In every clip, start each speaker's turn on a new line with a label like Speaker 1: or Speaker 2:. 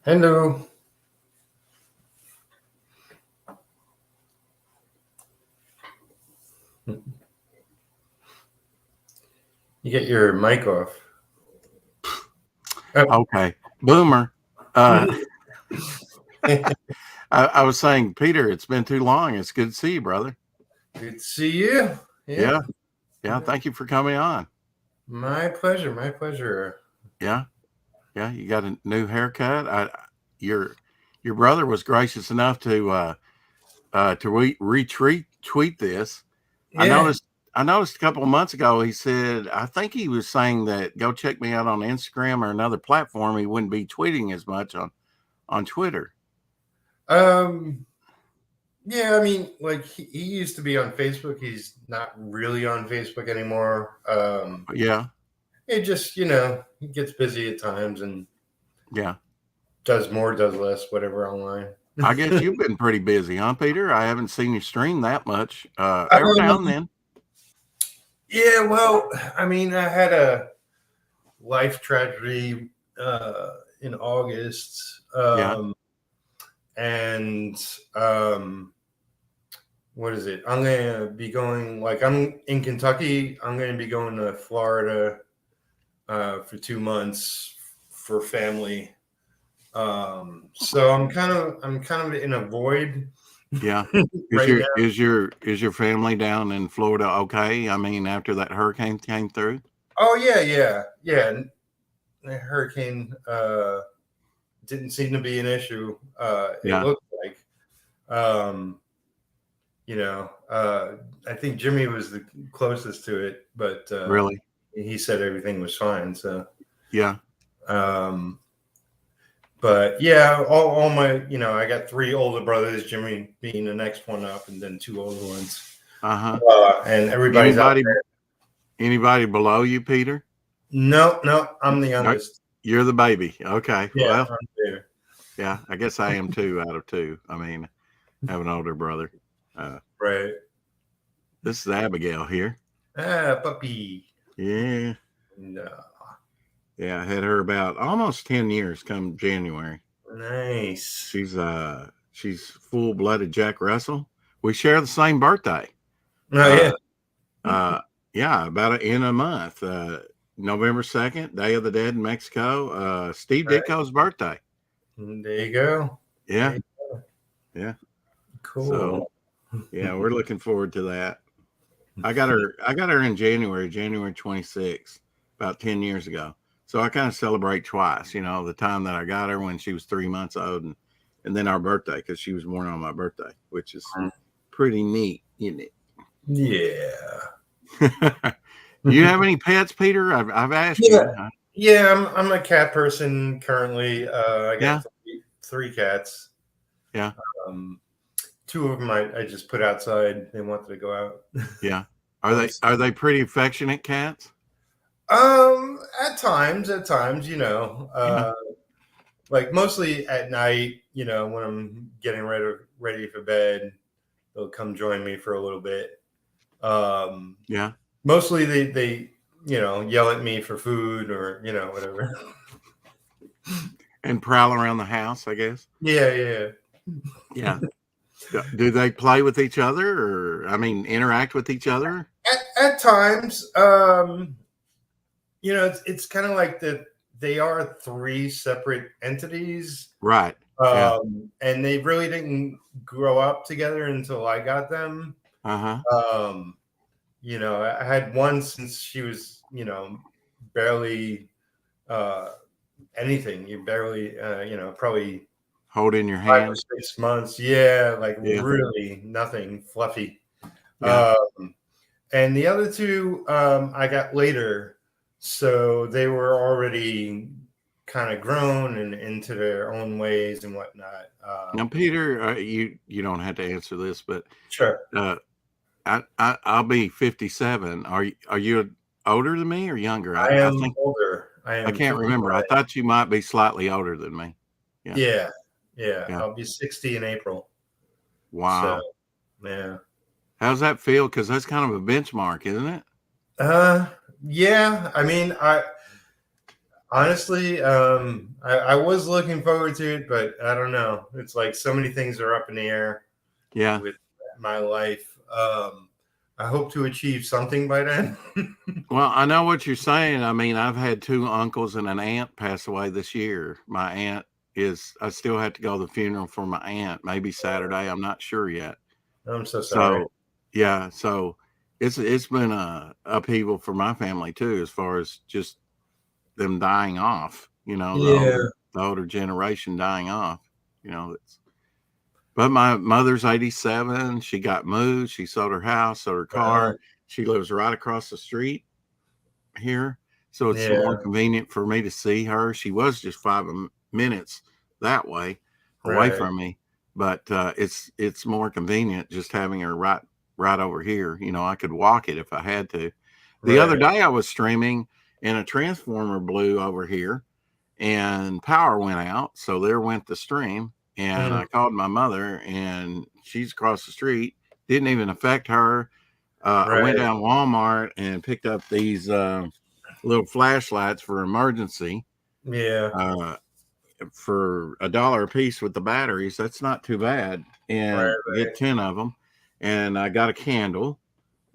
Speaker 1: Hello. You get your mic off. Oh.
Speaker 2: Okay. Boomer. I was saying, Peter, it's been too long. It's good to see you, brother.
Speaker 1: Good to see you.
Speaker 2: Yeah. Thank you for coming on.
Speaker 1: My pleasure. My pleasure.
Speaker 2: Yeah. You got a new haircut. Your brother was gracious enough to retweet this.
Speaker 1: Yeah.
Speaker 2: I noticed a couple of months ago he said, I think he was saying that go check me out on Instagram or another platform. He wouldn't be tweeting as much on Twitter.
Speaker 1: Yeah, I mean, like he used to be on Facebook. He's not really on Facebook anymore.
Speaker 2: Yeah.
Speaker 1: It just, he gets busy at times and
Speaker 2: Yeah.
Speaker 1: does more, does less, whatever online.
Speaker 2: I guess you've been pretty busy, huh, Peter? I haven't seen you stream that much. Every now and then.
Speaker 1: Yeah, well, I mean, I had a life tragedy in August. And what is it? I'm going to be going, like, I'm in Kentucky. I'm going to be going to Florida for 2 months for family. So I'm kind of in a void.
Speaker 2: Yeah.
Speaker 1: Right
Speaker 2: Is your family down in Florida okay? I mean, after that hurricane came through?
Speaker 1: Oh yeah. The hurricane didn't seem to be an issue. It looked like. I think Jimmy was the closest to it, but
Speaker 2: Really?
Speaker 1: he said everything was fine. So
Speaker 2: Yeah.
Speaker 1: But yeah, all my, I got 3 older brothers, Jimmy being the next one up, and then 2 older ones. And everybody's
Speaker 2: anybody below you, Peter?
Speaker 1: No, I'm the youngest.
Speaker 2: You're the baby. Okay.
Speaker 1: Yeah,
Speaker 2: well,
Speaker 1: I'm there.
Speaker 2: Yeah, I guess I am 2 out of 2. I mean, I have an older brother.
Speaker 1: Right.
Speaker 2: This is Abigail here.
Speaker 1: Puppy.
Speaker 2: Yeah.
Speaker 1: No.
Speaker 2: Yeah, I had her about almost 10 years come January.
Speaker 1: Nice.
Speaker 2: She's full-blooded Jack Russell. We share the same birthday.
Speaker 1: Oh,
Speaker 2: yeah. About in a month. November 2nd, Day of the Dead in Mexico. Steve Ditko's birthday.
Speaker 1: There you go.
Speaker 2: Yeah.
Speaker 1: Yeah. Cool.
Speaker 2: So, yeah, we're looking forward to that. I got her in January 26th, about 10 years ago. So I kind of celebrate twice, the time that I got her when she was 3 months old and then our birthday, because she was born on my birthday, which is pretty neat, isn't it?
Speaker 1: Yeah.
Speaker 2: Do you have any pets, Peter? I've asked you.
Speaker 1: Yeah, I'm a cat person currently. I got 3 cats.
Speaker 2: Yeah.
Speaker 1: 2 of them I just put outside. They wanted to go out.
Speaker 2: Yeah. Are they pretty affectionate cats?
Speaker 1: At times, like mostly at night, when I'm getting ready for bed, they'll come join me for a little bit.
Speaker 2: Yeah.
Speaker 1: Mostly they yell at me for food or, whatever.
Speaker 2: And prowl around the house, I guess.
Speaker 1: Yeah.
Speaker 2: Do they play with each other interact with each other?
Speaker 1: At times, it's kind of like that. They are 3 separate entities.
Speaker 2: Right.
Speaker 1: And they really didn't grow up together until I got them.
Speaker 2: Uh-huh.
Speaker 1: I had one since she was, barely anything. You barely, probably
Speaker 2: hold in your hand.
Speaker 1: 5 or 6 months. Yeah, really nothing fluffy.
Speaker 2: Yeah.
Speaker 1: And the other 2 I got later, so they were already kind of grown and into their own ways and whatnot.
Speaker 2: Now, Peter, you don't have to answer this, but
Speaker 1: sure.
Speaker 2: I'll be 57. Are you older than me or younger?
Speaker 1: I think older.
Speaker 2: I can't remember. I thought you might be slightly older than me.
Speaker 1: Yeah. I'll be 60 in April.
Speaker 2: Wow.
Speaker 1: So, yeah.
Speaker 2: How's that feel? Because that's kind of a benchmark, isn't it?
Speaker 1: Yeah. I mean, Honestly, I was looking forward to it, but I don't know. It's like so many things are up in the air
Speaker 2: Yeah.
Speaker 1: with my life. I hope to achieve something by then.
Speaker 2: Well, I know what you're saying. I mean, I've had two uncles and an aunt pass away this year. My aunt I still have to go to the funeral for my aunt, maybe Saturday. I'm not sure yet.
Speaker 1: I'm so sorry.
Speaker 2: So, yeah, so it's been a upheaval for my family too, as far as just them dying off,
Speaker 1: Yeah,
Speaker 2: the older generation dying off, but my mother's 87. She got moved. She sold her house, sold her
Speaker 1: uh,
Speaker 2: car. She lives right across the street here. So it's more
Speaker 1: yeah,
Speaker 2: convenient for me to see her. She was just 5 minutes that way away
Speaker 1: right,
Speaker 2: from me, but it's more convenient just having her right over here. I could walk it if I had to. The other
Speaker 1: right.
Speaker 2: day I was streaming and a transformer blew over here and power went out. So there went the stream. And
Speaker 1: Mm,
Speaker 2: I called my mother and she's across the street. Didn't even affect her. I went
Speaker 1: right.
Speaker 2: down Walmart and picked up these little flashlights for emergency
Speaker 1: Yeah,
Speaker 2: uh, for $1 a piece with the batteries. That's not too bad. And
Speaker 1: right,
Speaker 2: get 10 of them. And I got a candle,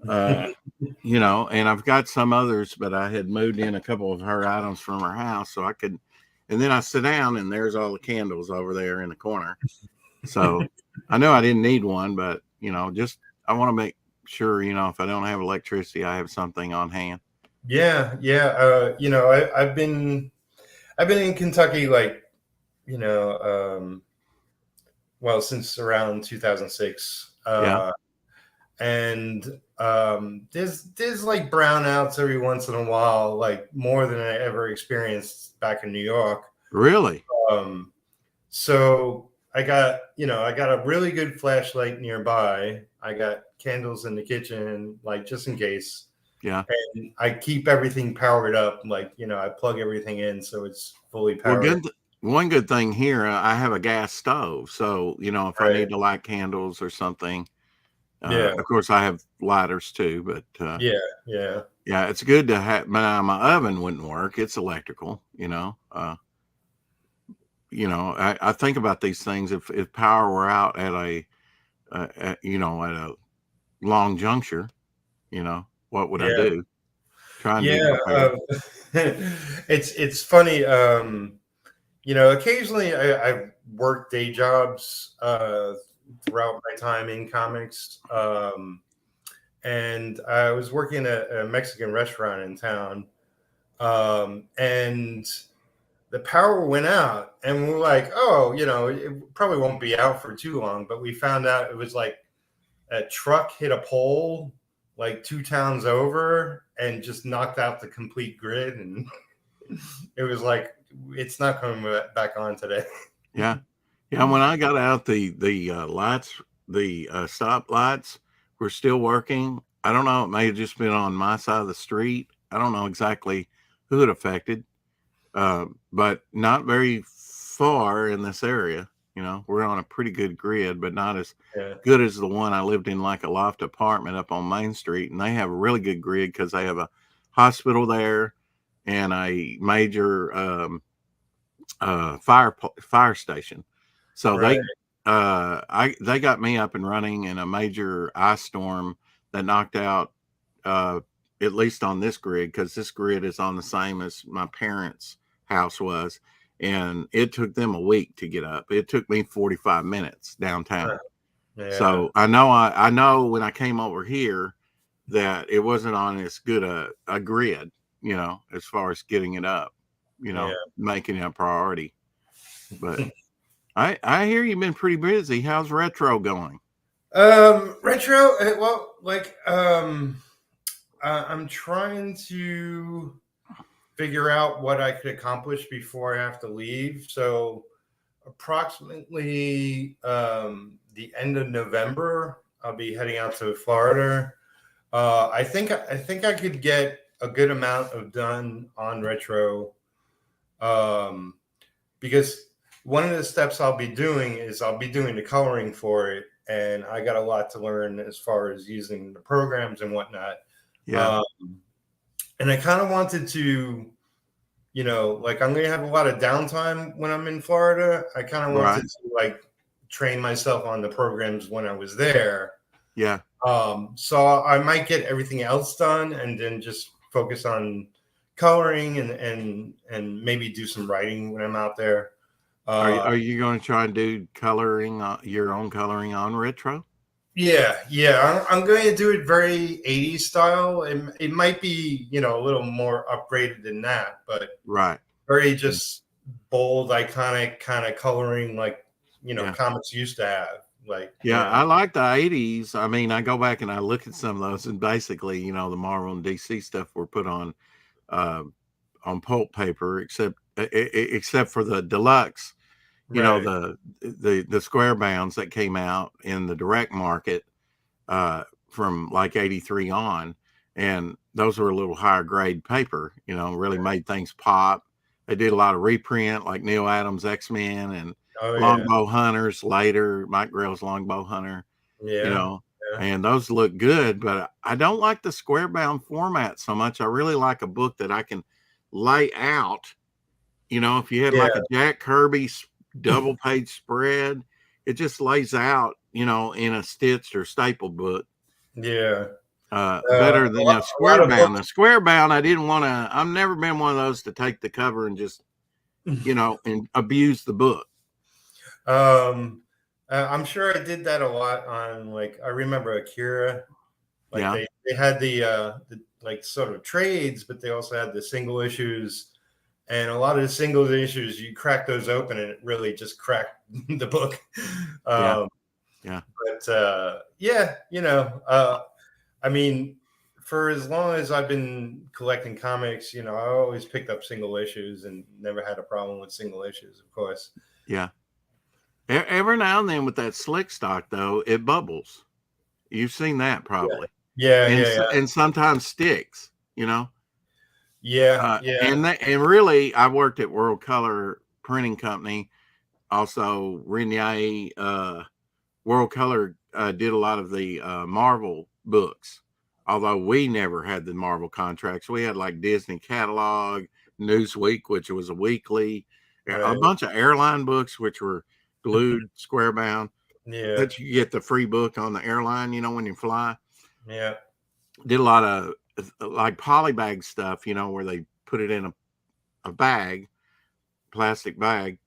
Speaker 1: right.
Speaker 2: and I've got some others, but I had moved in a couple of her items from her house so I could. And then I sit down and there's all the candles over there in the corner. So I know I didn't need one, but just I want to make sure, if I don't have electricity, I have something on hand.
Speaker 1: Yeah, yeah. I've been in Kentucky like you know well since around 2006.
Speaker 2: Yeah.
Speaker 1: And there's like brownouts every once in a while, like more than I ever experienced back in New York.
Speaker 2: Really?
Speaker 1: Um, so I got a really good flashlight nearby. I got candles in the kitchen, like just in case.
Speaker 2: Yeah.
Speaker 1: And I keep everything powered up, like I plug everything in so it's fully
Speaker 2: Well,
Speaker 1: powered.
Speaker 2: one good thing here, I have a gas stove. So, if I
Speaker 1: Right?
Speaker 2: need to light candles or something,
Speaker 1: Yeah,
Speaker 2: of course I have lighters too, but
Speaker 1: yeah, yeah,
Speaker 2: yeah, it's good to have. My oven wouldn't work. It's electrical, I think about these things. If power were out at a long juncture, what would I
Speaker 1: yeah,
Speaker 2: do? Try and be
Speaker 1: yeah.
Speaker 2: prepared.
Speaker 1: It's funny. Occasionally I've worked day jobs throughout my time in comics. And I was working at a Mexican restaurant in town. And the power went out. And we were like, oh, it probably won't be out for too long. But we found out it was like a truck hit a pole like two towns over and just knocked out the complete grid. And it was like, it's not coming back on today.
Speaker 2: Yeah. Yeah, when I got out, the lights, the stop lights were still working. I don't know, it may have just been on my side of the street. I don't know exactly who it affected, but not very far in this area. We're on a pretty good grid, but not as
Speaker 1: Yeah.
Speaker 2: good as the one I lived in, like a loft apartment up on Main Street. And they have a really good grid because they have a hospital there and a major fire station. So
Speaker 1: Right.
Speaker 2: they got me up and running in a major ice storm that knocked out at least on this grid, because this grid is on the same as my parents' house was, and it took them a week to get up. It took me 45 minutes downtown.
Speaker 1: Yeah.
Speaker 2: So I know when I came over here that it wasn't on as good a grid, as far as getting it up,
Speaker 1: Yeah.
Speaker 2: making it a priority. But I hear you've been pretty busy. How's retro going?
Speaker 1: Retro. Well, like, I'm trying to figure out what I could accomplish before I have to leave. So, approximately the end of November, I'll be heading out to Florida. I think I could get a good amount of done on retro, um, because one of the steps I'll be doing is I'll be doing the coloring for it, and I got a lot to learn as far as using the programs and whatnot.
Speaker 2: Yeah.
Speaker 1: Um, and I kind of wanted to, like I'm going to have a lot of downtime when I'm in Florida. I kind of
Speaker 2: Right.
Speaker 1: wanted to like train myself on the programs when I was there.
Speaker 2: Yeah.
Speaker 1: So I might get everything else done and then just focus on coloring and maybe do some writing when I'm out there.
Speaker 2: Are you going to try and do coloring, your own coloring on retro?
Speaker 1: Yeah. I'm going to do it very 80s style. It might be, a little more upgraded than that, but
Speaker 2: Right.
Speaker 1: very just bold, iconic kind of coloring like,
Speaker 2: Yeah.
Speaker 1: comics used to have. Like,
Speaker 2: Yeah, I like the 80s. I mean, I go back and I look at some of those, and basically, the Marvel and DC stuff were put uh, on pulp paper, except for the deluxe,
Speaker 1: right.
Speaker 2: the square bounds that came out in the direct market from like 83 on, and those were a little higher grade paper, really made things pop. They did a lot of reprint like Neil Adams X-Men and
Speaker 1: Oh, yeah.
Speaker 2: Longbow Hunters later, Mike Grell's Longbow Hunter,
Speaker 1: Yeah. Yeah.
Speaker 2: and those look good, but I don't like the square bound format so much. I really like a book that I can lay out. If you had
Speaker 1: Yeah.
Speaker 2: like a Jack Kirby double page spread, it just lays out, in a stitched or stapled book.
Speaker 1: Yeah.
Speaker 2: Better than a
Speaker 1: A lot
Speaker 2: square
Speaker 1: of
Speaker 2: bound.
Speaker 1: books.
Speaker 2: A square bound, I didn't want to. I've never been one of those to take the cover and just, and abuse the book.
Speaker 1: I'm sure I did that a lot on like I remember Akira. Like
Speaker 2: Yeah,
Speaker 1: they had the like sort of trades, but they also had the single issues. And a lot of the single issues, you crack those open and it really just cracked the book.
Speaker 2: yeah,
Speaker 1: Um,
Speaker 2: yeah,
Speaker 1: but yeah, I mean, for as long as I've been collecting comics, I always picked up single issues and never had a problem with single issues, of course.
Speaker 2: yeah. Every now and then with that slick stock, though, it bubbles. You've seen that probably,
Speaker 1: Yeah,
Speaker 2: and
Speaker 1: yeah, yeah,
Speaker 2: and sometimes sticks.
Speaker 1: yeah, yeah,
Speaker 2: And really, I worked at World Color Printing Company. Also, Renier World Color did a lot of the Marvel books. Although we never had the Marvel contracts, we had like Disney catalog, Newsweek, which was a weekly, a
Speaker 1: right,
Speaker 2: bunch of airline books, which were glued, square bound.
Speaker 1: yeah,
Speaker 2: That you get the free book on the airline, when you fly.
Speaker 1: yeah,
Speaker 2: Did a lot of like polybag stuff, where they put it in a bag, plastic bag,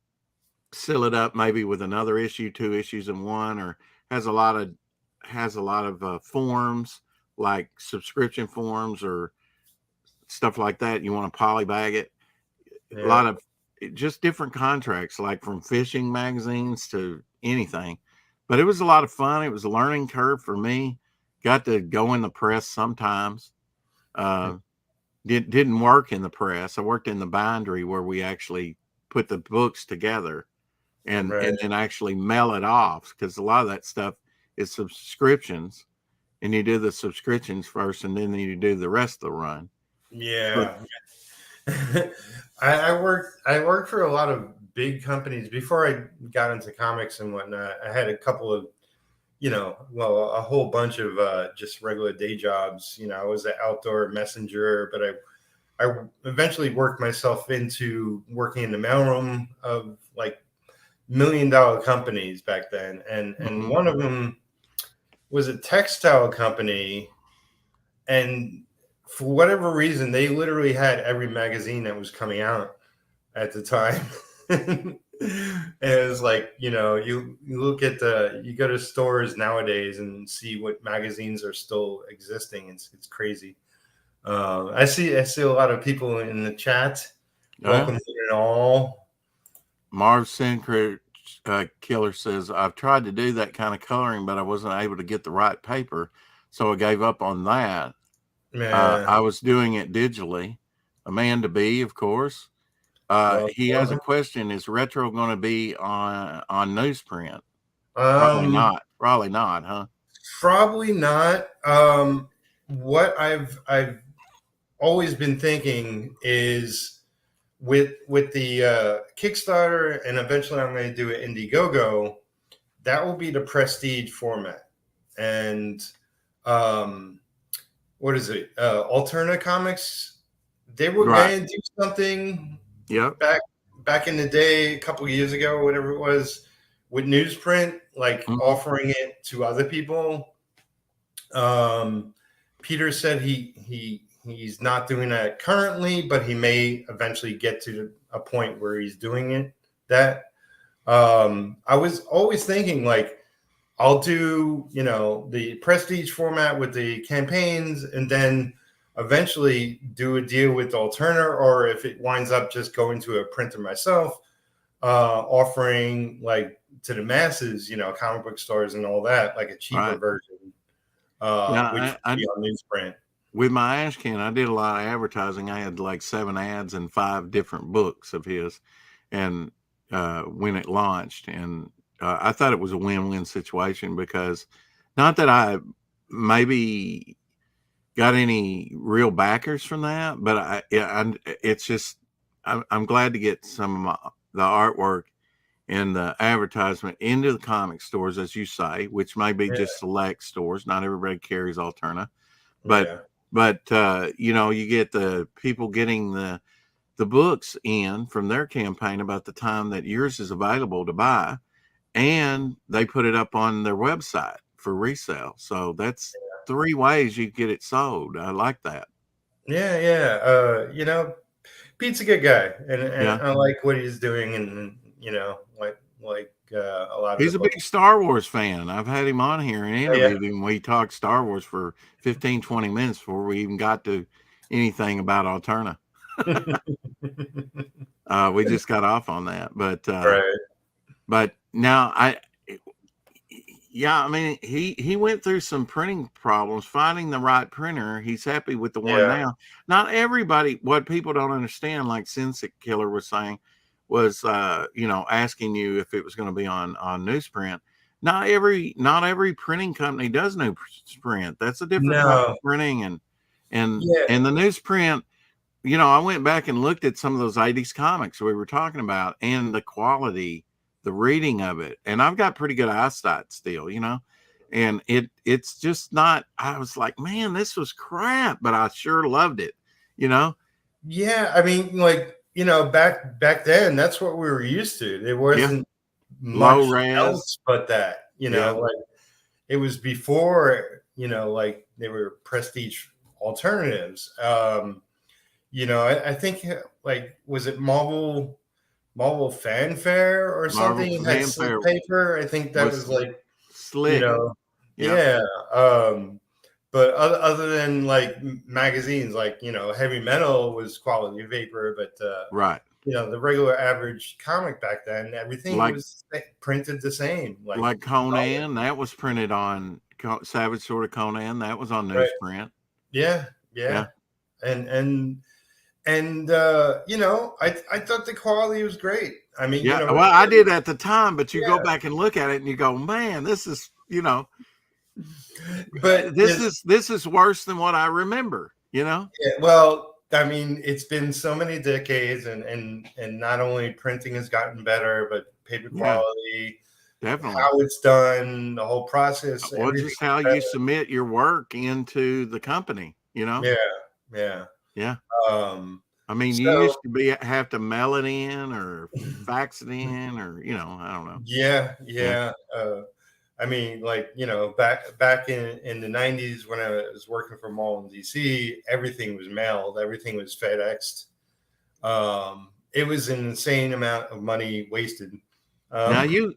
Speaker 2: seal it up maybe with another issue, two issues in one, or has a lot of forms like subscription forms or stuff like that. You want to polybag it. A
Speaker 1: yeah,
Speaker 2: lot of just different contracts, like from fishing magazines to anything. But it was a lot of fun. It was a learning curve for me. Got to go in the press sometimes. Didn't work in the press. I worked in the bindery where we actually put the books together
Speaker 1: right,
Speaker 2: and then actually mail it off, because a lot of that stuff is subscriptions, and you do the subscriptions first and then you do the rest of the run. But
Speaker 1: yeah. I worked for a lot of big companies before I got into comics and whatnot. I had a couple of, a whole bunch of just regular day jobs. I was an outdoor messenger, but I eventually worked myself into working in the mailroom of like $1 million companies back then, and one of them was a textile company, and for whatever reason, they literally had every magazine that was coming out at the time. And it was like, you look at you go to stores nowadays and see what magazines are still existing. It's crazy. I see a lot of people in the chat. Welcome to it all.
Speaker 2: Marv Sinclair Killer says, I've tried to do that kind of coloring, but I wasn't able to get the right paper, so I gave up on that. I was doing it digitally. Amanda B, of course. He has a question: is retro going to be on newsprint? Probably not. Probably not, huh?
Speaker 1: Probably not. What I've always been thinking is with the Kickstarter, and eventually I'm going to do it Indiegogo. That will be the prestige format, and what is it? Alterna Comics. They were going to do something
Speaker 2: Yep.
Speaker 1: back in the day, a couple of years ago, or whatever it was, with newsprint, like
Speaker 2: Mhm.
Speaker 1: offering it to other people. Peter said he's not doing that currently, but he may eventually get to a point where he's doing it. I was always thinking like I'll do the prestige format with the campaigns, and then eventually do a deal with Alterna, or if it winds up just going to a printer myself, offering like to the masses, comic book stores and all that, like a cheaper
Speaker 2: Right.
Speaker 1: version, which
Speaker 2: Yeah.
Speaker 1: would be on newsprint.
Speaker 2: With my ash can, I did a lot of advertising. I had like 7 ads and 5 different books of his, and when it launched, and I thought it was a win-win situation, because not that I maybe got any real backers from that, but it's just I'm glad to get some of the artwork and the advertisement into the comic stores, as you say, which may be
Speaker 1: Yeah,
Speaker 2: just select stores. Not everybody carries Alterna, but
Speaker 1: yeah,
Speaker 2: you get the people getting the books in from their campaign about the time that yours is available to buy, and they put it up on their website for resale. So that's 3 ways you get it sold. I like that.
Speaker 1: yeah. Pete's a good guy, and
Speaker 2: Yeah.
Speaker 1: I like what he's doing, and like a lot of the
Speaker 2: He's a
Speaker 1: books.
Speaker 2: big Star Wars fan. I've had him on here and
Speaker 1: Yeah.
Speaker 2: interviewed him. We talked Star Wars for 15, 20 minutes before we even got to anything about Alterna. We just got off on that,
Speaker 1: Right.
Speaker 2: but now yeah, I mean, he went through some printing problems, finding the right printer. He's happy with the one
Speaker 1: Yeah.
Speaker 2: now. Not everybody, what people don't understand, like Sensic Killer was saying, was asking you if it was going to be on newsprint. Not every printing company does newsprint. That's a different type of
Speaker 1: No.
Speaker 2: printing, and
Speaker 1: Yeah.
Speaker 2: the newsprint. I went back and looked at some of those 80s comics we were talking about, and the quality, the reading of it. And I've got pretty good eyesight still, and it's just not, I was like, man, this was crap, but I sure loved it, you know?
Speaker 1: Yeah. I mean, back then, that's what we were used to. There
Speaker 2: Yeah.
Speaker 1: wasn't
Speaker 2: Low
Speaker 1: much
Speaker 2: res.
Speaker 1: else but that.
Speaker 2: Yeah.
Speaker 1: Like it was before, like they were prestige alternatives. I think like was it Marvel Fanfare or
Speaker 2: Marvel
Speaker 1: something had slip
Speaker 2: Vampire
Speaker 1: paper. I think that was
Speaker 2: was
Speaker 1: like, you
Speaker 2: slick.
Speaker 1: know,
Speaker 2: Yeah.
Speaker 1: yeah. But other than like magazines, like Heavy Metal was quality paper, but
Speaker 2: Right.
Speaker 1: the regular average comic back then, everything
Speaker 2: Like
Speaker 1: was printed the same. Like
Speaker 2: Conan, that was printed on Savage Sword of Conan. That was on
Speaker 1: right,
Speaker 2: newsprint.
Speaker 1: yeah,
Speaker 2: Yeah.
Speaker 1: yeah, and I thought the quality was great. I mean,
Speaker 2: Yeah, well, I did at the time, but you go
Speaker 1: yeah,
Speaker 2: back and look at it and you go, man, this is,
Speaker 1: but
Speaker 2: this is worse than what I remember,
Speaker 1: yeah, well, I mean, it's been so many decades, and not only printing has gotten better, but paper
Speaker 2: Yeah,
Speaker 1: quality,
Speaker 2: definitely.
Speaker 1: how it's done, the whole process,
Speaker 2: Well,
Speaker 1: everything
Speaker 2: just how
Speaker 1: is
Speaker 2: you
Speaker 1: better.
Speaker 2: submit your work into the company,
Speaker 1: Yeah, yeah.
Speaker 2: Yeah.
Speaker 1: Um,
Speaker 2: I mean, you
Speaker 1: so
Speaker 2: used to have to mail it in or fax it in, or, I don't know.
Speaker 1: yeah,
Speaker 2: Yeah.
Speaker 1: yeah. I mean, like back in the '90s when I was working for Mall in DC, everything was mailed, everything was FedExed. It was an insane amount of money wasted.
Speaker 2: Now
Speaker 1: Um,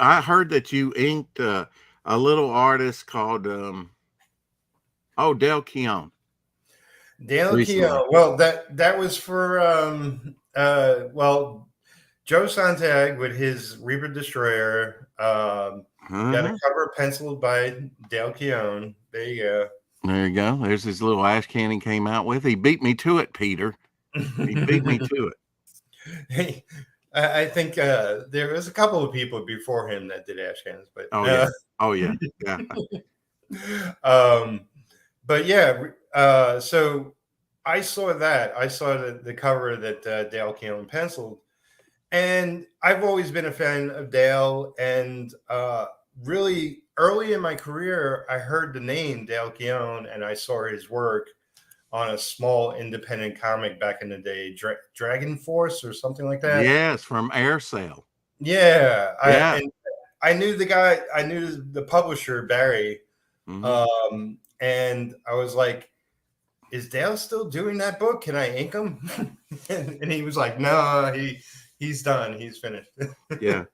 Speaker 2: I heard that you inked a little artist called Del Keown
Speaker 1: Dale
Speaker 2: recently.
Speaker 1: Keough. Well, that was for Joe Sontag with his Reaper Destroyer. Got a
Speaker 2: Uh-huh.
Speaker 1: cover penciled by Dale Keown. There you
Speaker 2: There you go. There's his little ash can he came out with. He beat me to it, Peter. He beat me
Speaker 1: go.
Speaker 2: to it.
Speaker 1: Hey, I think there was a couple of people before him that did ash cans, but
Speaker 2: Oh yeah. Oh yeah. Yeah.
Speaker 1: um, but yeah. So I saw that. I saw the cover that Dale Keown penciled, and I've always been a fan of Dale. And really early in my career, I heard the name Dale Keown, and I saw his work. on a small independent comic back in the day, Dragon Force or something like that.
Speaker 2: Yes, from Air Sale.
Speaker 1: Yeah,
Speaker 2: Yeah.
Speaker 1: I knew the guy. I knew the publisher, Barry.
Speaker 2: Mm-hmm.
Speaker 1: And I was like, "Is Dale still doing that book? Can I ink him?" and he was like, "No, he's done. He's finished."
Speaker 2: Yeah.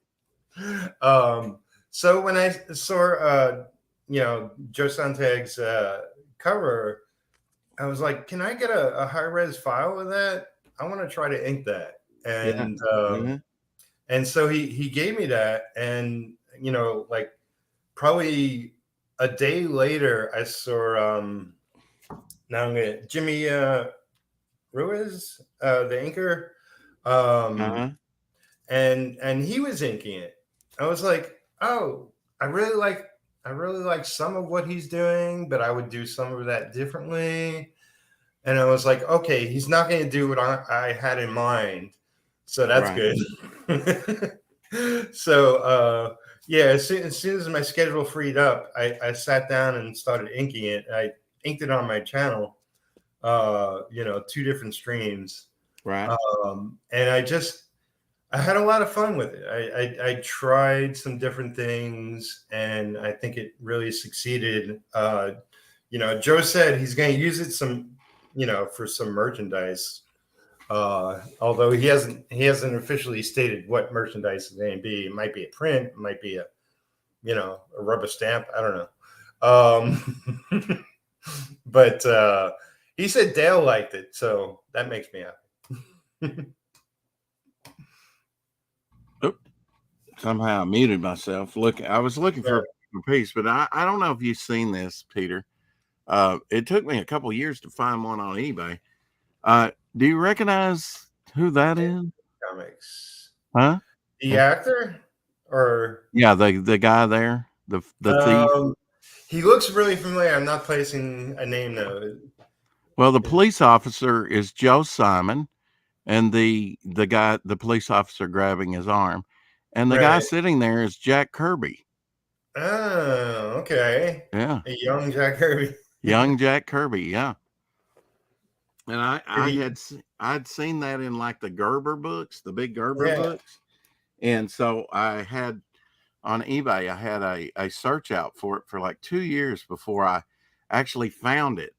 Speaker 1: So when I saw, Joe Sontag's cover, I was like, "Can I get a high res file of that? I want to try to ink that."
Speaker 2: Yeah.
Speaker 1: And
Speaker 2: Mm-hmm.
Speaker 1: and so he gave me that, and like probably a day later, I saw now I'm gonna Jimmy Ruiz, the inker,
Speaker 2: Uh-huh.
Speaker 1: and he was inking it. I was like, oh, I really like some of what he's doing, but I would do some of that differently. And I was like, okay, he's not going to do what I had in mind, so that's
Speaker 2: Right.
Speaker 1: good. So yeah, as soon as my schedule freed up, I sat down and started inking it. I inked it on my channel, 2 different streams,
Speaker 2: Right.
Speaker 1: and I had a lot of fun with it. I tried some different things, and I think it really succeeded. Joe said he's going to use it for some merchandise. Although he hasn't officially stated what merchandise is going to be. It might be a print, it might be a rubber stamp. I don't know. But he said Dale liked it, so that makes me happy.
Speaker 2: Somehow I muted myself. I was looking for a piece, but I don't know if you've seen this, Peter. It took me a couple years to find one on eBay. Do you recognize who that is?
Speaker 1: Comics.
Speaker 2: Huh?
Speaker 1: The actor, or
Speaker 2: Yeah, the guy there, the thief.
Speaker 1: he looks really familiar. I'm not placing a name though.
Speaker 2: Well, the police officer is Joe Simon, and the police officer grabbing his arm, and the guy
Speaker 1: Right.
Speaker 2: sitting there is Jack Kirby.
Speaker 1: Oh, okay.
Speaker 2: Yeah,
Speaker 1: A young Jack Kirby.
Speaker 2: young Jack Kirby. Yeah, and
Speaker 1: Did
Speaker 2: I'd seen that in like the Gerber books, the big Gerber
Speaker 1: Yeah.
Speaker 2: books, and so I had on eBay, I had a search out for it for like 2 years before I actually found it,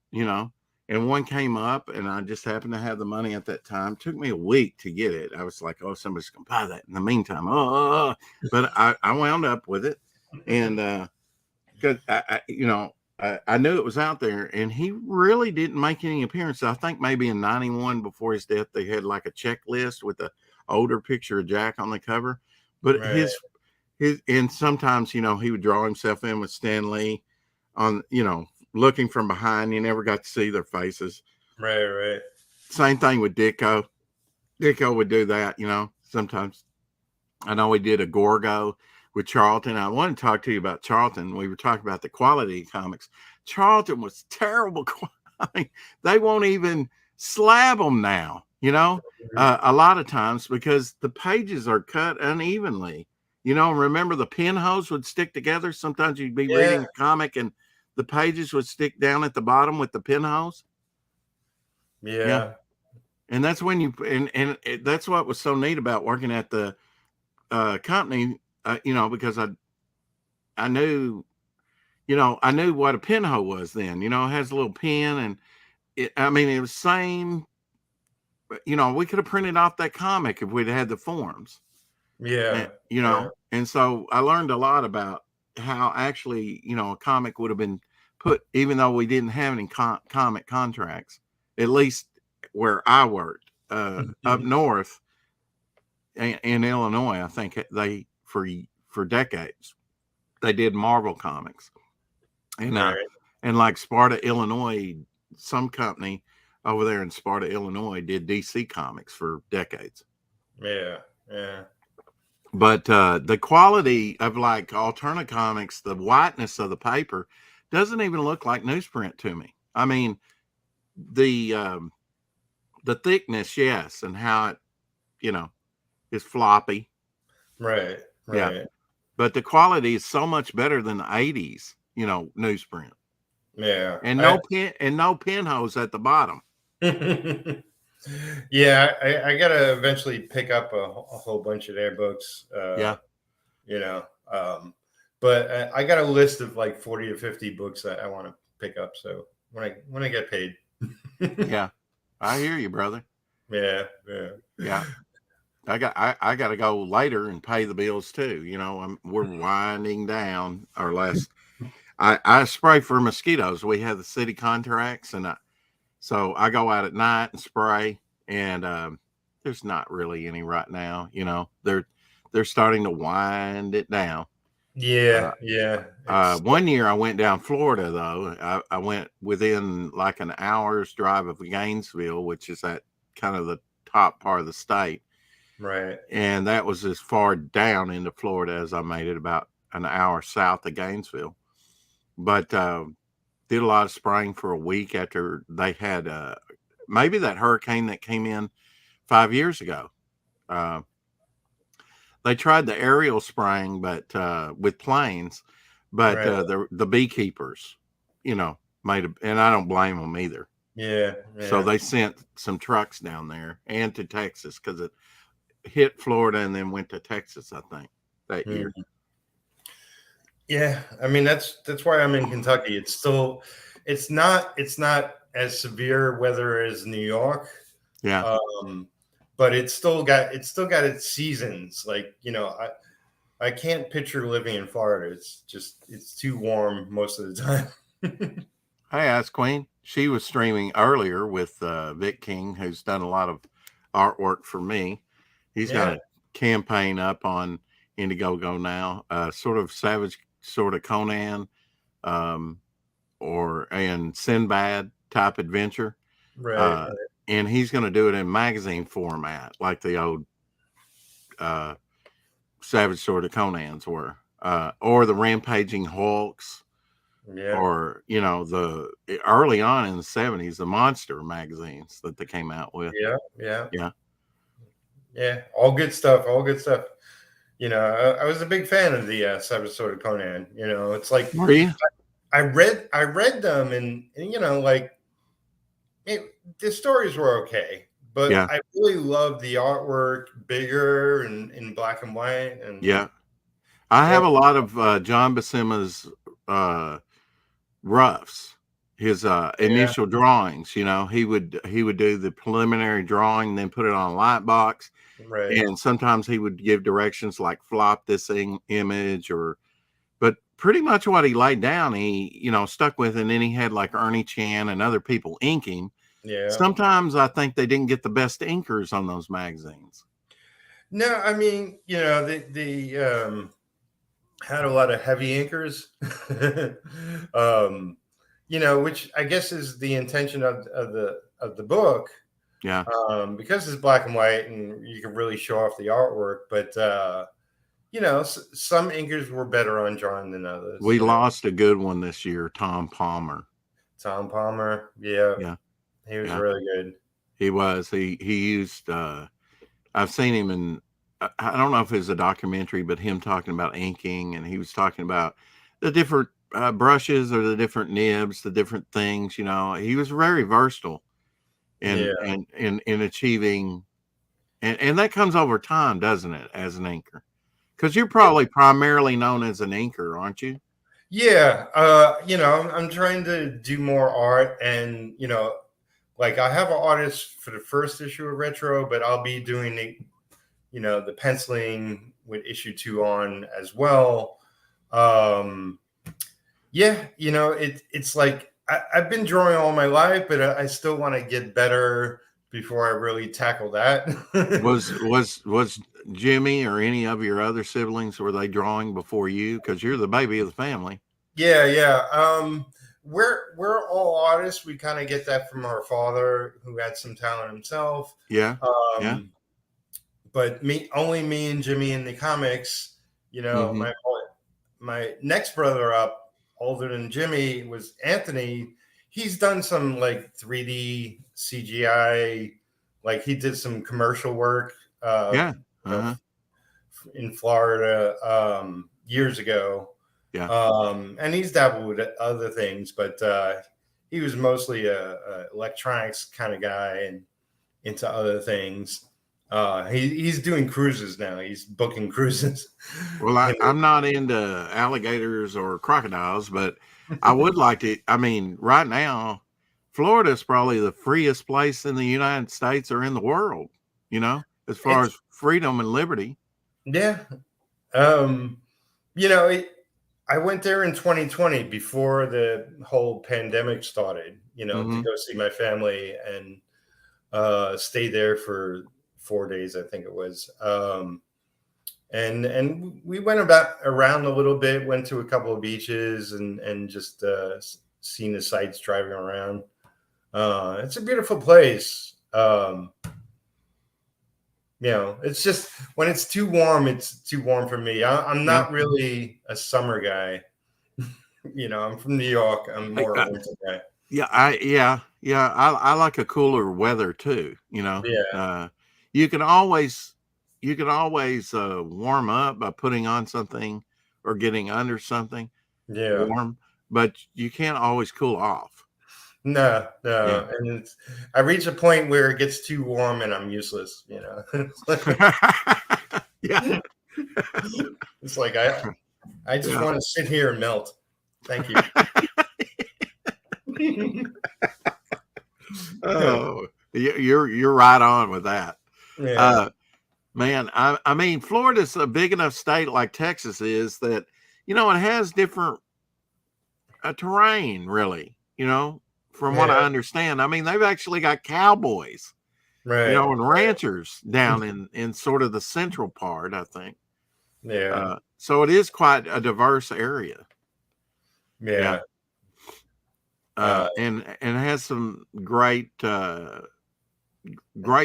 Speaker 2: and one came up, and I just happened to have the money at that time. It took me a week to get it. I was like, oh, somebody's going to buy that in the meantime. But I wound up with it. And because I knew it was out there, and he really didn't make any appearance. I think maybe in 91 before his death, they had like a checklist with the older picture of Jack on the cover. But
Speaker 1: Right.
Speaker 2: and sometimes, he would draw himself in with Stan Lee on, looking from behind. You never got to see their faces.
Speaker 1: Right.
Speaker 2: Same thing with Dicko. Dicko would do that, sometimes. I know he did a Gorgo with Charlton. I want to talk to you about Charlton. We were talking about the quality of comics. Charlton was terrible. I mean, they won't even slab them now, a lot of times because the pages are cut unevenly. Remember the pinholes would stick together. Sometimes you'd be reading a comic and the pages would stick down at the bottom with the pinholes.
Speaker 1: Yeah.
Speaker 2: And that's when and that's what was so neat about working at the company, because I knew, I knew what a pinhole was then. It has a little pin, and it was same. We could have printed off that comic if we'd had the forms.
Speaker 1: Yeah.
Speaker 2: And so I learned a lot about how actually, a comic would have been put, even though we didn't have any comic contracts, at least where I worked, up north in Illinois. I think they, for decades, they did Marvel comics, and and like Sparta, Illinois, some company over there in Sparta, Illinois, did DC comics for decades.
Speaker 1: Yeah.
Speaker 2: But the quality of like alternate comics, the whiteness of the paper doesn't even look like newsprint to me. I mean, the thickness, yes, and how it, is floppy.
Speaker 1: Right.
Speaker 2: Yeah. But the quality is so much better than the 80s, newsprint.
Speaker 1: Yeah.
Speaker 2: and no pinholes at the bottom.
Speaker 1: Yeah, I gotta eventually pick up a whole bunch of their books.
Speaker 2: Yeah.
Speaker 1: You know, but I got a list of like 40 to 50 books that I want to pick up. So when I get paid.
Speaker 2: Yeah. I hear you, brother.
Speaker 1: Yeah, yeah.
Speaker 2: Yeah. I got to go later and pay the bills too. We're winding down our last. I spray for mosquitoes. We have the city contracts, and so I go out at night and spray. And there's not really any right now. They're starting to wind it down.
Speaker 1: Yeah, yeah. It's
Speaker 2: 1 year I went down Florida though. I went within like an hour's drive of Gainesville, which is at kind of the top part of the state.
Speaker 1: right.
Speaker 2: And that was as far down into Florida as I made it, about an hour south of Gainesville. But did a lot of spraying for a week after they had maybe that hurricane that came in 5 years ago. They tried the aerial spraying, but with planes, but
Speaker 1: Right.
Speaker 2: the beekeepers, made and I don't blame them either.
Speaker 1: Yeah,
Speaker 2: So
Speaker 1: yeah.
Speaker 2: they sent some trucks down there and to Texas because it hit Florida and then went to Texas, I think, that year.
Speaker 1: Yeah, I mean that's why I'm in Kentucky. It's not as severe weather as New York.
Speaker 2: Yeah.
Speaker 1: But it's still got its seasons. Like, I can't picture living in Florida. It's too warm most of the time.
Speaker 2: I asked Queen. She was streaming earlier with Vic King, who's done a lot of artwork for me. He's got
Speaker 1: Yeah.
Speaker 2: a campaign up on Indiegogo now, sort of Savage, sort of Conan, and Sinbad type adventure.
Speaker 1: Right.
Speaker 2: And he's going to do it in magazine format, like the old Savage Sword of Conan's were, or the Rampaging Hulks,
Speaker 1: Yeah.
Speaker 2: or the early on in the 70s, the monster magazines that they came out with.
Speaker 1: Yeah. Yeah.
Speaker 2: Yeah.
Speaker 1: Yeah. All good stuff. All good stuff. I was a big fan of the Seven Sword of Conan. It's like
Speaker 2: Were you?
Speaker 1: I read them, and like the stories were okay, but
Speaker 2: Yeah.
Speaker 1: I really loved the artwork, bigger and in black and white, and
Speaker 2: Yeah. I have
Speaker 1: well,
Speaker 2: a lot of John Buscema's roughs, his
Speaker 1: yeah,
Speaker 2: initial drawings. He would do the preliminary drawing, then put it on a light box,
Speaker 1: right,
Speaker 2: and sometimes he would give directions like flop this image, but pretty much what he laid down, he stuck with, and then he had like Ernie Chan and other people inking.
Speaker 1: yeah.
Speaker 2: Sometimes I think they didn't get the best inkers on those magazines.
Speaker 1: No, I mean, the had a lot of heavy inkers, which I guess is the intention of the book,
Speaker 2: Yeah.
Speaker 1: because it's black and white and you can really show off the artwork, but some inkers were better on drawing than others.
Speaker 2: We lost a good one this year, Tom Palmer.
Speaker 1: Tom Palmer, yeah,
Speaker 2: Yeah.
Speaker 1: he was
Speaker 2: Yeah.
Speaker 1: really good.
Speaker 2: He was. He used I've seen him in, I don't know if it was a documentary, but him talking about inking, and he was talking about the different brushes or the different nibs, the different things. He was very versatile in
Speaker 1: Yeah.
Speaker 2: in achieving, and that comes over time, doesn't it, as an inker? Because you're probably primarily known as an inker, aren't you?
Speaker 1: Yeah, I'm trying to do more art, and like I have an artist for the first issue of Retro, but I'll be doing the penciling with issue 2 on as well. Yeah, it's like I've been drawing all my life, but I still want to get better before I really tackle that.
Speaker 2: Was Jimmy or any of your other siblings, were they drawing before you? Because you're the baby of the family.
Speaker 1: Yeah, yeah. We're all artists. We kind of get that from our father, who had some talent himself.
Speaker 2: Yeah. Yeah.
Speaker 1: Um, but only me and Jimmy in the comics.
Speaker 2: Mm-hmm.
Speaker 1: My next brother up, older than Jimmy, was Anthony. He's done some like 3D CGI, like he did some commercial work.
Speaker 2: Yeah. Uh-huh.
Speaker 1: In Florida years ago.
Speaker 2: Yeah.
Speaker 1: And he's dabbled with other things, but he was mostly a electronics kind of guy and into other things. He's doing cruises now. He's booking cruises.
Speaker 2: Well, I'm not into alligators or crocodiles, but I would like to. I mean, right now, Florida is probably the freest place in the United States or in the world, as far as freedom and liberty.
Speaker 1: Yeah. I went there in 2020 before the whole pandemic started, to go see my family and stay there for 4 days, I think it was. And we went around a little bit, went to a couple of beaches and just seen the sights driving around. It's a beautiful place. It's just when it's too warm for me. I'm not really a summer guy. I'm from New York. I'm more a winter guy.
Speaker 2: I like a cooler weather too.
Speaker 1: Yeah.
Speaker 2: You can always warm up by putting on something or getting under something warm, but you can't always cool off.
Speaker 1: No. Yeah. And I reach a point where it gets too warm and I'm useless,
Speaker 2: Yeah.
Speaker 1: It's like I just want to sit here and melt. Thank you.
Speaker 2: Oh, you're right on with that.
Speaker 1: Yeah.
Speaker 2: Man, I mean, Florida's a big enough state like Texas is that, it has different terrain, really, from what I understand. I mean, they've actually got cowboys,
Speaker 1: right,
Speaker 2: and ranchers down in sort of the central part, I think.
Speaker 1: Yeah.
Speaker 2: So it is quite a diverse area.
Speaker 1: Yeah.
Speaker 2: And it has some great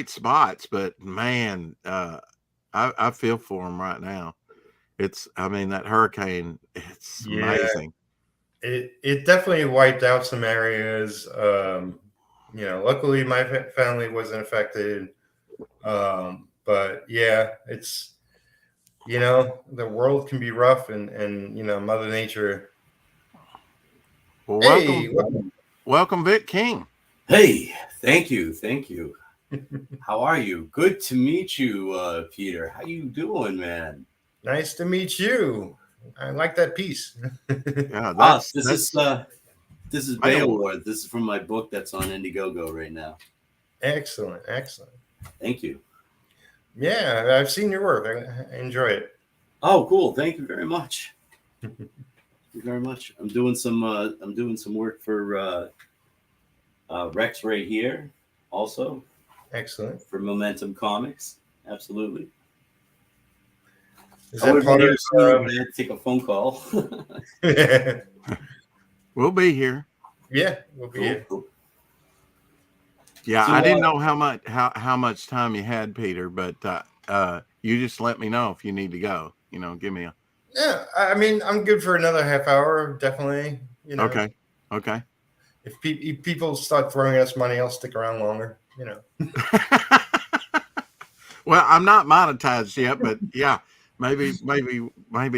Speaker 2: spots, but man, I feel for them right now. That hurricane, it's amazing.
Speaker 1: It definitely wiped out some areas. Luckily my family wasn't affected. But yeah, it's, the world can be rough and Mother Nature.
Speaker 2: Well, welcome, Vic King.
Speaker 3: Hey, thank you. How are you? Good to meet you, Peter. How you doing, man?
Speaker 1: Nice to meet you. I like that piece.
Speaker 3: Yeah, this is Beowulf. This is from my book that's on Indiegogo right now.
Speaker 1: Excellent.
Speaker 3: Thank you.
Speaker 1: Yeah, I've seen your work. I enjoy it.
Speaker 3: Oh, cool. Thank you very much. I'm doing some work for Rex right here, also.
Speaker 1: Excellent.
Speaker 3: For Momentum Comics, absolutely.
Speaker 1: Is that part of?
Speaker 3: I had to take a phone call.
Speaker 2: We'll be here.
Speaker 1: Yeah, we'll be here.
Speaker 3: Cool.
Speaker 2: Yeah, so, I didn't know how much time you had, Peter, but you just let me know if you need to go. Give me a.
Speaker 1: Yeah, I mean, I'm good for another half hour, definitely.
Speaker 2: Okay.
Speaker 1: If people start throwing us money, I'll stick around longer.
Speaker 2: Well, I'm not monetized yet, but yeah, maybe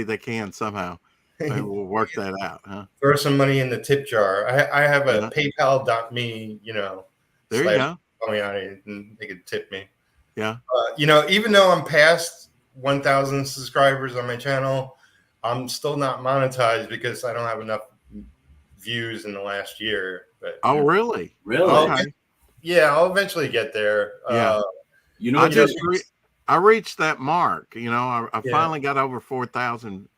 Speaker 2: they can somehow. Maybe we'll work that out, huh?
Speaker 1: Throw some money in the tip jar. I have a PayPal.me,
Speaker 2: there you go.
Speaker 1: Palmiotti, and they could tip me.
Speaker 2: Yeah.
Speaker 1: Even though I'm past 1,000 subscribers on my channel, I'm still not monetized because I don't have enough views in the last year. But
Speaker 2: really?
Speaker 3: Okay.
Speaker 1: I'll eventually get there.
Speaker 2: Yeah. I reached that mark. I finally got over 4,000.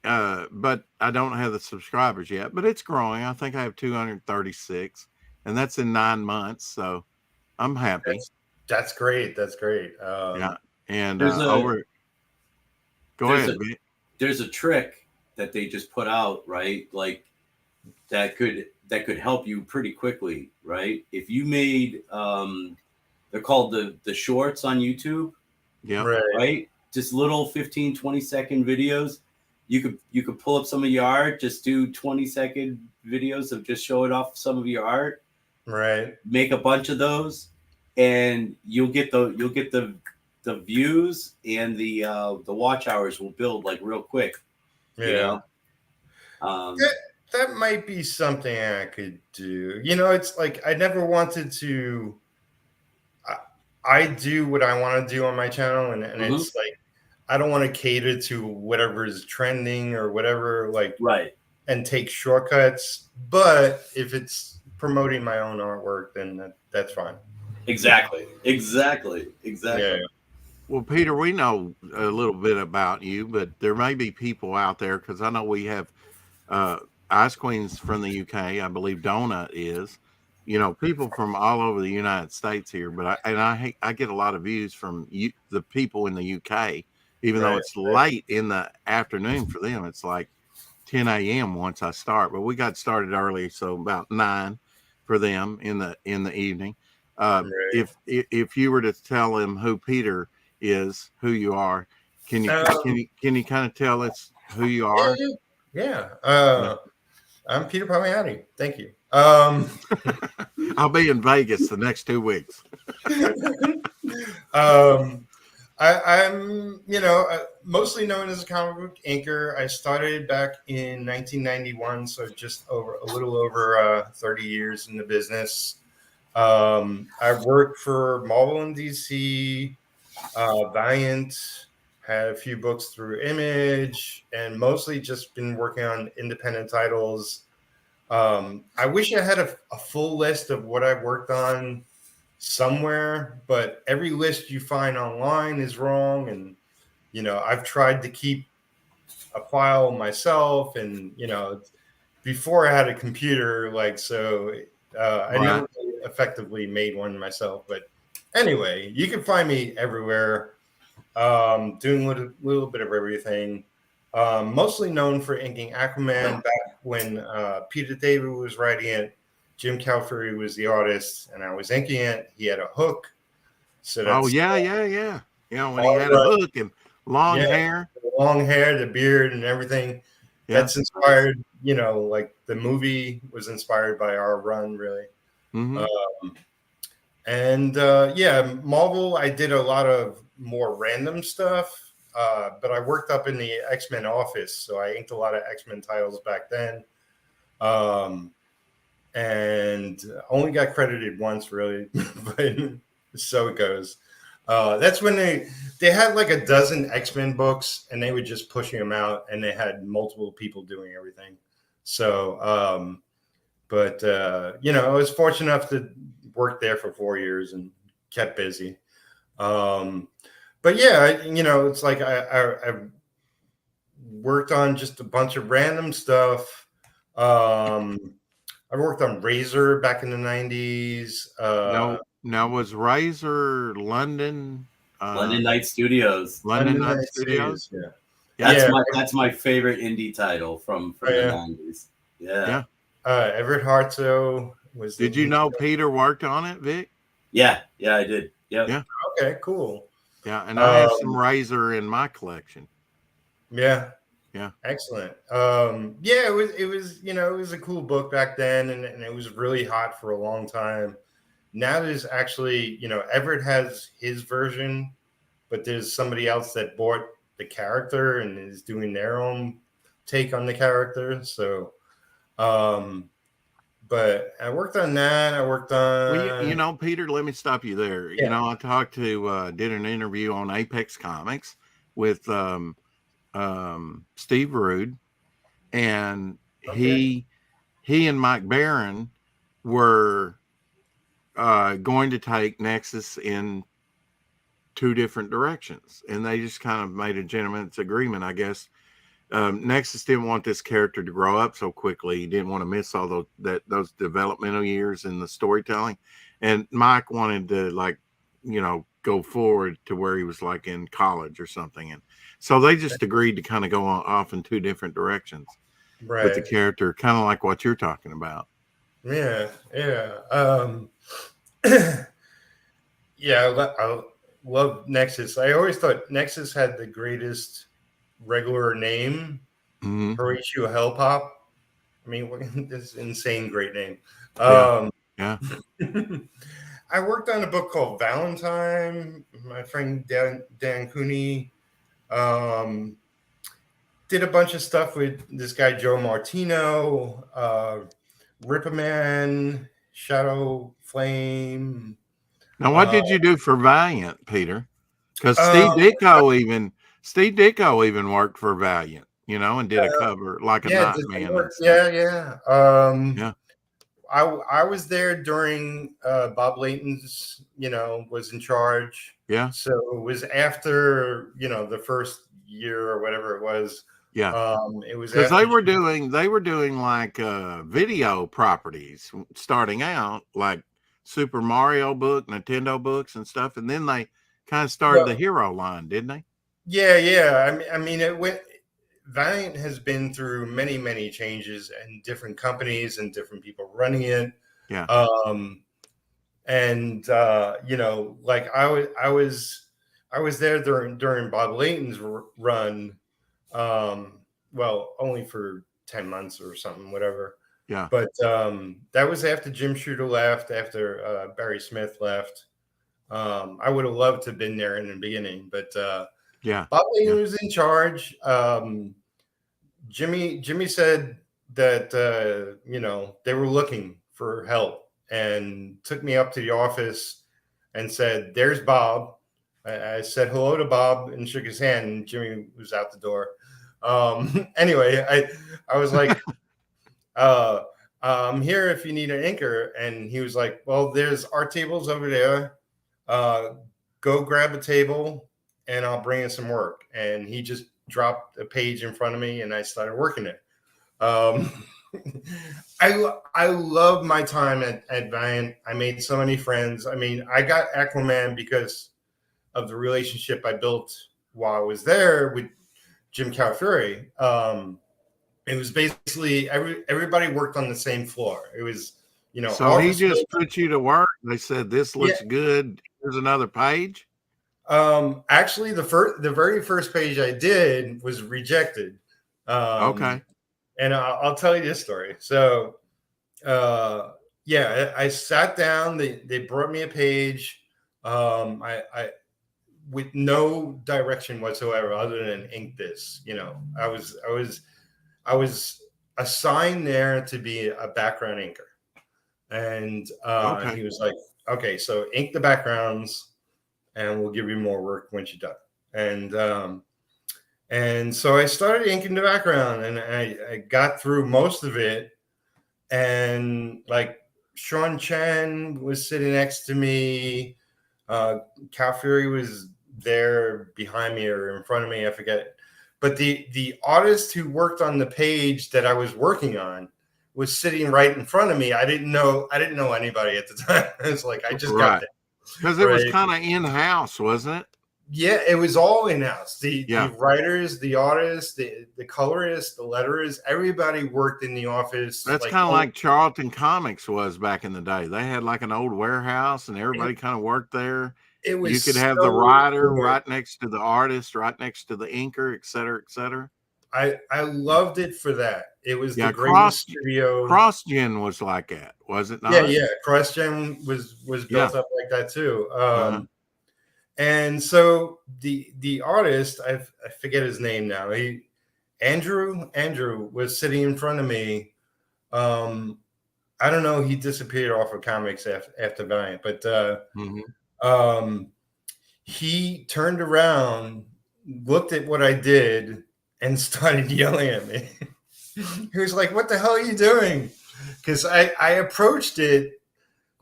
Speaker 2: But I don't have the subscribers yet. But it's growing. I think I have 236, and that's in 9 months. So I'm happy.
Speaker 1: That's great.
Speaker 2: Yeah. And
Speaker 3: go
Speaker 2: ahead.
Speaker 3: There's a trick that they just put out, right? Like that could help you pretty quickly, right? If you made they're called the shorts on YouTube.
Speaker 2: Yeah.
Speaker 3: Right? Just little 15-20 second videos. You could pull up some of your art, just do 20-second videos of just showing off some of your art.
Speaker 1: Right.
Speaker 3: Make a bunch of those, and you'll get the views, and the watch hours will build like real quick.
Speaker 1: Yeah.
Speaker 3: Um,
Speaker 1: That might be something I could do. You know, it's like I never wanted to. I do what I want to do on my channel, and
Speaker 3: mhm.
Speaker 1: it's like I don't want to cater to whatever is trending or whatever, like,
Speaker 3: Right.
Speaker 1: and take shortcuts. But if it's promoting my own artwork, then that's fine.
Speaker 3: Exactly.
Speaker 1: Yeah.
Speaker 2: Well, Peter, we know a little bit about you, but there may be people out there because I know we have uh, Ice Queens from the UK. I believe Donut is. You know, people from all over the United States here, but I get a lot of views from the people in the UK, even though
Speaker 1: Right.
Speaker 2: it's late in the afternoon for them. It's like 10 a.m. once I start, but we got started early, so about 9 for them in the evening.
Speaker 1: Right.
Speaker 2: If you were to tell them who Peter is, who you are, can you kind of tell us who you are?
Speaker 1: Yeah.
Speaker 2: Yeah.
Speaker 1: I'm Peter Palmiotti. Thank you.
Speaker 2: I'll be in Vegas the next 2 weeks.
Speaker 1: I'm, mostly known as a comic book inker. I started back in 1991, so just a little over 30 years in the business. I worked for Marvel and DC, Valiant, had a few books through Image, and mostly just been working on independent titles. I wish I had a full list of what I worked on somewhere, but every list you find online is wrong. And, I've tried to keep a file myself. And, before I had a computer, I never
Speaker 2: Right.
Speaker 1: really effectively made one myself. But anyway, you can find me everywhere, doing a little bit of everything. Mostly known for inking Aquaman back when Peter David was writing it. Jim Calfuri was the artist, and I was inking it. He had a hook, so
Speaker 2: Oh
Speaker 1: that's
Speaker 2: yeah. When he
Speaker 1: all
Speaker 2: had a
Speaker 1: right.
Speaker 2: hook and long
Speaker 1: Yeah,
Speaker 2: hair.
Speaker 1: the long hair, the beard, and everything.
Speaker 2: Yeah.
Speaker 1: That's inspired. Like the movie was inspired by our run, really.
Speaker 2: Mm-hmm.
Speaker 1: And Marvel, I did a lot of more random stuff, but I worked up in the X-Men office, so I inked a lot of X-Men titles back then. And only got credited once, really, but so it goes. That's when they had like a dozen X-Men books, and they were just pushing them out, and they had multiple people doing everything. So, I was fortunate enough to work there for 4 years and kept busy. But yeah, it's like I've worked on just a bunch of random stuff. I worked on Razor back in the 90s.
Speaker 2: Now was Razor London
Speaker 3: London Night Studios.
Speaker 2: London Night Studios?
Speaker 1: Yeah.
Speaker 2: Yeah.
Speaker 3: That's my favorite indie title from the 90s. Yeah.
Speaker 1: Everett Harto was.
Speaker 2: Did you know Peter worked on it, Vic?
Speaker 3: Yeah, I did. Yep.
Speaker 2: Yeah.
Speaker 1: Okay, cool.
Speaker 2: Yeah, and I have some Razor in my collection.
Speaker 1: Yeah.
Speaker 2: Yeah.
Speaker 1: Excellent. It was a cool book back then, and it was really hot for a long time. Now there's actually, Everett has his version, but there's somebody else that bought the character and is doing their own take on the character. So, but I worked on that. I worked on.
Speaker 2: Well, Peter, let me stop you there.
Speaker 1: Yeah.
Speaker 2: I talked to did an interview on Apex Comics with Steve Rude, and
Speaker 1: Okay.
Speaker 2: he and Mike Barron were going to take Nexus in 2 different directions, and they just kind of made a gentleman's agreement, I guess. Nexus didn't want this character to grow up so quickly. He didn't want to miss all those developmental years in the storytelling, and Mike wanted to go forward to where he was like in college or something, and so they just agreed to kind of go off in 2 different directions with the character, kind of like what you're talking about.
Speaker 1: Yeah. I love Nexus. I always thought Nexus had the greatest regular name, Horatio Hellpop. I mean, this insane great name.
Speaker 2: Yeah.
Speaker 1: I worked on a book called Valentine. My friend Dan Cooney. did a bunch of stuff with this guy Joe Martino, Ripperman, Shadow Flame.
Speaker 2: Now, what did you do for Valiant, Peter? Because
Speaker 1: Um,
Speaker 2: Steve Ditko even worked for Valiant, you know, and did a cover like a
Speaker 1: yeah, did they
Speaker 2: Nightman and
Speaker 1: work?
Speaker 2: stuff.
Speaker 1: Yeah.
Speaker 2: Yeah.
Speaker 1: I was there during Bob Layton's, was in charge.
Speaker 2: Yeah.
Speaker 1: So it was after, the first year or whatever it was.
Speaker 2: Yeah.
Speaker 1: It was
Speaker 2: because
Speaker 1: after
Speaker 2: they were doing like video properties starting out, like Super Mario book, Nintendo books and stuff, and then they kind of started the hero line, didn't they?
Speaker 1: Yeah. I mean, it went. Valiant has been through many, many changes and different companies and different people running it.
Speaker 2: Yeah.
Speaker 1: Like I was there during Bob Layton's run. Well, only for 10 months or something, whatever.
Speaker 2: Yeah.
Speaker 1: But that was after Jim Shooter left, after Barry Smith left. I would have loved to have been there in the beginning, but Bob Layton was in charge. Jimmy said that they were looking for help and took me up to the office and said, "There's Bob." I said hello to Bob and shook his hand, and Jimmy was out the door. Anyway, I was like, I'm here if you need an inker. And he was like, well, there's our tables over there. Go grab a table and I'll bring in some work. And he just dropped a page in front of me and I started working it. I love my time at Valiant. I made so many friends. I mean, I got Aquaman because of the relationship I built while I was there with Jim Calafiore. It was basically everybody worked on the same floor. It was,
Speaker 2: So he just put you to work. They said, this looks good. Here's another page.
Speaker 1: Actually, the very first page I did was rejected.
Speaker 2: Okay.
Speaker 1: And I'll tell you this story. So, I sat down. They brought me a page. I with no direction whatsoever other than ink this. I was assigned there to be a background inker, and he was like, "Okay, so ink the backgrounds, and we'll give you more work once you're done." And so I started inking the background, and I got through most of it, and like Sean Chen was sitting next to me. Calafiore was there behind me or in front of me, I forget. But the artist who worked on the page that I was working on was sitting right in front of me. I didn't know anybody at the time. It's like I just got there.
Speaker 2: Because it was kind of in-house, wasn't it?
Speaker 1: Yeah, it was all in-house. The writers, the artists, the colorists, the letterers, everybody worked in the office.
Speaker 2: That's kind of like Charlton Comics was back in the day. They had like an old warehouse and everybody kind of worked there.
Speaker 1: It was
Speaker 2: you could have the writer right next to the artist, right next to the inker, et cetera, et cetera.
Speaker 1: I loved it for that. It was the greatest studio.
Speaker 2: CrossGen was like that, was it not?
Speaker 1: Yeah. CrossGen was built up like that too. And so the artist, I forget his name now. Andrew was sitting in front of me. I don't know. He disappeared off of comics after Valiant, but he turned around, looked at what I did, and started yelling at me. He was like, "What the hell are you doing?" Because I approached it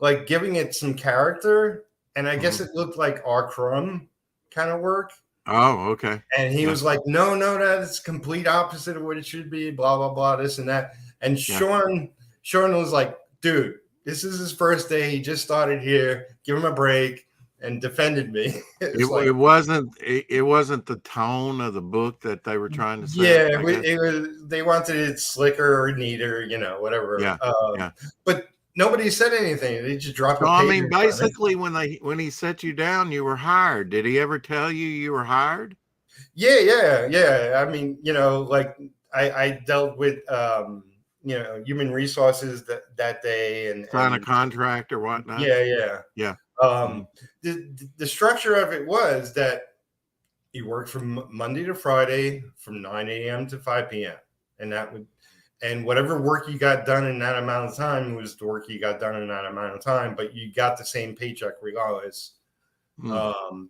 Speaker 1: like giving it some character. And I guess it looked like R. Crumb kind of work.
Speaker 2: Oh, okay.
Speaker 1: And he was like, no, that's complete opposite of what it should be, blah, blah, blah, this and that. And Sean was like, dude, this is his first day. He just started here. Give him a break, and defended me.
Speaker 2: It wasn't the tone of the book that they were trying to say.
Speaker 1: Yeah, they wanted it slicker or neater, whatever.
Speaker 2: Yeah.
Speaker 1: But nobody said anything. They just dropped a page.
Speaker 2: I mean, basically, when he set you down, you were hired. Did he ever tell you were hired?
Speaker 1: Yeah. I mean, like I dealt with, human resources that day and
Speaker 2: sign a contract or whatnot.
Speaker 1: Yeah. The structure of it was that, he worked from Monday to Friday from 9 a.m. to 5 p.m. And whatever work you got done in that amount of time was the work you got done in that amount of time, but you got the same paycheck regardless. And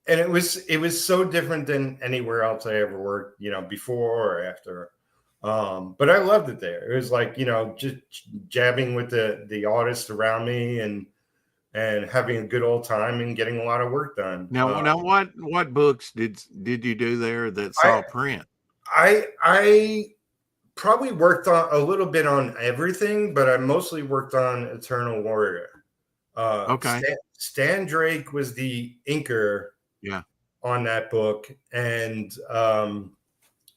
Speaker 1: it was so different than anywhere else I ever worked, before or after. But I loved it there. It was like, just jabbing with the artists around me and having a good old time and getting a lot of work done.
Speaker 2: Now, what books did you do there that saw print?
Speaker 1: I probably worked on a little bit on everything, but I mostly worked on Eternal Warrior.
Speaker 2: Okay.
Speaker 1: Stan Drake was the inker on that book. And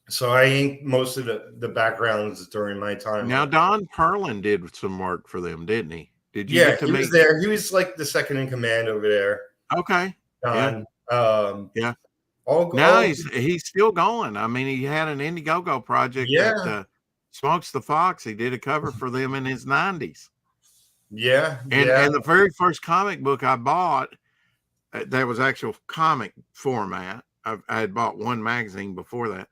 Speaker 1: so I inked most of the backgrounds during my time.
Speaker 2: Now, Don Perlin did some work for them, didn't he? Did you
Speaker 1: get to meet? Was there. He was like the second in command over there.
Speaker 2: Okay.
Speaker 1: Don.
Speaker 2: Yeah. Now he's still going. I mean, he had an Indiegogo project that Smokes the Fox. He did a cover for them in his 90s.
Speaker 1: Yeah.
Speaker 2: And the very first comic book I bought, that was actual comic format. I had bought one magazine before that,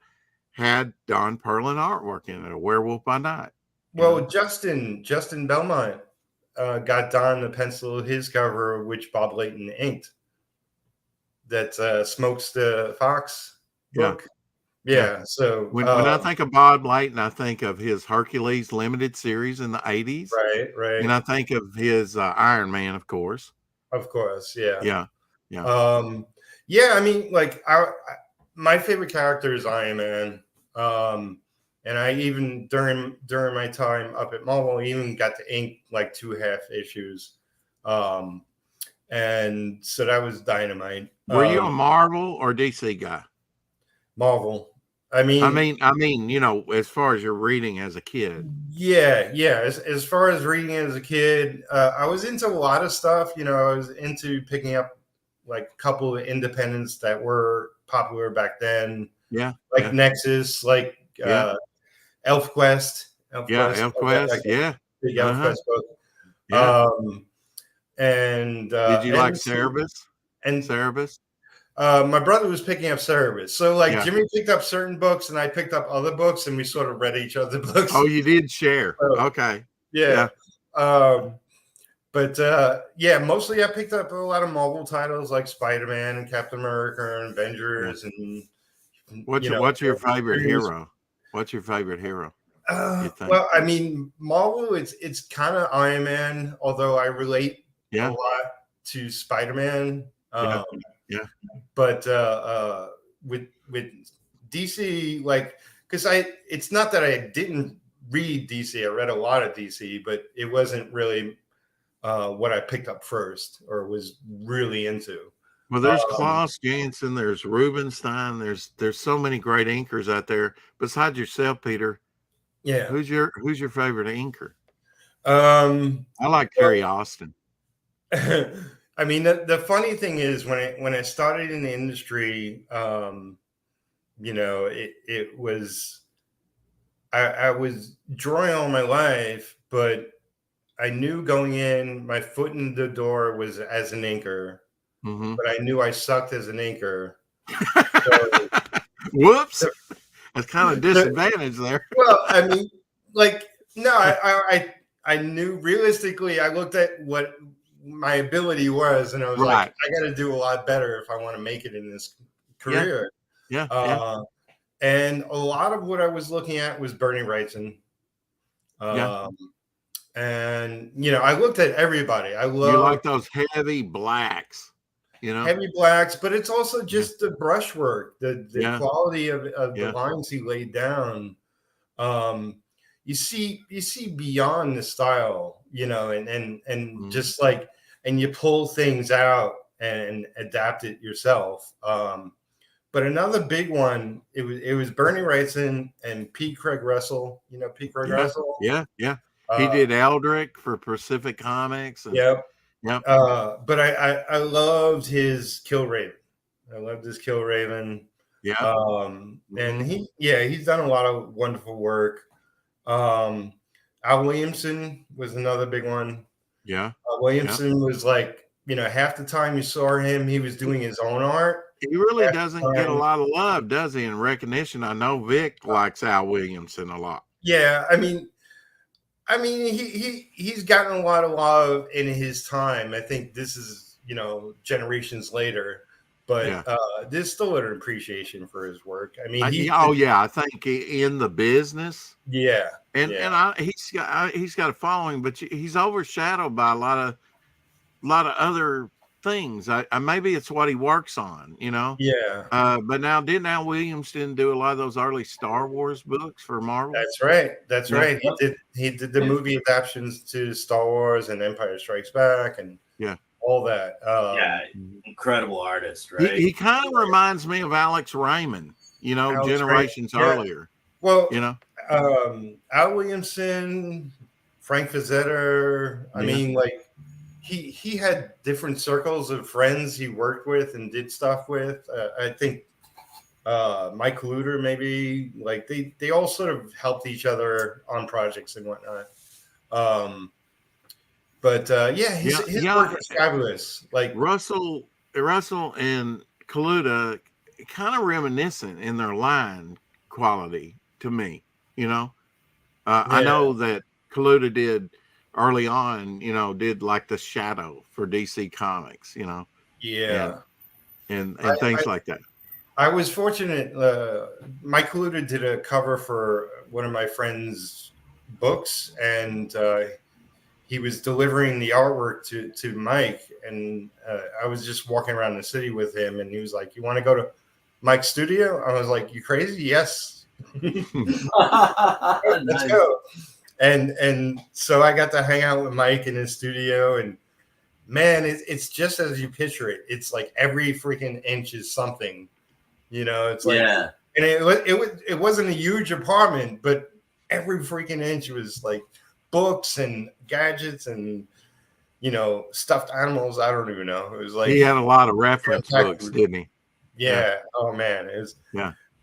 Speaker 2: had Don Perlin artwork in it, A Werewolf by Night.
Speaker 1: Well, Justin Belmont got Don to pencil his cover, which Bob Layton inked. That Smokes the Fox book. Yeah. So
Speaker 2: when I think of Bob Layton, I think of his Hercules limited series in the 80s.
Speaker 1: Right.
Speaker 2: And I think of his Iron Man, of course.
Speaker 1: Of course, yeah.
Speaker 2: Yeah.
Speaker 1: I mean, like my favorite character is Iron Man. And I even during my time up at Marvel, I even got to ink like 2 half issues. And so that was dynamite.
Speaker 2: Were you a Marvel or DC guy?
Speaker 1: Marvel. I mean,
Speaker 2: as far as your reading as a kid.
Speaker 1: Yeah. As far as reading as a kid, I was into a lot of stuff. I was into picking up like a couple of independents that were popular back then.
Speaker 2: Yeah.
Speaker 1: Like Nexus, like ElfQuest.
Speaker 2: ElfQuest.
Speaker 1: Big ElfQuest book.
Speaker 2: Yeah.
Speaker 1: And
Speaker 2: did you like Cerebus? And Cerebus?
Speaker 1: My brother was picking up Cerebus. So Jimmy picked up certain books and I picked up other books and we sort of read each other's books.
Speaker 2: Oh, you did share. Okay.
Speaker 1: Yeah. But mostly I picked up a lot of Marvel titles like Spider-Man and Captain America and Avengers and
Speaker 2: what's your favorite hero? What's your favorite hero?
Speaker 1: Well, I mean, Marvel, it's kind of Iron Man, although I relate a lot to Spider-Man. But with DC, because it's not that I didn't read DC. I read a lot of DC, but it wasn't really what I picked up first or was really into.
Speaker 2: Well, there's Klaus Janson, there's Rubenstein, there's so many great inkers out there. Besides yourself, Peter.
Speaker 1: Yeah.
Speaker 2: Who's your favorite inker? I like Terry Austin.
Speaker 1: I mean, the funny thing is when I started in the industry, it was I was drawing all my life, but I knew going in, my foot in the door was as an inker, but I knew I sucked as an inker. So,
Speaker 2: whoops. That's kind of disadvantage there.
Speaker 1: Well, I mean, I knew realistically, I looked at what my ability was, and I was like, I got to do a lot better if I want to make it in this career.
Speaker 2: Yeah.
Speaker 1: And a lot of what I was looking at was Bernie Wrightson. And I looked at everybody. I love
Speaker 2: you like those heavy blacks.
Speaker 1: Heavy blacks, but it's also just the brushwork, the quality of the lines he laid down. You see beyond the style, and just and you pull things out and adapt it yourself. But another big one, it was Bernie Wrightson and P. Craig Russell. P. Craig Russell.
Speaker 2: Yeah. He did Eldrick for Pacific Comics.
Speaker 1: Yep. But I loved his Kill Raven.
Speaker 2: Yeah.
Speaker 1: And he's done a lot of wonderful work. Al Williamson was another big one.
Speaker 2: Yeah.
Speaker 1: Williamson was half the time you saw him, he was doing his own art.
Speaker 2: he really doesn't get a lot of love, does he? In recognition, I know Vic likes Al Williamson a lot.
Speaker 1: Yeah, I mean, he's gotten a lot of love in his time. I think this is, generations later, but there's still an appreciation for his work. I mean,
Speaker 2: I think in the business,
Speaker 1: yeah,
Speaker 2: and he's got a following, but he's overshadowed by a lot of other things. Maybe it's what he works on,
Speaker 1: yeah.
Speaker 2: But now, didn't Al Williamson do a lot of those early StarArs books for Marvel?
Speaker 1: That's right. He did the movie adaptations to Star Wars and Empire Strikes Back and all that.
Speaker 3: Incredible artist, right?
Speaker 2: He kind of reminds me of Alex Raymond, generations earlier.
Speaker 1: Well, Al Williamson, Frank Frazetta. I mean, like he had different circles of friends he worked with and did stuff with. I think Mike Luder, maybe, like they all sort of helped each other on projects and whatnot. His work was fabulous. Like
Speaker 2: Russell and Kaluta, kind of reminiscent in their line quality to me. I know that Kaluta did early on. Did like the Shadow for DC Comics. And things like that.
Speaker 1: I was fortunate. Mike Kaluta did a cover for one of my friend's books, and he was delivering the artwork to Mike. And I was just walking around the city with him, and he was like, "You want to go to Mike's studio?" I was like, "You crazy? Yes, let's go." And so I got to hang out with Mike in his studio, and man, it's just as you picture it. It's like every freaking inch is something. It's like, and it wasn't a huge apartment, but every freaking inch was like books and gadgets and, stuffed animals. I don't even know. It was like,
Speaker 2: he had a lot of reference books, didn't he?
Speaker 1: Yeah. Oh man.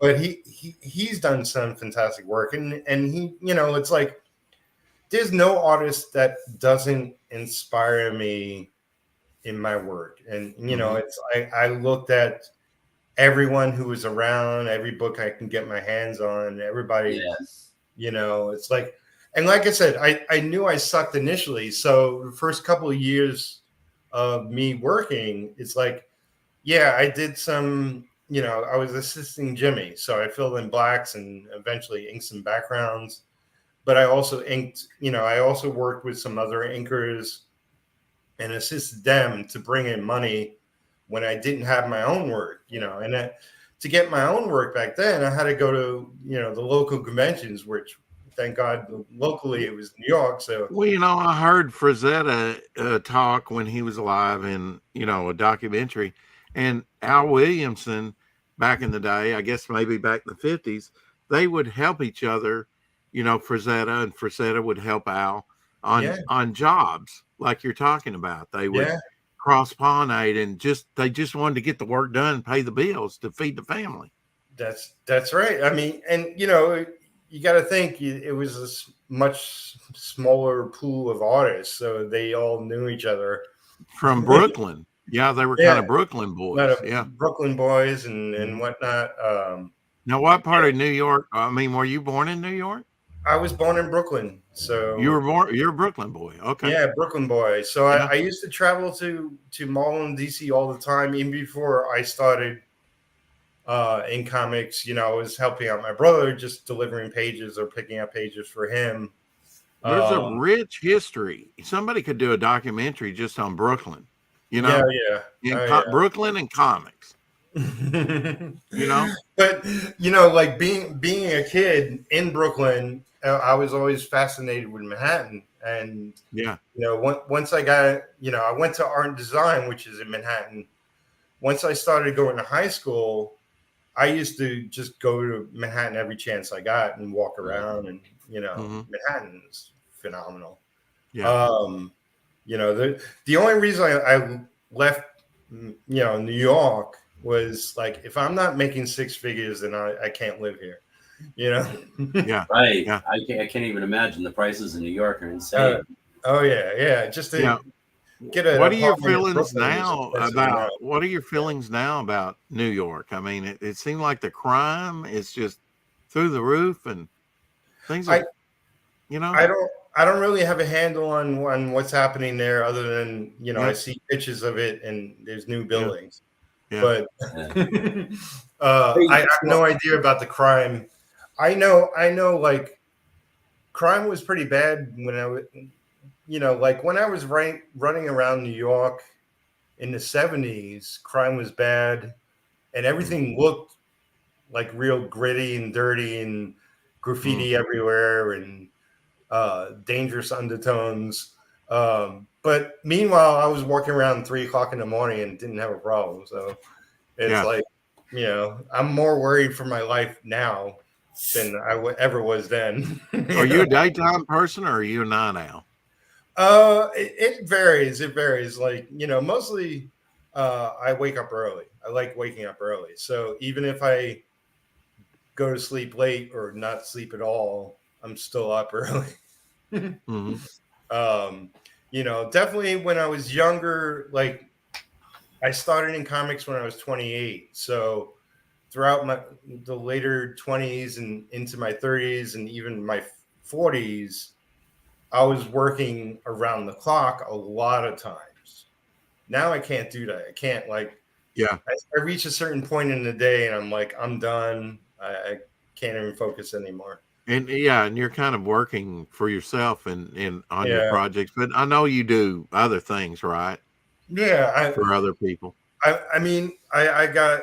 Speaker 1: But he's done some fantastic work, and he, it's like, there's no artist that doesn't inspire me in my work. And, it's, I looked at everyone who was around, every book I can get my hands on, everybody, it's like, and like I said, I knew I sucked initially. So the first couple of years of me working, it's like, I did some, I was assisting Jimmy. So I filled in blacks and eventually inked some backgrounds, but I also inked, I also worked with some other inkers and assisted them to bring in money when I didn't have my own work, and to get my own work back then, I had to go to, the local conventions, which thank God locally it was New York. So,
Speaker 2: well, I heard Frazetta talk when he was alive in, a documentary, and Al Williamson back in the day, I guess maybe back in the 50s, they would help each other, Frazetta would help Al on jobs like you're talking about. They would cross-pollinate, and they just wanted to get the work done, pay the bills to feed the family.
Speaker 1: That's right. I mean, and you got to think it was a much smaller pool of artists, so they all knew each other
Speaker 2: from Brooklyn. They were kind of Brooklyn boys.
Speaker 1: Brooklyn boys and whatnot.
Speaker 2: Now, what part of New York? I mean, were you born in New York?
Speaker 1: I was born in Brooklyn, so
Speaker 2: you're a Brooklyn boy. Okay.
Speaker 1: Yeah, Brooklyn boy. So I used to travel to Maryland, DC all the time, even before I started in comics. I was helping out my brother, just delivering pages or picking up pages for him.
Speaker 2: There's a rich history. Somebody could do a documentary just on Brooklyn. Brooklyn and comics.
Speaker 1: But like being a kid in Brooklyn, I was always fascinated with Manhattan, and once I got, I went to art and design, which is in Manhattan. Once I started going to high school, I used to just go to Manhattan every chance I got and walk around, and Manhattan is phenomenal. The only reason I left New York was like, if I'm not making six figures, then I can't live here.
Speaker 3: Right. I can't even imagine. The prices in New York are insane.
Speaker 1: Just get an
Speaker 2: What are your
Speaker 1: apartment in
Speaker 2: feelings
Speaker 1: Brooklyn is
Speaker 2: now
Speaker 1: expensive now.
Speaker 2: what are your feelings now about New York? I mean, it seemed like the crime is just through the roof and things
Speaker 1: I
Speaker 2: are, you know,
Speaker 1: I don't really have a handle on what's happening there, other than I
Speaker 2: yeah,
Speaker 1: see pictures of it and there's new
Speaker 2: yeah,
Speaker 1: buildings,
Speaker 2: yeah.
Speaker 1: but
Speaker 3: Yeah.
Speaker 1: I
Speaker 3: Hey,
Speaker 1: have no idea about the crime. I know, like crime was pretty bad when I was, like when I was running around New York in the 70s. Crime was bad, and
Speaker 2: Mm,
Speaker 1: everything looked like real gritty and dirty and
Speaker 2: mm.
Speaker 1: graffiti everywhere and dangerous undertones. But meanwhile, I was walking around 3 o'clock in the morning and didn't have a problem. So it's
Speaker 2: Yeah.
Speaker 1: like, I'm more worried for my life now than I ever was then.
Speaker 2: Are you a daytime person or are you a night owl?
Speaker 1: It varies. It varies. Like, mostly I wake up early. I like waking up early. So even if I go to sleep late or not sleep at all, I'm still up early.
Speaker 2: Hmm.
Speaker 1: Definitely when I was younger, like I started in comics when I was 28. So throughout the later 20s and into my 30s and even my 40s, I was working around the clock a lot of times. Now I can't do that. I can't, like,
Speaker 2: Yeah.
Speaker 1: I reach a certain point in the day and I'm like, I'm done. I can't even focus anymore.
Speaker 2: And yeah, and you're kind of working for yourself and on your
Speaker 1: Yeah.
Speaker 2: projects, but I know you do other things, right?
Speaker 1: Yeah.
Speaker 2: For other people.
Speaker 1: I mean, I got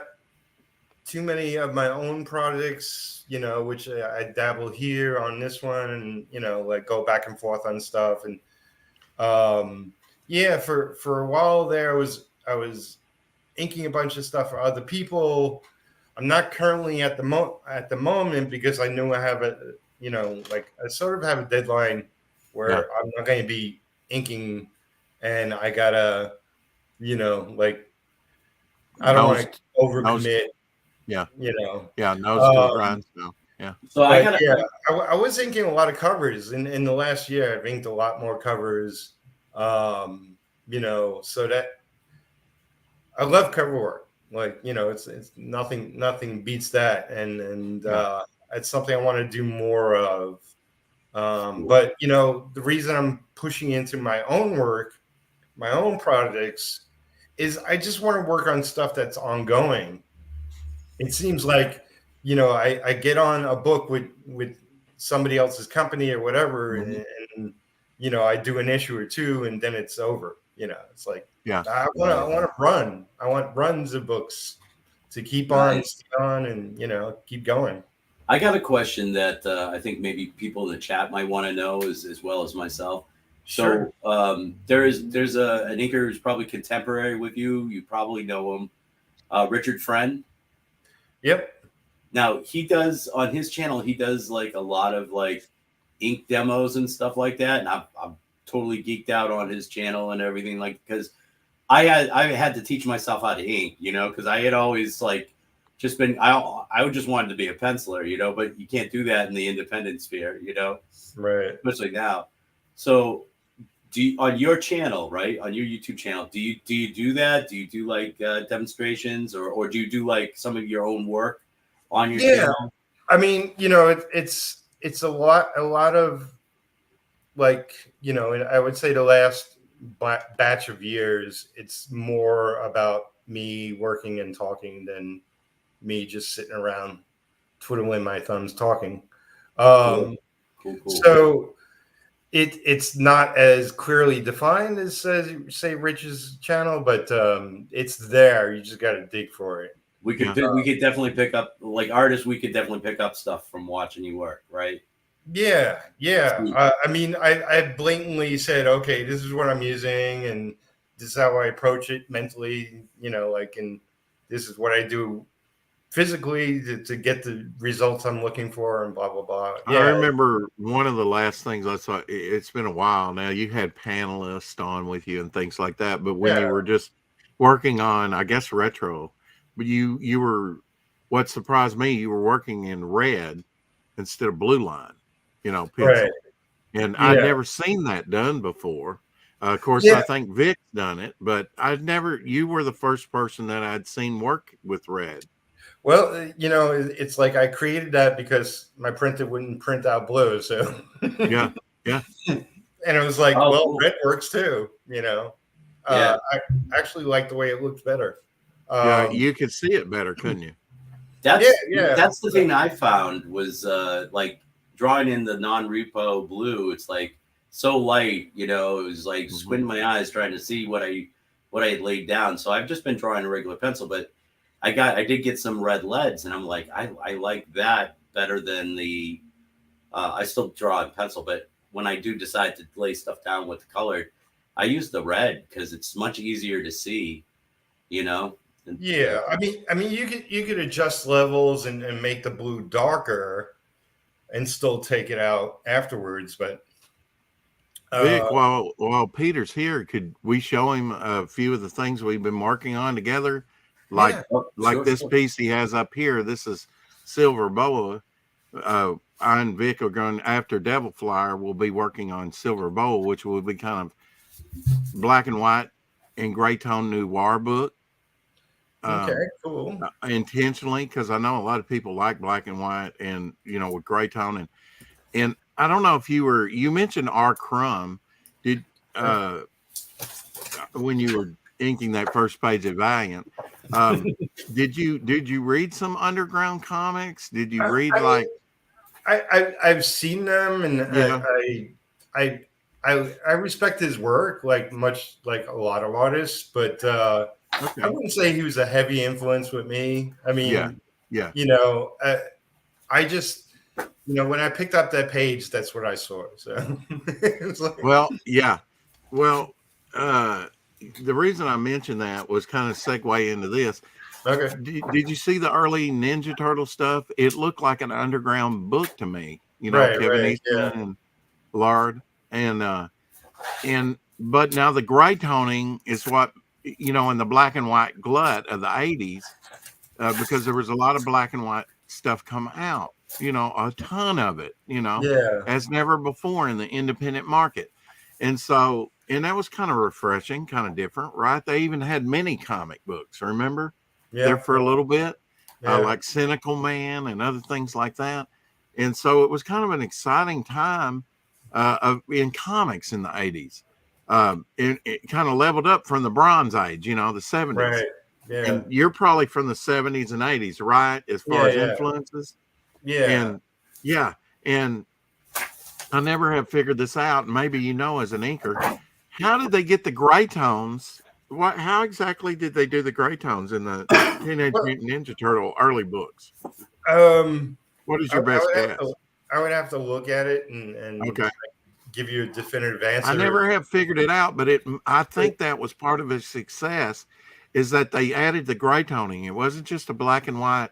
Speaker 1: too many of my own projects, which I dabble here on this one and, like go back and forth on stuff. And yeah, for a while there I was inking a bunch of stuff for other people. I'm not currently at the moment because I knew I have like I sort of have a deadline
Speaker 2: Yeah.
Speaker 1: where I'm not going to be inking, and I gotta, like I don't want
Speaker 2: Nose,
Speaker 1: to
Speaker 2: nose,
Speaker 1: overcommit,
Speaker 2: yeah.
Speaker 1: you know.
Speaker 2: Yeah. Nose to the
Speaker 1: Um,
Speaker 2: grindstone. Yeah.
Speaker 3: so I
Speaker 1: but
Speaker 3: got
Speaker 1: yeah, I was inking a lot of covers in the last year. I've inked a lot more covers, so that I love cover work. Like, it's nothing beats that, and
Speaker 2: Yeah.
Speaker 1: it's something I want to do more of.
Speaker 3: cool.
Speaker 1: But the reason I'm pushing into my own work, my own projects, is I just want to work on stuff that's ongoing. It seems like I get on a book with somebody else's company or whatever,
Speaker 2: Hmm.
Speaker 1: and I do an issue or two, and then it's over. It's like
Speaker 2: Yeah.
Speaker 3: Right.
Speaker 1: I want to run. I want runs of books to keep on,
Speaker 3: Nice.
Speaker 1: stay on, and keep going.
Speaker 3: I got a question that I think maybe people in the chat might want to know as well as myself.
Speaker 1: Sure.
Speaker 3: So there's an inker who's probably contemporary with you. You probably know him, Richard Friend.
Speaker 1: Yep.
Speaker 3: Now he does on his channel. He does like a lot of like ink demos and stuff like that. And I'm totally geeked out on his channel and everything, like because I had to teach myself how to ink, because I had always like just been I just wanted to be a penciler, but you can't do that in the independent sphere,
Speaker 1: Right.
Speaker 3: especially now. So on your channel, right, on your YouTube channel, do you do that? Do you do like demonstrations or do you do like some of your own work on your
Speaker 1: Yeah.
Speaker 3: channel?
Speaker 1: I mean, it's a lot of, like, I would say the last batch of years, it's more about me working and talking than me just sitting around twiddling my thumbs talking.
Speaker 3: Cool.
Speaker 1: So it's not as clearly defined as say Rich's channel, but it's there. You just got to dig for it.
Speaker 3: We could
Speaker 2: Yeah.
Speaker 3: we could definitely pick up, like artists. We could definitely pick up stuff from watching you work, right?
Speaker 1: Yeah. I mean, I blatantly said, okay, this is what I'm using, and this is how I approach it mentally. Like, and this is what I do physically to get the results I'm looking for, and blah blah blah.
Speaker 2: I
Speaker 1: Yeah.
Speaker 2: remember one of the last things I saw, it's been a while now. You had panelists on with you and things like that. But when you
Speaker 1: Yeah.
Speaker 2: were just working on, I guess, retro, but you were, what surprised me, you were working in red instead of blue line, pencil.
Speaker 1: Right.
Speaker 2: And I'd
Speaker 1: Yeah.
Speaker 2: never seen that done before. Of course, I
Speaker 1: Yeah.
Speaker 2: think Vic's done it, but I'd never. You were the first person that I'd seen work with red.
Speaker 1: Well, it's like I created that because my printer wouldn't print out blue. So,
Speaker 2: Yeah, yeah,
Speaker 1: and it was like,
Speaker 3: Oh,
Speaker 1: well,
Speaker 3: cool.
Speaker 1: red works too.
Speaker 3: Yeah.
Speaker 1: I actually like the way it looks better.
Speaker 2: yeah. You could see it better, couldn't you?
Speaker 1: Yeah.
Speaker 3: That's the thing I found was like drawing in the non-repo blue. It's like so light, it was like squinting my eyes trying to see what I had laid down. So I've just been drawing a regular pencil, but I did get some red leads, and I'm like, I like that better than the. I still draw in pencil, but when I do decide to lay stuff down with the color, I use the red because it's much easier to see, And,
Speaker 1: Yeah. I mean, you could adjust levels and make the blue darker and still take it out afterwards. But
Speaker 2: Vic, while Peter's here, could we show him a few of the things we've been working on together? Like
Speaker 1: yeah,
Speaker 3: sure,
Speaker 2: this
Speaker 3: sure.
Speaker 2: piece he has up here. This is Silver Boa. I and Vic are going after Devil Flyer. We'll be working on Silver Boa, which will be kind of black and white and gray tone noir book.
Speaker 1: okay, cool.
Speaker 2: Intentionally, because I know a lot of people like black and white and with gray tone and I don't know if you mentioned R. Crumb. Did when you were inking that first page of Valiant, did you read some underground comics? Did you read
Speaker 1: I've seen them, and I respect his work like much like a lot of artists, but
Speaker 2: okay.
Speaker 1: I wouldn't say he was a heavy influence with me. I mean,
Speaker 2: yeah.
Speaker 1: I just when I picked up that page, that's what I saw. So it was like,
Speaker 2: Well, yeah. Well, the reason I mentioned that was kind of segue into this.
Speaker 1: okay.
Speaker 2: Did you see the early Ninja Turtle stuff? It looked like an underground book to me.
Speaker 1: Right,
Speaker 2: Kevin Eastman
Speaker 1: yeah.
Speaker 2: and Lard, but now the gray toning is what in the black and white glut of the 80s, because there was a lot of black and white stuff come out. A ton of it.
Speaker 1: Yeah.
Speaker 2: As never before in the independent market, and that was kind of refreshing, kind of different, right? They even had mini comic books. Remember?
Speaker 1: Yeah.
Speaker 2: There for a little bit,
Speaker 1: Yeah.
Speaker 2: like Cynical Man and other things like that. And so it was kind of an exciting time in comics in the 80s. It kind of leveled up from the Bronze Age, the 70s.
Speaker 1: Right. Yeah.
Speaker 2: And you're probably from the 70s and 80s, right? As far as influences.
Speaker 1: Yeah.
Speaker 2: And I never have figured this out. Maybe as an inker, how did they get the gray tones? How exactly did they do the gray tones in the Teenage Mutant Ninja Turtle early books? What is your best guess?
Speaker 1: I would have to look at it and
Speaker 2: okay.
Speaker 1: give you a definitive answer.
Speaker 2: I never have figured it out, but I think that was part of its success, is that they added the gray toning. It wasn't just a black and white.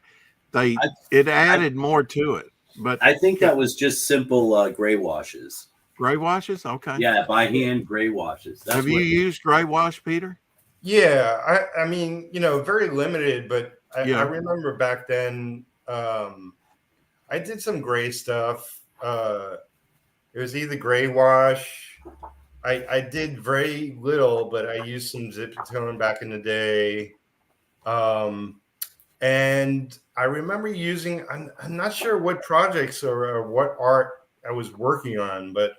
Speaker 2: It added more to it. But
Speaker 3: I think that was just simple gray washes.
Speaker 2: Gray washes? Okay.
Speaker 3: Yeah, by hand gray washes.
Speaker 2: Have you used gray wash, Peter?
Speaker 1: Yeah, I mean, very limited, but I remember back then I did some gray stuff. It was either gray wash. I did very little, but I used some zip tone back in the day. And I remember using, I'm not sure what projects or what art I was working on, but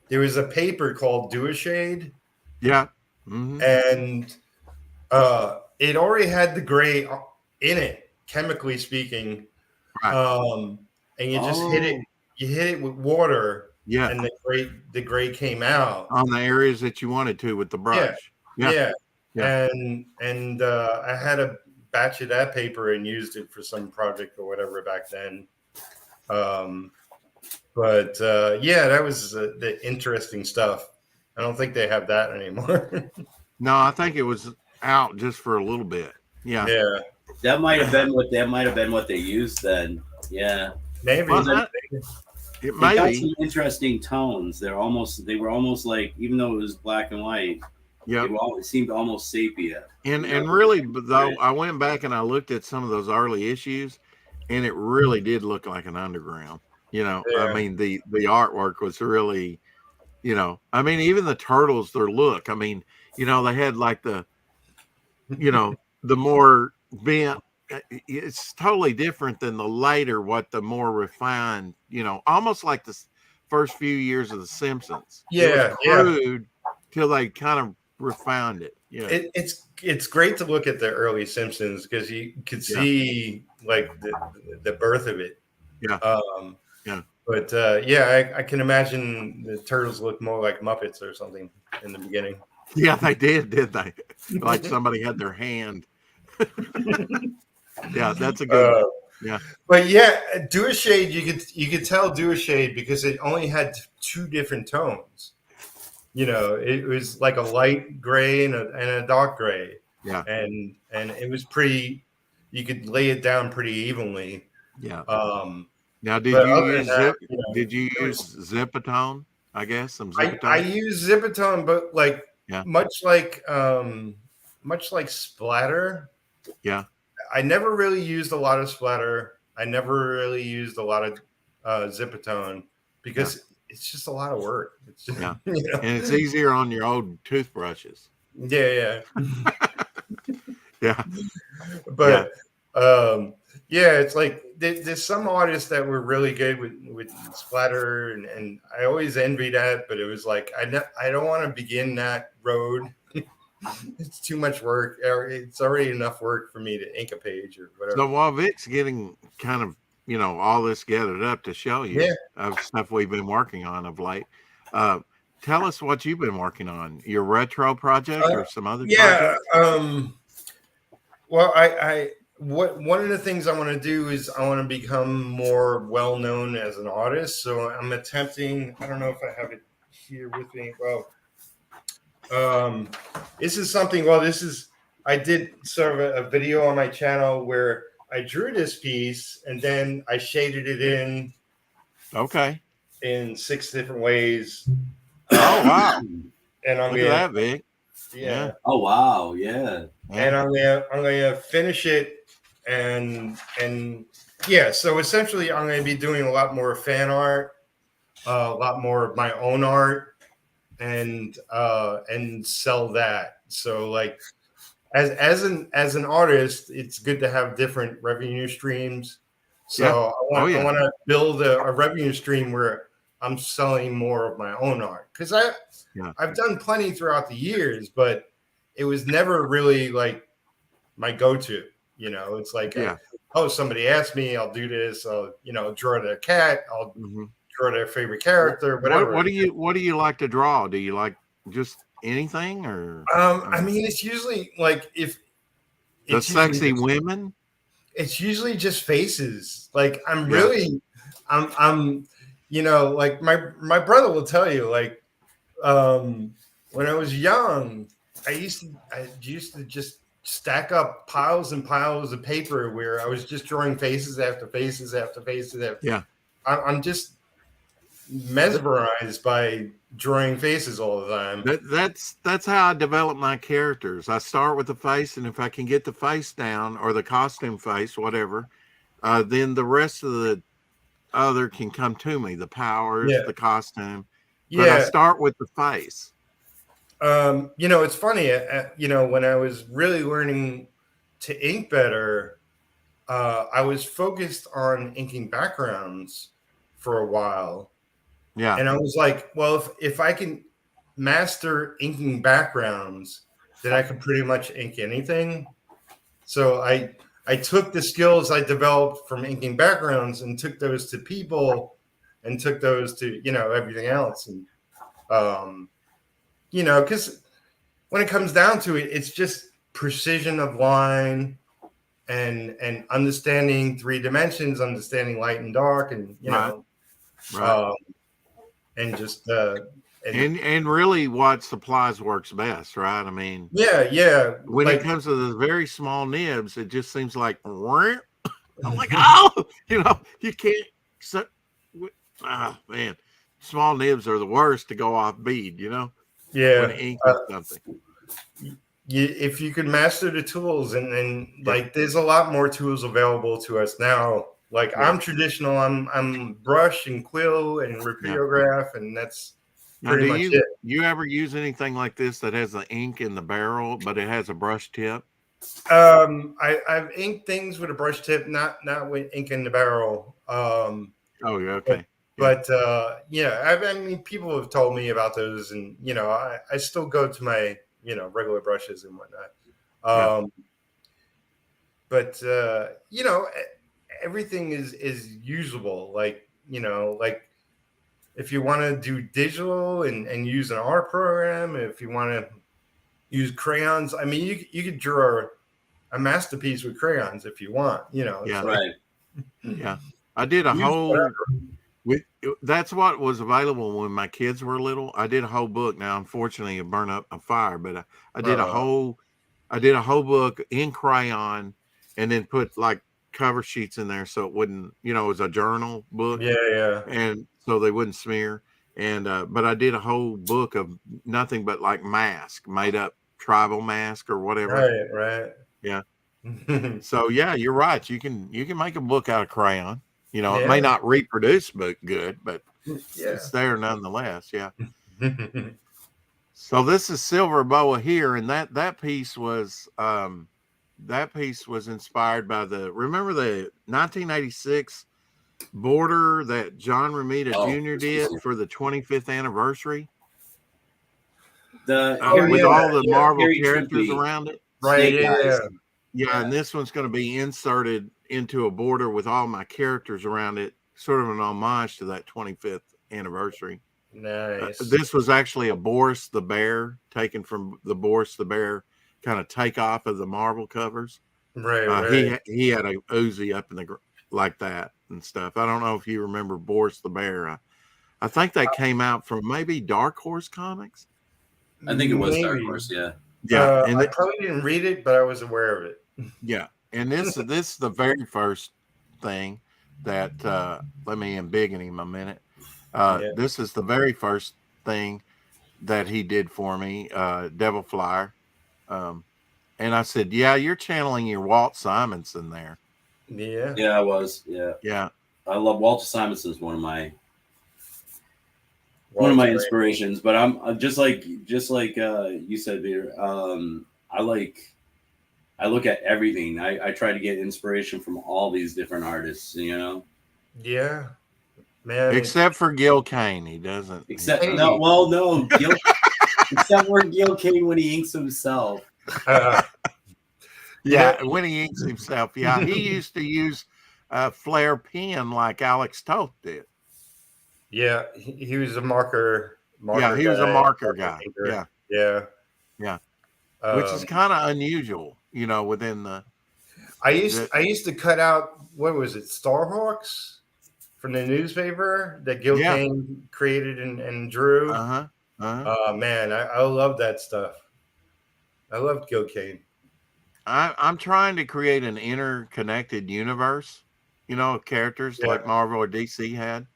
Speaker 1: there was a paper called Do a Shade.
Speaker 2: Yeah. Mm-hmm.
Speaker 1: And it already had the gray in it, chemically speaking.
Speaker 2: Right.
Speaker 1: And you just hit it with water.
Speaker 2: Yeah.
Speaker 1: And the gray came out
Speaker 2: on the areas that you wanted to with the brush.
Speaker 1: Yeah. And I had a batch of that paper and used it for some project or whatever back then. But that was the interesting stuff. I don't think they have that anymore.
Speaker 2: No, I think it was out just for a little bit. Yeah.
Speaker 1: Yeah.
Speaker 3: That might have been what they used then. Yeah.
Speaker 1: Maybe.
Speaker 2: It
Speaker 3: might got
Speaker 2: be
Speaker 3: some interesting tones. They were almost like, even though it was black and white, it seemed almost sepia.
Speaker 2: And really, though, I went back and I looked at some of those early issues, and it really did look like an underground. I mean, the artwork was really You know, I mean, even the turtles, their look. I mean, you know, they had like the, you know, the more bent. It's totally different than the later, what the more refined. You know, almost like the first few years of The Simpsons. It was
Speaker 1: Yeah, yeah.
Speaker 2: crude till they kind of refined it. Yeah,
Speaker 1: It's great to look at the early Simpsons because you could
Speaker 2: yeah,
Speaker 1: see like the birth of it.
Speaker 2: yeah,
Speaker 1: Um,
Speaker 2: yeah.
Speaker 1: but yeah, I can imagine the turtles look more like Muppets or something in the beginning.
Speaker 2: Yeah, they did they? Like somebody had their hand. Yeah, that's a good one.
Speaker 1: Uh,
Speaker 2: Yeah,
Speaker 1: but yeah, Do a Shade, you could tell Do a Shade because it only had two different tones. You know, it was like a light gray and a dark gray,
Speaker 2: yeah,
Speaker 1: and it was pretty. You could lay it down pretty evenly.
Speaker 2: yeah.
Speaker 1: Um,
Speaker 2: Now, did
Speaker 1: but
Speaker 2: you
Speaker 1: other than
Speaker 2: use
Speaker 1: that,
Speaker 2: zip? Did you
Speaker 1: it
Speaker 2: use
Speaker 1: was.
Speaker 2: Zipatone? I guess some
Speaker 1: I
Speaker 2: Zipatone.
Speaker 1: use Zipatone, but like
Speaker 2: Yeah,
Speaker 1: much like much like Splatter,
Speaker 2: yeah,
Speaker 1: I never really used a lot of Splatter. I never really used a lot of Zipatone
Speaker 2: yeah,
Speaker 1: because it's just a lot of work. It's just,
Speaker 2: yeah.
Speaker 1: you know,
Speaker 2: And it's easier on your old toothbrushes.
Speaker 1: yeah,
Speaker 2: Yeah, yeah,
Speaker 1: but yeah, it's like there's some artists that were really good with Splatter, and I always envy that. But it was like I don't want to begin that road. It's too much work. It's already enough work for me to ink a page or
Speaker 2: so
Speaker 1: whatever.
Speaker 2: while Vic's getting kind of, you know, all this gathered up to show you
Speaker 1: Yeah.
Speaker 2: of stuff we've been working on of late, uh, tell us what you've been working on. Your retro project
Speaker 1: Uh,
Speaker 2: or some other
Speaker 1: yeah.
Speaker 2: projects?
Speaker 1: Well, I what one of the things I want to do is I want to become more well known as an artist. So I'm attempting. I don't know if I have it here with me. Well, um, this is something. Well, this is. I did sort of a video on my channel where I drew this piece and then I shaded it
Speaker 2: Okay.
Speaker 1: in 6 different ways.
Speaker 2: Oh wow!
Speaker 1: And I'm
Speaker 2: Look at
Speaker 1: gonna,
Speaker 2: that, Vic. Yeah,
Speaker 1: yeah,
Speaker 3: Oh wow, yeah.
Speaker 1: and
Speaker 2: yeah,
Speaker 1: I'm gonna finish it, and yeah. So essentially, I'm gonna be doing a lot more fan art, a lot more of my own art, and sell that. So like as an artist, it's good to have different revenue streams.
Speaker 2: yeah.
Speaker 1: So
Speaker 2: Oh
Speaker 1: I
Speaker 2: yeah,
Speaker 1: want to build a revenue stream where I'm selling more of my own art because
Speaker 2: yeah,
Speaker 1: I've done plenty throughout the years, but it was never really like my go-to. You know, it's like,
Speaker 2: yeah.
Speaker 1: somebody asked me, I'll do this. I'll, draw their cat. I'll
Speaker 2: Hmm.
Speaker 1: draw their favorite character, whatever.
Speaker 2: What do you like to draw? Do you like just anything or
Speaker 1: I mean, it's usually like if
Speaker 2: the
Speaker 1: it's usually
Speaker 2: sexy women?
Speaker 1: it's usually just faces. Like
Speaker 2: Yeah,
Speaker 1: I'm, like my brother will tell you, like, when I was young, I used to just stack up piles and piles of paper where I was just drawing faces after faces after faces.
Speaker 2: yeah.
Speaker 1: I'm just mesmerized by drawing faces all the time.
Speaker 2: That's how I develop my characters. I start with the face, and if I can get the face down or the costume face, whatever, then the rest of the other can come to me. The powers,
Speaker 1: Yeah,
Speaker 2: the costume, but I
Speaker 1: yeah.
Speaker 2: start with the face.
Speaker 1: It's funny. When I was really learning to ink better, I was focused on inking backgrounds for a while,
Speaker 2: Yeah,
Speaker 1: and I was like, well, if I can master inking backgrounds, then I can pretty much ink anything. So I took the skills I developed from inking backgrounds and took those to people, and took those to everything else, and um, because when it comes down to it, it's just precision of line and understanding 3 dimensions, understanding light and dark, and
Speaker 2: right, right.
Speaker 1: um, and just and
Speaker 2: And really, what supplies works best, right? I mean,
Speaker 1: yeah,
Speaker 2: when it
Speaker 1: like
Speaker 2: comes to the very small nibs, it just seems like I'm like, oh, you can't. So, man, small nibs are the worst to go off bead. When
Speaker 1: yeah.
Speaker 2: inking something.
Speaker 1: If you can master the tools, and
Speaker 2: Yeah,
Speaker 1: like there's a lot more tools available to us now. Like
Speaker 2: yeah,
Speaker 1: I'm traditional. I'm brush and quill and
Speaker 2: yeah,
Speaker 1: repeatograph, and that's
Speaker 2: Now,
Speaker 1: pretty
Speaker 2: do
Speaker 1: much
Speaker 2: you
Speaker 1: it.
Speaker 2: you ever use anything like this that has the ink in the barrel, but it has a brush tip?
Speaker 1: I've inked things with a brush tip, not with ink in the barrel.
Speaker 2: Oh, yeah,
Speaker 1: But
Speaker 2: okay. Yeah.
Speaker 1: yeah, I mean, people have told me about those, and I still go to my regular brushes and whatnot.
Speaker 2: Yeah.
Speaker 1: But everything is usable. Like if you want to do digital and use an art program, if you want to use crayons, I mean, you could draw a masterpiece with crayons if you want. It's
Speaker 2: Yeah.
Speaker 1: like
Speaker 3: Right.
Speaker 2: Yeah. I did a
Speaker 1: use
Speaker 2: whole with that's what was available when my kids were little. I did a whole book. Now, unfortunately, it burned up a fire, but I did a
Speaker 1: whatever.
Speaker 2: whole book in crayon, and then put like cover sheets in there so it wouldn't, it was a journal book,
Speaker 1: Yeah.
Speaker 2: and so they wouldn't smear. And but I did a whole book of nothing but like made up tribal mask or whatever.
Speaker 1: Right.
Speaker 2: Yeah. So yeah, you're right. You can make a book out of crayon. It
Speaker 1: Yeah.
Speaker 2: may not reproduce but good, but
Speaker 1: Yeah.
Speaker 2: it's there nonetheless. Yeah. So this is Silver Boa here, and that piece was inspired by remember the 1986 border that John Romita Jr. did for the 25th anniversary
Speaker 3: The
Speaker 2: with all the Marvel
Speaker 3: Harry
Speaker 2: characters
Speaker 3: Trippy
Speaker 2: around it.
Speaker 1: Right.
Speaker 3: Snake Eyes.
Speaker 2: Yeah, and this one's going to be inserted into a border with all my characters around it, sort of an homage to that 25th anniversary.
Speaker 1: Nice.
Speaker 2: This was actually a Boris the Bear, taken from the Boris the Bear kind of takeoff of the Marvel covers.
Speaker 1: Right.
Speaker 2: He had a Uzi up in the like that and stuff. I don't know if you remember Boris the Bear. I think that came out from maybe Dark Horse Comics.
Speaker 3: I think it was Dark
Speaker 1: Maybe.
Speaker 3: Horse. Yeah.
Speaker 2: Yeah, and
Speaker 1: I probably didn't read it, but I was aware of it.
Speaker 2: yeah, and this is the very first thing that let me embiggen him a minute. This is the very first thing that he did for me, Devil Flyer. And I said, yeah, you're channeling your Walt Simonson there.
Speaker 1: Yeah.
Speaker 3: Yeah, I was. Yeah.
Speaker 2: Yeah.
Speaker 3: I love Walter Simonson's one of my inspirations, but I'm just like you said, Peter. I look at everything. I try to get inspiration from all these different artists,
Speaker 1: Yeah. Man.
Speaker 2: Except for Gil Kane, he doesn't.
Speaker 3: Except Gil, except for Gil Kane when he inks himself.
Speaker 2: Yeah, when he inks himself. Yeah, he used to use a flare pen like Alex Toth did.
Speaker 1: Yeah, he was a marker.
Speaker 2: Yeah, he was a marker guy.
Speaker 1: Yeah.
Speaker 2: Which is kind of unusual, within the.
Speaker 1: I used to cut out, what was it, Starhawks from the newspaper that Gil Kane created and drew. Oh man, I love that stuff. I loved Gil Kane.
Speaker 2: I'm trying to create an interconnected universe, of characters like Marvel or DC had.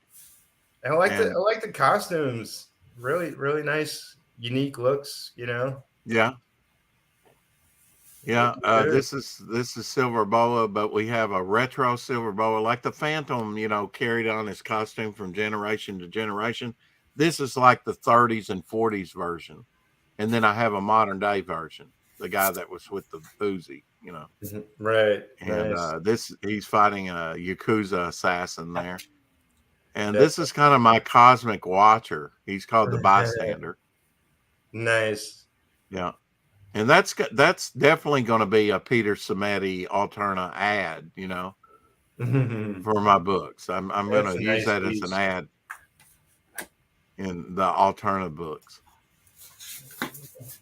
Speaker 1: I like the costumes. Really, really nice, unique looks. Yeah.
Speaker 2: This is Silver Boa, but we have a retro Silver Boa, like the Phantom. Carried on his costume from generation to generation. This is like the 30s and 40s version, and then I have a modern day version. The guy that was with the Uzi,
Speaker 1: Right.
Speaker 2: And
Speaker 1: nice.
Speaker 2: He's fighting a Yakuza assassin there. And this is kind of my cosmic watcher. He's called the Bystander.
Speaker 1: Nice.
Speaker 2: Yeah. And that's definitely going to be a Peter Samedi Alterna ad, for my books. I'm going to use that as an ad in the Alterna books.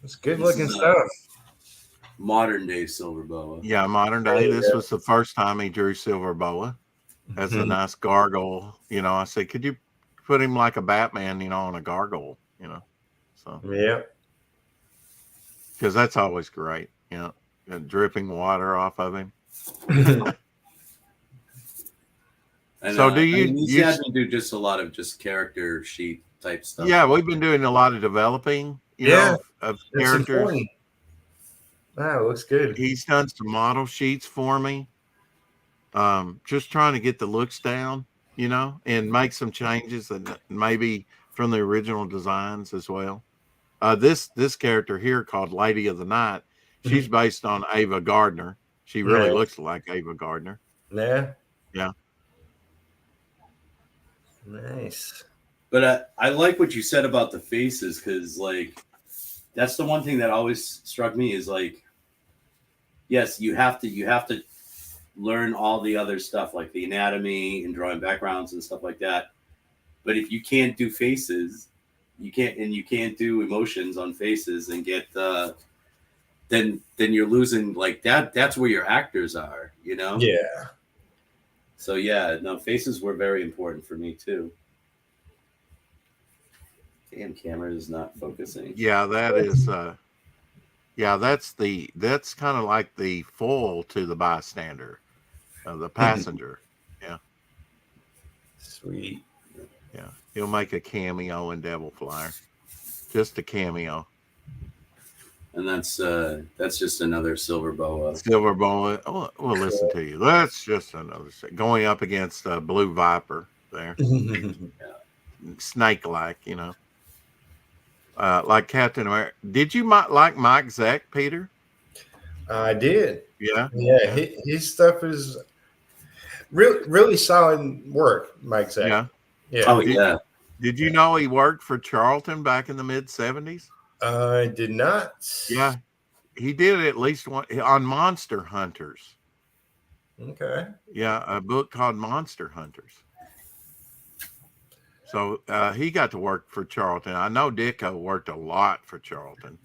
Speaker 1: It's good looking stuff.
Speaker 3: Modern day Silver Boa.
Speaker 2: Yeah, modern day. This was the first time he drew Silver Boa as a nice gargoyle. I said, could you put him like a Batman, on a gargoyle, So
Speaker 1: yeah.
Speaker 2: Because that's always great, dripping water off of him. So do you?
Speaker 3: You have to do just a lot of just character sheet type stuff.
Speaker 2: Yeah, we've been doing a lot of developing, of characters.
Speaker 1: Wow, looks good.
Speaker 2: He's done some model sheets for me. Just trying to get the looks down, and make some changes that maybe from the original designs as well. This character here called Lady of the Night, she's based on Ava Gardner. She really
Speaker 1: Nice.
Speaker 2: looks like Ava Gardner.
Speaker 1: Yeah.
Speaker 2: Yeah.
Speaker 1: Nice.
Speaker 3: But I like what you said about the faces, because like that's the one thing that always struck me is like, yes, you have to learn all the other stuff like the anatomy and drawing backgrounds and stuff like that. But if you can't do faces, you can't do emotions on faces and get then you're losing like that. That's where your actors are, you know?
Speaker 1: Yeah.
Speaker 3: So yeah, no, faces were very important for me too. Damn, camera is not focusing.
Speaker 2: Yeah, that is that's kind of like the foil to the bystander, the passenger. Yeah.
Speaker 1: Sweet.
Speaker 2: Yeah. He'll make a cameo in Devil Flyer. Just a cameo.
Speaker 3: And that's just another silver boa.
Speaker 2: Silver Boa. Oh, we'll listen to you. That's just another going up against Blue Viper there. Snake-like, you know. Like Captain America. Did you like Mike Zeck, Peter?
Speaker 1: I did.
Speaker 2: Yeah.
Speaker 1: Yeah. His stuff is really solid work, Mike said.
Speaker 2: Yeah.
Speaker 1: Yeah.
Speaker 3: Oh yeah.
Speaker 2: Did you know he worked for Charlton back in the mid-70s?
Speaker 1: I did not.
Speaker 2: Yeah. He did at least one on Monster Hunters.
Speaker 1: Okay.
Speaker 2: Yeah, a book called Monster Hunters. So he got to work for Charlton. I know Dicko worked a lot for Charlton.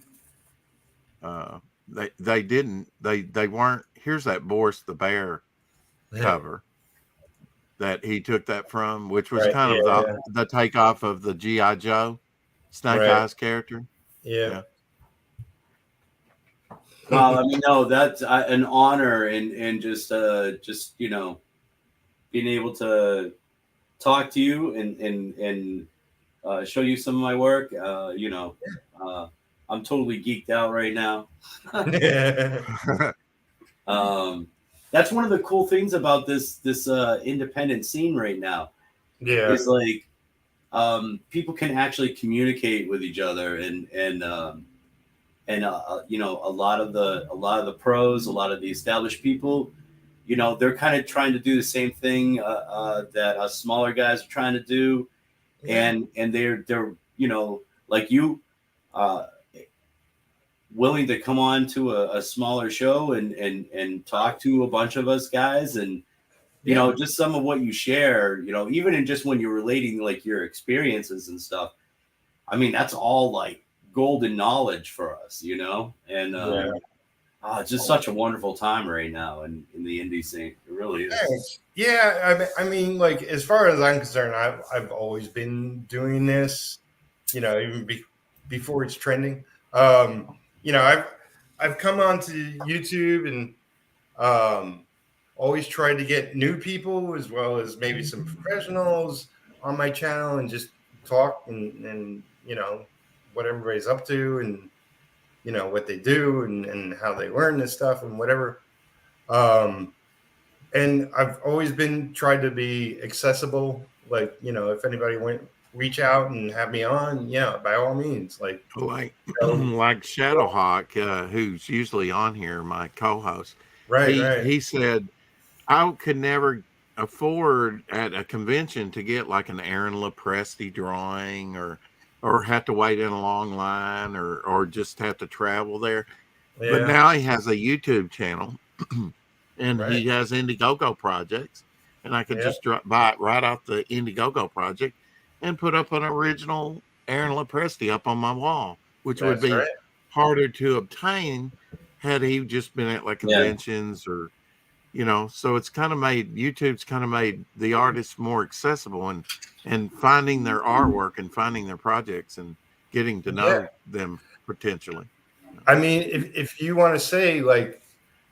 Speaker 2: They weren't. Here's that Boris the Bear cover that he took that from, which was kind of the takeoff of the G.I. Joe Snake Eyes character.
Speaker 1: Yeah.
Speaker 3: Well, I mean, no, that's an honor, and just you know, being able to talk to you and show you some of my work. You know, I'm totally geeked out right now. That's one of the cool things about this independent scene right now.
Speaker 1: Yeah.
Speaker 3: Is like people can actually communicate with each other, and you know, a lot of the pros, a lot of the established people, you know, they're kind of trying to do the same thing that us smaller guys are trying to do, and they're you know, like you, willing to come on to a smaller show and talk to a bunch of us guys, and you know, just some of what you share, you know, even in just when you're relating like your experiences and stuff. I mean, that's all like golden knowledge for us, you know, and it's just such a wonderful time right now in the indie scene. It really is.
Speaker 1: Thanks. Yeah, I mean, like as far as I'm concerned, I've always been doing this, you know, even before it's trending. You know, I've come onto YouTube and always tried to get new people as well as maybe some professionals on my channel and just talk and you know what everybody's up to and you know what they do and how they learn this stuff and whatever. And I've always been tried to be accessible. Like, you know, if anybody reach out and have me on, yeah, by all means. Like
Speaker 2: Shadowhawk, who's usually on here, my co-host.
Speaker 1: Right.
Speaker 2: He said I could never afford at a convention to get like an Aaron Lopresti drawing or have to wait in a long line or just have to travel there. Yeah. But now he has a YouTube channel and he has Indiegogo projects, and I could just buy it right off the Indiegogo project and put up an original Aaron Lopresti up on my wall, which would be harder to obtain had he just been at like conventions or, you know. So it's kind of YouTube's kind of made the artists more accessible and finding their artwork and finding their projects and getting to know them potentially.
Speaker 1: I mean, if you want to say like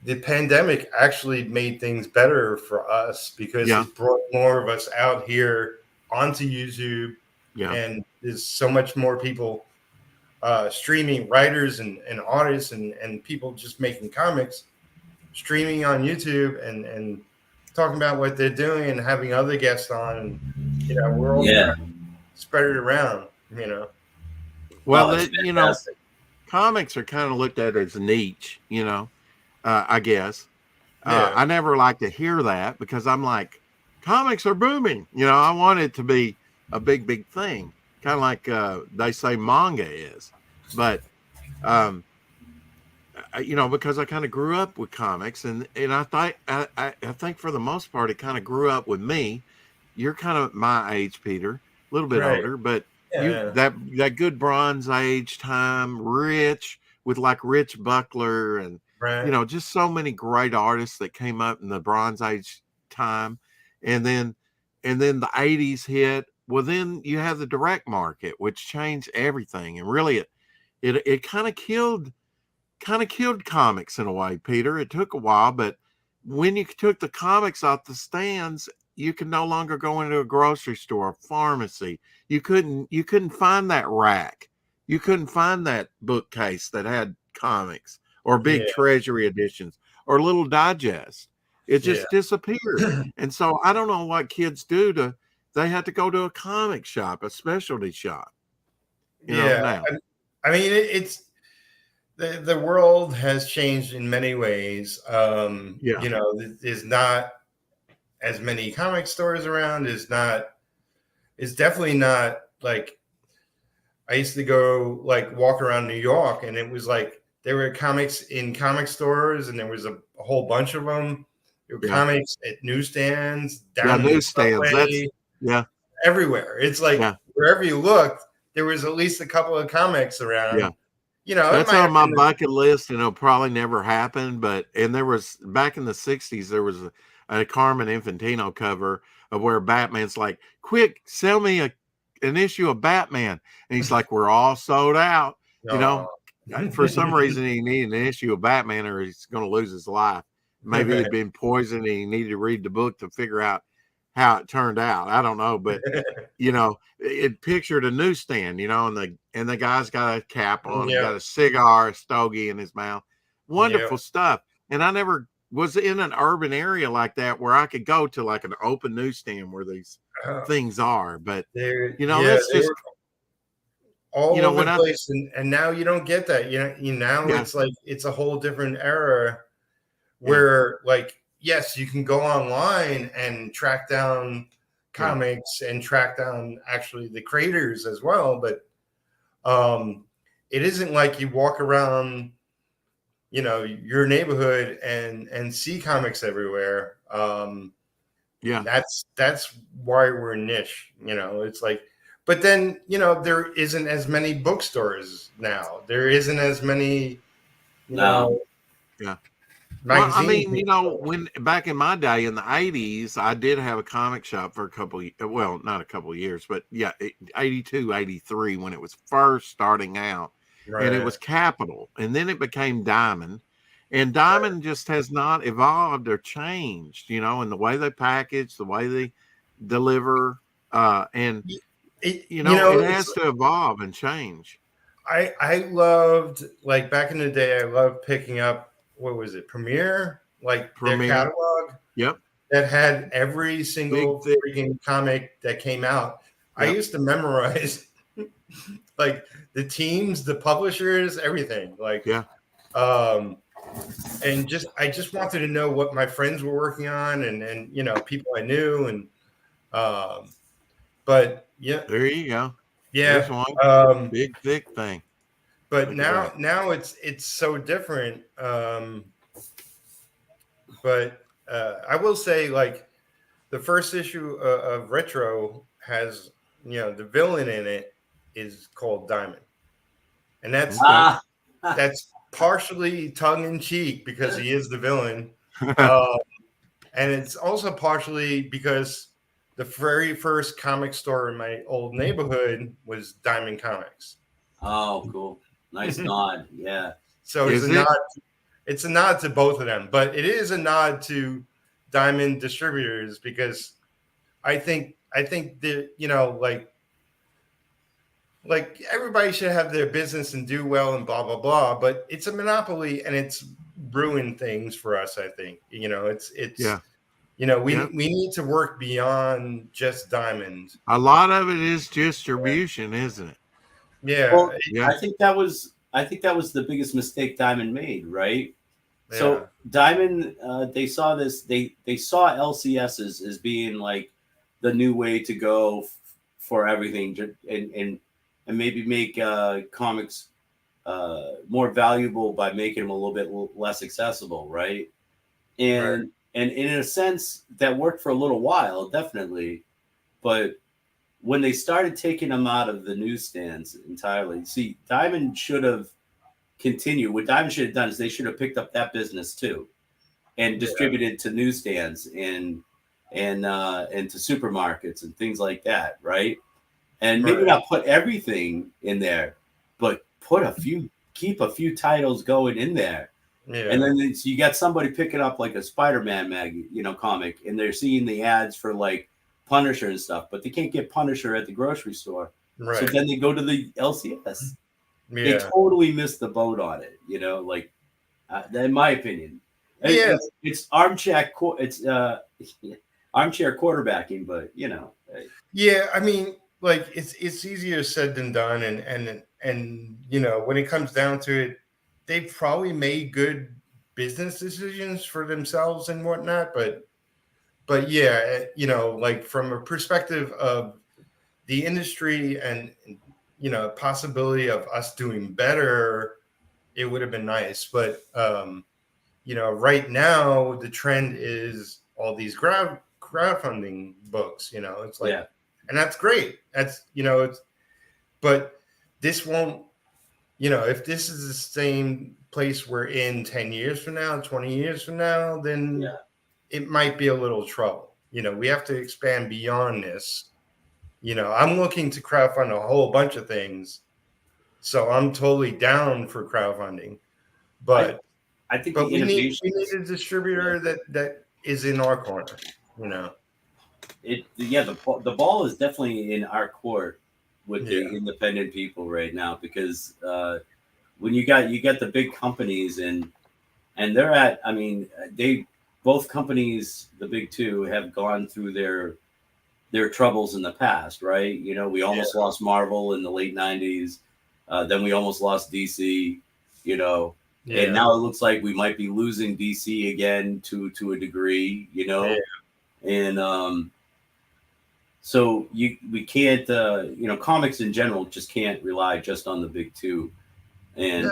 Speaker 1: the pandemic actually made things better for us because it brought more of us out here onto YouTube. Yeah. And there's so much more people streaming, writers and artists and people just making comics, streaming on YouTube and talking about what they're doing and having other guests on. And, you know, we're all spread it around.
Speaker 2: Well,
Speaker 3: Oh, it's
Speaker 2: you know,
Speaker 3: fantastic.
Speaker 2: comics are kind of looked at as niche, I guess.
Speaker 1: Yeah,
Speaker 2: I never like to hear that because I'm like, comics are booming. I want it to be a big, big thing, kind of like they say manga is. But, because I kind of grew up with comics, and I think for the most part, it kind of grew up with me. You're kind of my age, Peter, a little bit
Speaker 1: right.
Speaker 2: older, but you
Speaker 1: Yeah,
Speaker 2: that good Bronze Age time, Rich with like Rich Buckler and
Speaker 1: right.
Speaker 2: just so many great artists that came up in the Bronze Age time, and then the 80s hit. Well, then you have the direct market, which changed everything, and really it kind of killed comics in a way, Peter. It took a while, but when you took the comics off the stands, you could no longer go into a grocery store, a pharmacy. You couldn't find that rack. You couldn't find that bookcase that had comics or big
Speaker 1: Yeah,
Speaker 2: treasury editions or little digest. It
Speaker 1: yeah.
Speaker 2: just disappeared. And so I don't know what kids do they have to go to a comic shop, a specialty shop,
Speaker 1: Yeah.
Speaker 2: now.
Speaker 1: I mean, it's the world has changed in many ways.
Speaker 2: Yeah.
Speaker 1: There's not as many comic stores around. It's definitely not like I used to go like walk around New York, and it was like there were comics in comic stores, and there was a whole bunch of them. There were
Speaker 2: Yeah.
Speaker 1: comics at newsstands,
Speaker 2: Yeah.
Speaker 1: down in the
Speaker 2: Newsstands.
Speaker 1: subway,
Speaker 2: Yeah.
Speaker 1: everywhere. It's like
Speaker 2: Yeah.
Speaker 1: wherever you looked, there was at least a couple of comics around.
Speaker 2: Yeah.
Speaker 1: It
Speaker 2: That's
Speaker 1: might
Speaker 2: on
Speaker 1: have
Speaker 2: my
Speaker 1: been
Speaker 2: bucket list, and it'll probably never happen. And there was back in the '60s, there was a Carmen Infantino cover of where Batman's like, "Quick, sell me an issue of Batman," and he's like, "We're all sold out." You
Speaker 1: no.
Speaker 2: know, for some reason he needed an issue of Batman, or he's going to lose his life. Maybe he'd been poisoned, and he needed to read the book to figure out how it turned out. I don't know, but it pictured a newsstand, and the guy's got a cap on, and
Speaker 1: Yeah,
Speaker 2: got a cigar, a stogie in his mouth.
Speaker 1: yeah.
Speaker 2: Wonderful stuff. And I never was in an urban area like that where I could go to like an open newsstand where these things are. But that's
Speaker 1: They
Speaker 2: just
Speaker 1: were all over
Speaker 2: when
Speaker 1: the
Speaker 2: I
Speaker 1: place, and now you don't get that. Now
Speaker 2: yeah
Speaker 1: it's like it's a whole different era
Speaker 2: yeah
Speaker 1: where, like, yes, you can go online and track down
Speaker 2: yeah
Speaker 1: comics and track down actually the creators as well, but it isn't like you walk around your neighborhood and see comics everywhere.
Speaker 2: yeah
Speaker 1: That's why we're niche. It's like, but then there isn't as many bookstores now. There isn't as many
Speaker 3: No.
Speaker 2: yeah. Well, I
Speaker 1: magazines.
Speaker 2: mean, when back in my day in the '80s, I did have a comic shop for a couple well, not a couple of years, but yeah, 82, 83 when it was first starting out. And it
Speaker 1: Right.
Speaker 2: was Capital, and then it became Diamond. And Diamond just has not evolved or changed, in the way they package, the way they deliver, and it
Speaker 1: It's
Speaker 2: has to evolve and change.
Speaker 1: I loved, like, back in the day, I loved picking up, what was it, Premiere, like their
Speaker 2: Premiere,
Speaker 1: catalog
Speaker 2: yep,
Speaker 1: that had every
Speaker 2: big
Speaker 1: single
Speaker 2: thick,
Speaker 1: freaking comic that came out. I
Speaker 2: yep,
Speaker 1: used to memorize like the teams, the publishers, everything. Like,
Speaker 2: yeah.
Speaker 1: um, and I just wanted to know what my friends were working on, and people I knew, and but yeah,
Speaker 2: There you go. There's
Speaker 1: yeah.
Speaker 2: one
Speaker 1: Um,
Speaker 2: big thick thing.
Speaker 1: but
Speaker 2: Look at that.
Speaker 1: now it's so different. But I will say, like, the first issue of Retro has, the villain in it is called Diamond, and that's
Speaker 2: Okay.
Speaker 1: that's partially tongue in cheek because he is the villain, uh, and it's also partially because the very first comic store in my old neighborhood was Diamond Comics.
Speaker 3: Oh, cool. Nice nod. Yeah.
Speaker 1: So
Speaker 2: Is it?
Speaker 1: It's a nod to both of them, but it is a nod to Diamond Distributors because I think that like everybody should have their business and do well and blah blah blah, but it's a monopoly and it's ruined things for us. I think it's
Speaker 2: Yeah.
Speaker 1: You know,
Speaker 2: Yep.
Speaker 1: we need to work beyond just Diamond.
Speaker 2: A lot of it is distribution, isn't it?
Speaker 1: Yeah,
Speaker 3: Well,
Speaker 2: Yeah.
Speaker 3: I think that was the biggest mistake Diamond made, right?
Speaker 1: yeah,
Speaker 3: So Diamond, they saw this. They saw LCS as being like the new way to go for everything, and maybe make comics more valuable by making them a little bit less accessible, right?
Speaker 1: right.
Speaker 3: And in a sense, that worked for a little while, definitely. But when they started taking them out of the newsstands entirely, see, Diamond should have continued. What Diamond should have done is they should have picked up that business too and distributed to newsstands and to supermarkets and things like that, right? And maybe
Speaker 1: Right.
Speaker 3: not put everything in there, but keep a few titles going in there.
Speaker 1: Yeah,
Speaker 3: And then you got somebody picking up like a Spider-Man comic, and they're seeing the ads for like Punisher and stuff, but they can't get Punisher at the grocery store.
Speaker 1: right.
Speaker 3: So then they go to the LCS. They
Speaker 1: Yeah,
Speaker 3: totally missed the boat on it, like in my opinion.
Speaker 1: Yeah.
Speaker 3: It's armchair armchair quarterbacking, but
Speaker 1: yeah. I mean, like it's easier said than done, and you know, when it comes down to it, they've probably made good business decisions for themselves and whatnot, but yeah, you know, like from a perspective of the industry and you know, possibility of us doing better, it would have been nice. But you know, right now the trend is all these crowdfunding books. You know, it's like,
Speaker 3: yeah,
Speaker 1: and that's great. That's, you know, but this won't. You know, if this is the same place we're in 10 years from now, 20 years from now, then
Speaker 3: yeah.
Speaker 1: it might be a little trouble. You know, we have to expand beyond this. You know, I'm looking to crowdfund a whole bunch of things. So I'm totally down for crowdfunding. But
Speaker 3: I think the
Speaker 1: we need
Speaker 3: innovation
Speaker 1: a distributor that is in our corner, you know.
Speaker 3: the ball is definitely in our court with the
Speaker 1: Yeah.
Speaker 3: independent people right now, because when you got the big companies and they're at, I mean, they both companies, the big two, have gone through their troubles in the past, right? You know, we almost lost Marvel in the late 90s. Then we almost lost DC, you know,
Speaker 1: Yeah.
Speaker 3: and now it looks like we might be losing DC again to a degree, you know.
Speaker 1: Yeah.
Speaker 3: And so we can't, comics in general just can't rely just on the big two. And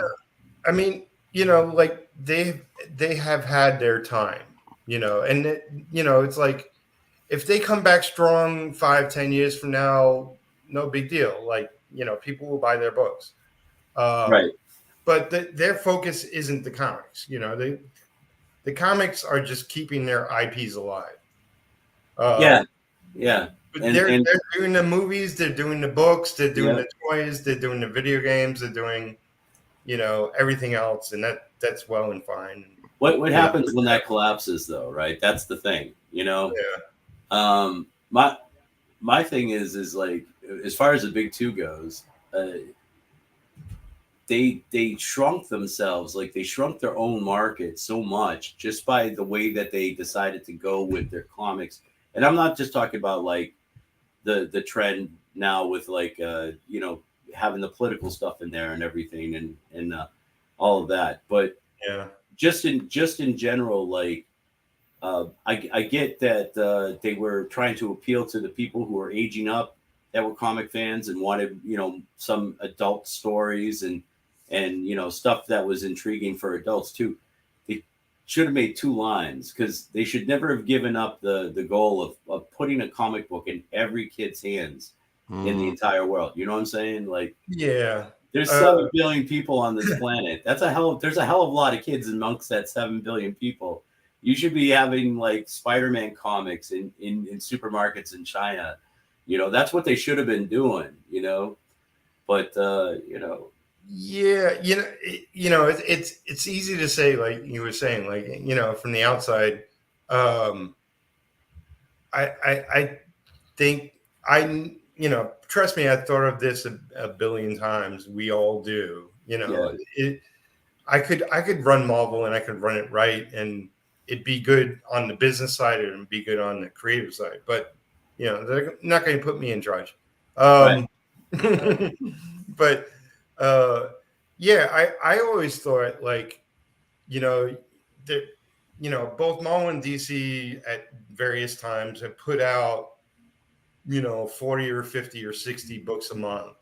Speaker 1: I mean, you know, like they have had their time, you know, and you know, it's like if they come back strong 5-10 years from now, no big deal. Like, you know, people will buy their books.
Speaker 3: right.
Speaker 1: But their focus isn't the comics. You know, the comics are just keeping their IPs alive.
Speaker 3: Yeah.
Speaker 1: But
Speaker 3: And
Speaker 1: they're doing the movies, they're doing the books, they're doing
Speaker 3: Yeah.
Speaker 1: the toys, they're doing the video games, they're doing, you know, everything else, and that's well and fine.
Speaker 3: What happens when that collapses, though, right? That's the thing, you know.
Speaker 1: Yeah.
Speaker 3: My thing is like, as far as the big two goes, they shrunk themselves, like they shrunk their own market so much just by the way that they decided to go with their comics. And I'm not just talking about like the trend now with like having the political stuff in there and everything and all of that, but
Speaker 1: Yeah.
Speaker 3: just in general, like I get that they were trying to appeal to the people who are aging up that were comic fans and wanted, some adult stories and stuff that was intriguing for adults too. They should have made two lines, because they should never have given up the goal of putting a comic book in every kid's hands in the entire world. You know what I'm saying? Like,
Speaker 1: Yeah.
Speaker 3: there's 7 billion people on this planet. There's a hell of a lot of kids amongst that 7 billion people. You should be having like Spider-Man comics in supermarkets in China. That's what they should have been doing, but
Speaker 1: Yeah, it's easy to say, like you were saying, like, from the outside. I think trust me, I thought of this a billion times. We all do. I could run Marvel and I could run it right, and it be good on the business side and be good on the creative side. But they're not going to put me in charge.
Speaker 3: Right.
Speaker 1: But I always thought like, that both Marvel and DC at various times have put out 40 or 50 or 60 books a month.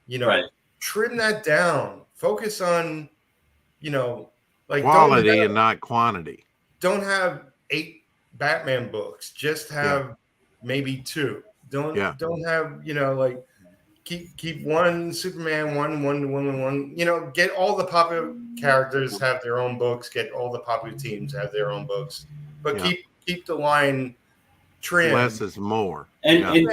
Speaker 3: Right.
Speaker 1: Trim that down. Focus on like
Speaker 2: quality and not quantity.
Speaker 1: Don't have 8 Batman books. Just have maybe 2. Don't have like keep one Superman, one Wonder Woman, one. Get all the popular characters have their own books. Get all the popular teams have their own books. But keep the line trim.
Speaker 2: Less is more.
Speaker 3: And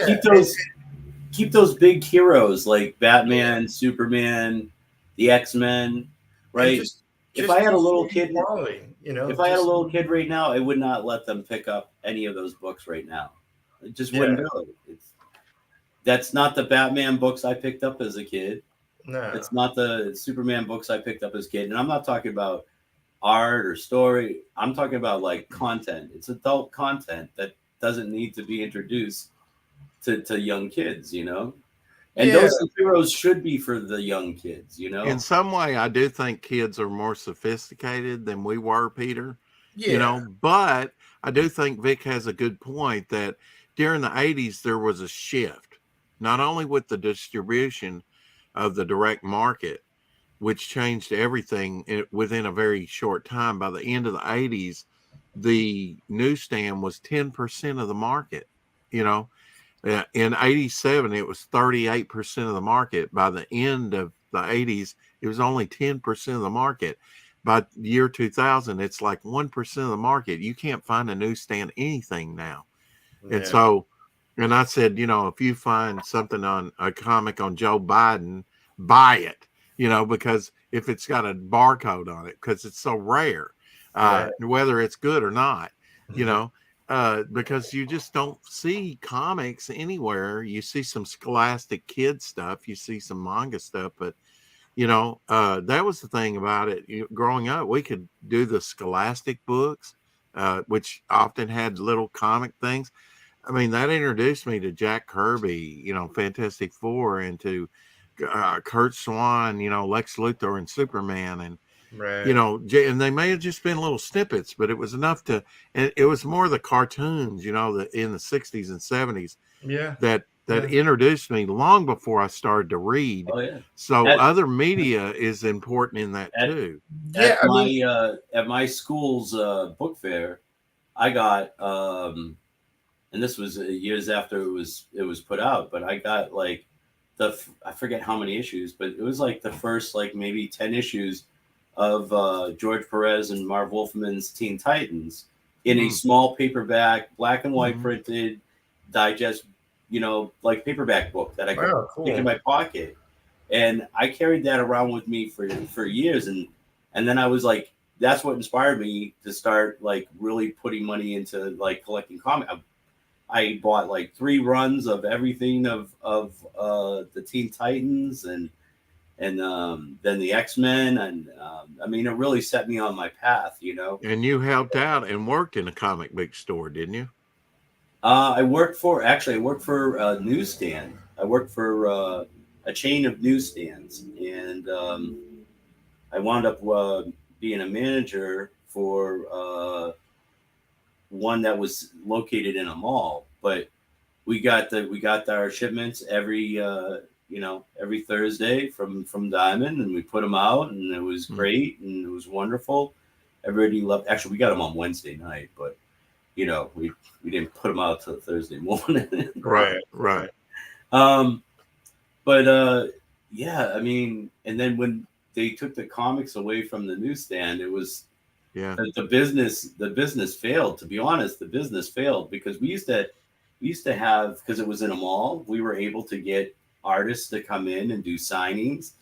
Speaker 3: keep those big heroes like Batman, Superman, the X-Men, right?
Speaker 1: Just
Speaker 3: if I had a little kid,
Speaker 1: if
Speaker 3: I had a little kid right now, I would not let them pick up any of those books right now. I just wouldn't do it. That's not the Batman books I picked up as a kid.
Speaker 1: No,
Speaker 3: it's not the Superman books I picked up as a kid. And I'm not talking about art or story. I'm talking about like content. It's adult content that doesn't need to be introduced to young kids, And those heroes should be for the young kids,
Speaker 2: In some way, I do think kids are more sophisticated than we were, Peter. But I do think Vic has a good point that during the 80s, there was a shift, not only with the distribution of the direct market, which changed everything within a very short time. By the end of the 80s, the newsstand was 10% of the market, In 87, it was 38% of the market. By the end of the 80s, it was only 10% of the market. By year 2000, it's like 1% of the market. You can't find a newsstand anything now. Yeah. And so, and I said, if you find something on a comic on Joe Biden, buy it, because if it's got a barcode on it, because it's so rare, whether it's good or not, because you just don't see comics anywhere. You see some Scholastic kid stuff, you see some manga stuff, but that was the thing about it. Growing up, we could do the Scholastic books, which often had little comic things. I mean, that introduced me to Jack Kirby, Fantastic Four, and to Kurt Swan, Lex Luthor and Superman, and and they may have just been little snippets, but it was enough and it was more the cartoons, in the 60s and 70s that introduced me long before I started to read.
Speaker 3: Oh, yeah.
Speaker 2: So other media is important in that too.
Speaker 3: At my school's book fair, I got, and this was years after it was put out, but I got like I forget how many issues, but it was like the first like maybe 10 issues of George Perez and Marv Wolfman's Teen Titans in a small paperback, black and white printed digest, like paperback book that I could stick in my pocket. And I carried that around with me for years. And then I was like, that's what inspired me to start like really putting money into like collecting comics. I bought like 3 runs of everything of the Teen Titans and then the X-Men, and I mean, it really set me on my path,
Speaker 2: And you helped out and worked in a comic book store, didn't you?
Speaker 3: I worked for a newsstand. I worked for a chain of newsstands, and I wound up being a manager for one that was located in a mall. But we got our shipments every Thursday from Diamond, and we put them out, and it was great, and it was wonderful. Everybody loved. Actually, we got them on Wednesday night, but we didn't put them out till Thursday morning.
Speaker 1: Right.
Speaker 3: I mean, and then when they took the comics away from the newsstand, it was the business failed. To be honest, the business failed because we used to have, because it was in a mall, we were able to get artists to come in and do signings.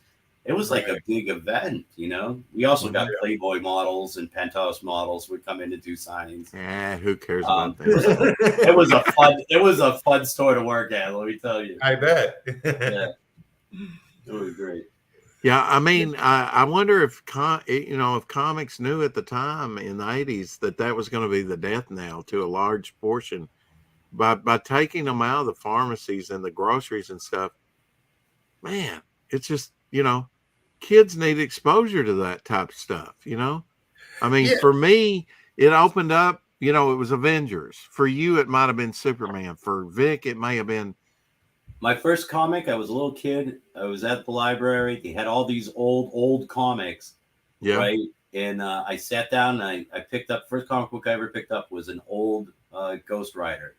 Speaker 3: It was like a big event, We also got Playboy models and Penthouse models would come in and do signings.
Speaker 2: Who cares about that?
Speaker 3: It was a fun store to work at, let me tell you.
Speaker 1: I bet.
Speaker 3: Yeah. It was great.
Speaker 2: Yeah, I mean, I wonder if if comics knew at the time in the 80s that was going to be the death knell to a large portion by taking them out of the pharmacies and the groceries and stuff. Man, it's just, kids need exposure to that type of stuff, I mean,
Speaker 1: Yeah,
Speaker 2: for me, it opened up, it was Avengers. For you, it might have been Superman. For Vic, it may have been.
Speaker 3: My first comic, I was a little kid. I was at the library. They had all these old comics,
Speaker 2: Yeah.
Speaker 3: right? And I sat down and I picked up, first comic book I ever picked up was an old Ghost Rider.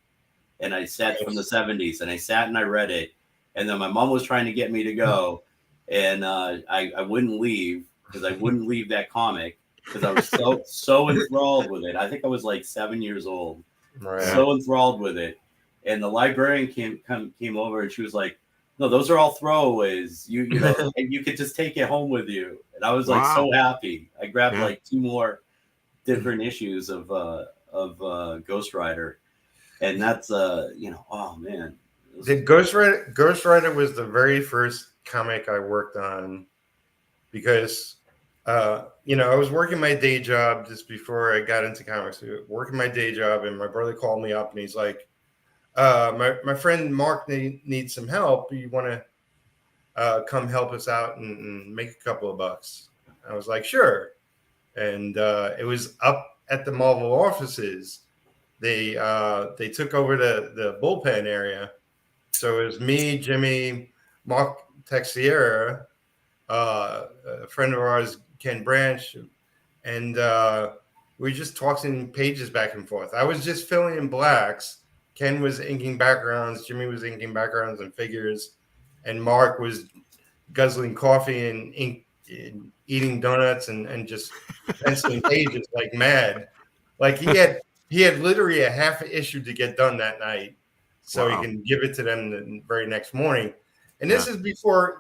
Speaker 3: And I sat from the 70s and I sat and I read it. And then my mom was trying to get me to go. And I wouldn't leave because I wouldn't leave that comic because I was so enthralled with it. I think I was like 7 years old.
Speaker 1: right.
Speaker 3: So enthralled with it. And the librarian came over and she was like, "No, those are all throwaways. You know, and you could just take it home with you." And I was like so happy. I grabbed like 2 more different issues of Ghost Rider, and that's oh man.
Speaker 1: The Ghost Rider was the very first comic I worked on because I was working my day job just before I got into comics. Working my day job, and my brother called me up and he's like, my friend Mark needs some help. You want to come help us out and make a couple of bucks? I was like, sure. And it was up at the Marvel offices. They took over the bullpen area. So it was me, Jimmy, Mark Texiera, a friend of ours, Ken Branch, and we were just tossing pages back and forth. I was just filling in blacks. Ken was inking backgrounds, Jimmy was inking backgrounds and figures, and Mark was guzzling coffee and eating donuts and just penciling pages like mad. Like he had literally a half issue to get done that night, so he can give it to them the very next morning. And this is before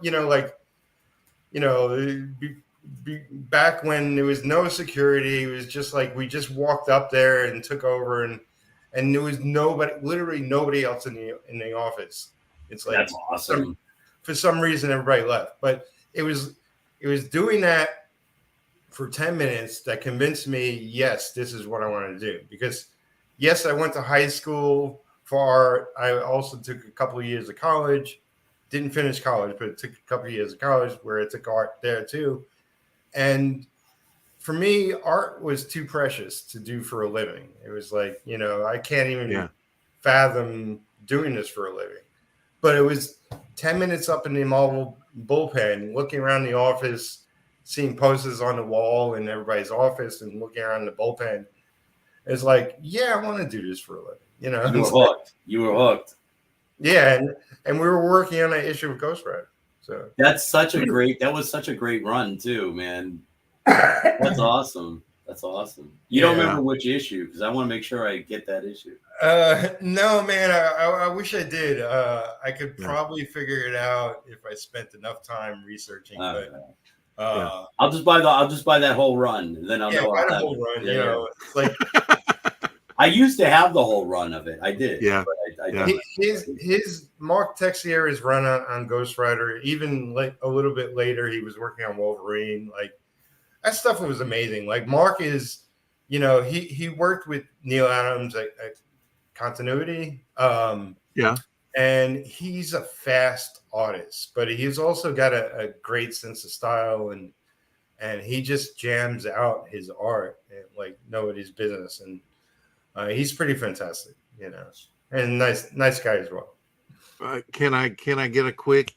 Speaker 1: back when there was no security. It was just like we just walked up there and took over and there was literally nobody else in the office. It's like
Speaker 3: that's awesome.
Speaker 1: For some reason, everybody left, but it was doing that for 10 minutes that convinced me, yes, this is what I want to do. Because yes, I went to high school for art. I also took a couple of years of college. Didn't finish college, but it took a couple of years of college where I took art there too. And for me, art was too precious to do for a living. It was like, I can't even fathom doing this for a living. But it was 10 minutes up in the Marvel bullpen, looking around the office, seeing posters on the wall in everybody's office and looking around the bullpen. It's like, yeah, I want to do this for a living.
Speaker 3: You were hooked. You were hooked.
Speaker 1: Yeah, and we were working on an issue of Ghost Rider. So
Speaker 3: that was such a great run too, man. That's awesome. That's awesome. You don't remember which issue, because I want to make sure I get that issue.
Speaker 1: No, man. I wish I did. I could probably figure it out if I spent enough time researching.
Speaker 3: I'll just buy that whole run, and then I'll know.
Speaker 1: Buy the whole run. It's like
Speaker 3: I used to have the whole run of it. I did.
Speaker 2: Yeah.
Speaker 3: But
Speaker 1: his Mark Texiera's run on Ghost Rider, even like a little bit later, he was working on Wolverine. Like that stuff was amazing. Like Mark is, he worked with Neil Adams at Continuity. And he's a fast artist, but he's also got a great sense of style, and he just jams out his art and like nobody's business. And he's pretty fantastic, and nice guy as well.
Speaker 2: Can I get a quick,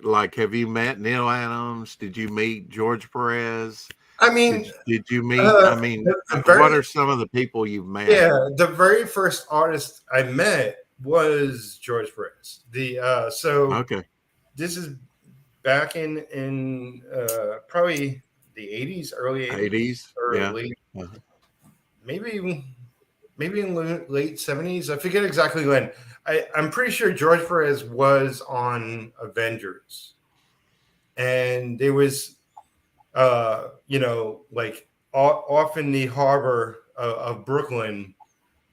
Speaker 2: like, have you met Neil Adams? Did you meet George Perez?
Speaker 1: I mean,
Speaker 2: did you meet? What are some of the people you've met?
Speaker 1: Yeah, the very first artist I met was George Perez. This is back in probably the 80s, early 80s, or late, maybe in late 70s. I forget exactly when. I'm pretty sure George Perez was on Avengers, and there was like off in the harbor of Brooklyn,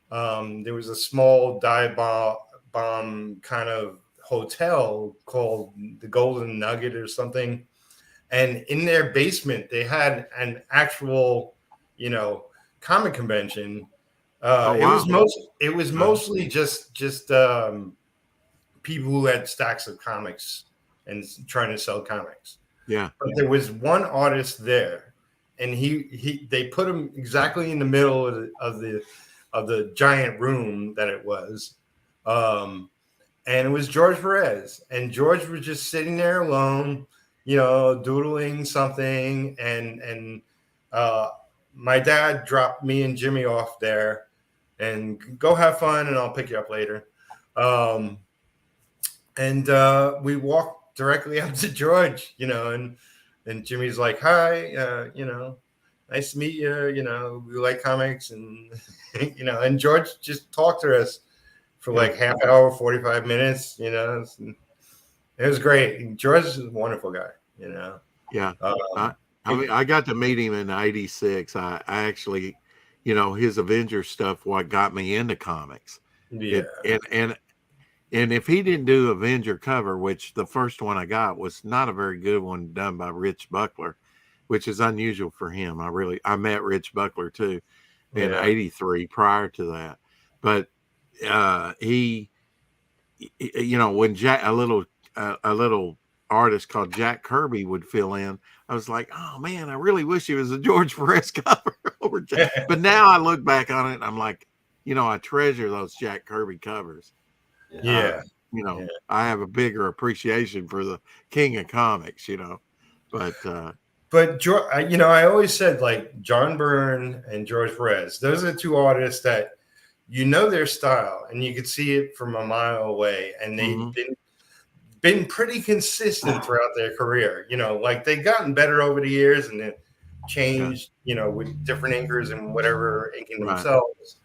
Speaker 1: there was a small dive bomb kind of hotel called the Golden Nugget or something. And in their basement, they had an actual, comic convention.
Speaker 2: Oh, wow.
Speaker 1: It was mostly just people who had stacks of comics and trying to sell comics.
Speaker 2: Yeah.
Speaker 1: But there was one artist there, and they put him exactly in the middle of the giant room that it was. And it was George Perez, and George was just sitting there alone, doodling something. And my dad dropped me and Jimmy off there, and go have fun, and I'll pick you up later. And we walked directly up to George, and Jimmy's like, "Hi, nice to meet you. We like comics," and and George just talked to us for like half hour, 45 minutes. It was great. George is a wonderful guy.
Speaker 2: Yeah. I mean, I got to meet him in '86. I actually, his Avengers stuff, what got me into comics.
Speaker 1: Yeah.
Speaker 2: And if he didn't do Avenger cover, which the first one I got was not a very good one done by Rich Buckler, which is unusual for him. I met Rich Buckler too in '83 prior to that. But he, when a little artist called Jack Kirby would fill in, I was like, oh man, I really wish it was a George Perez cover over Jack. But now I look back on it and I'm like, I treasure those Jack Kirby covers.
Speaker 1: Yeah.
Speaker 2: I have a bigger appreciation for the king of comics, but
Speaker 1: I always said like John Byrne and George Perez, those are the two artists that their style and you could see it from a mile away, and they've been pretty consistent throughout their career. Like they've gotten better over the years and then changed, with different inkers and whatever inking themselves.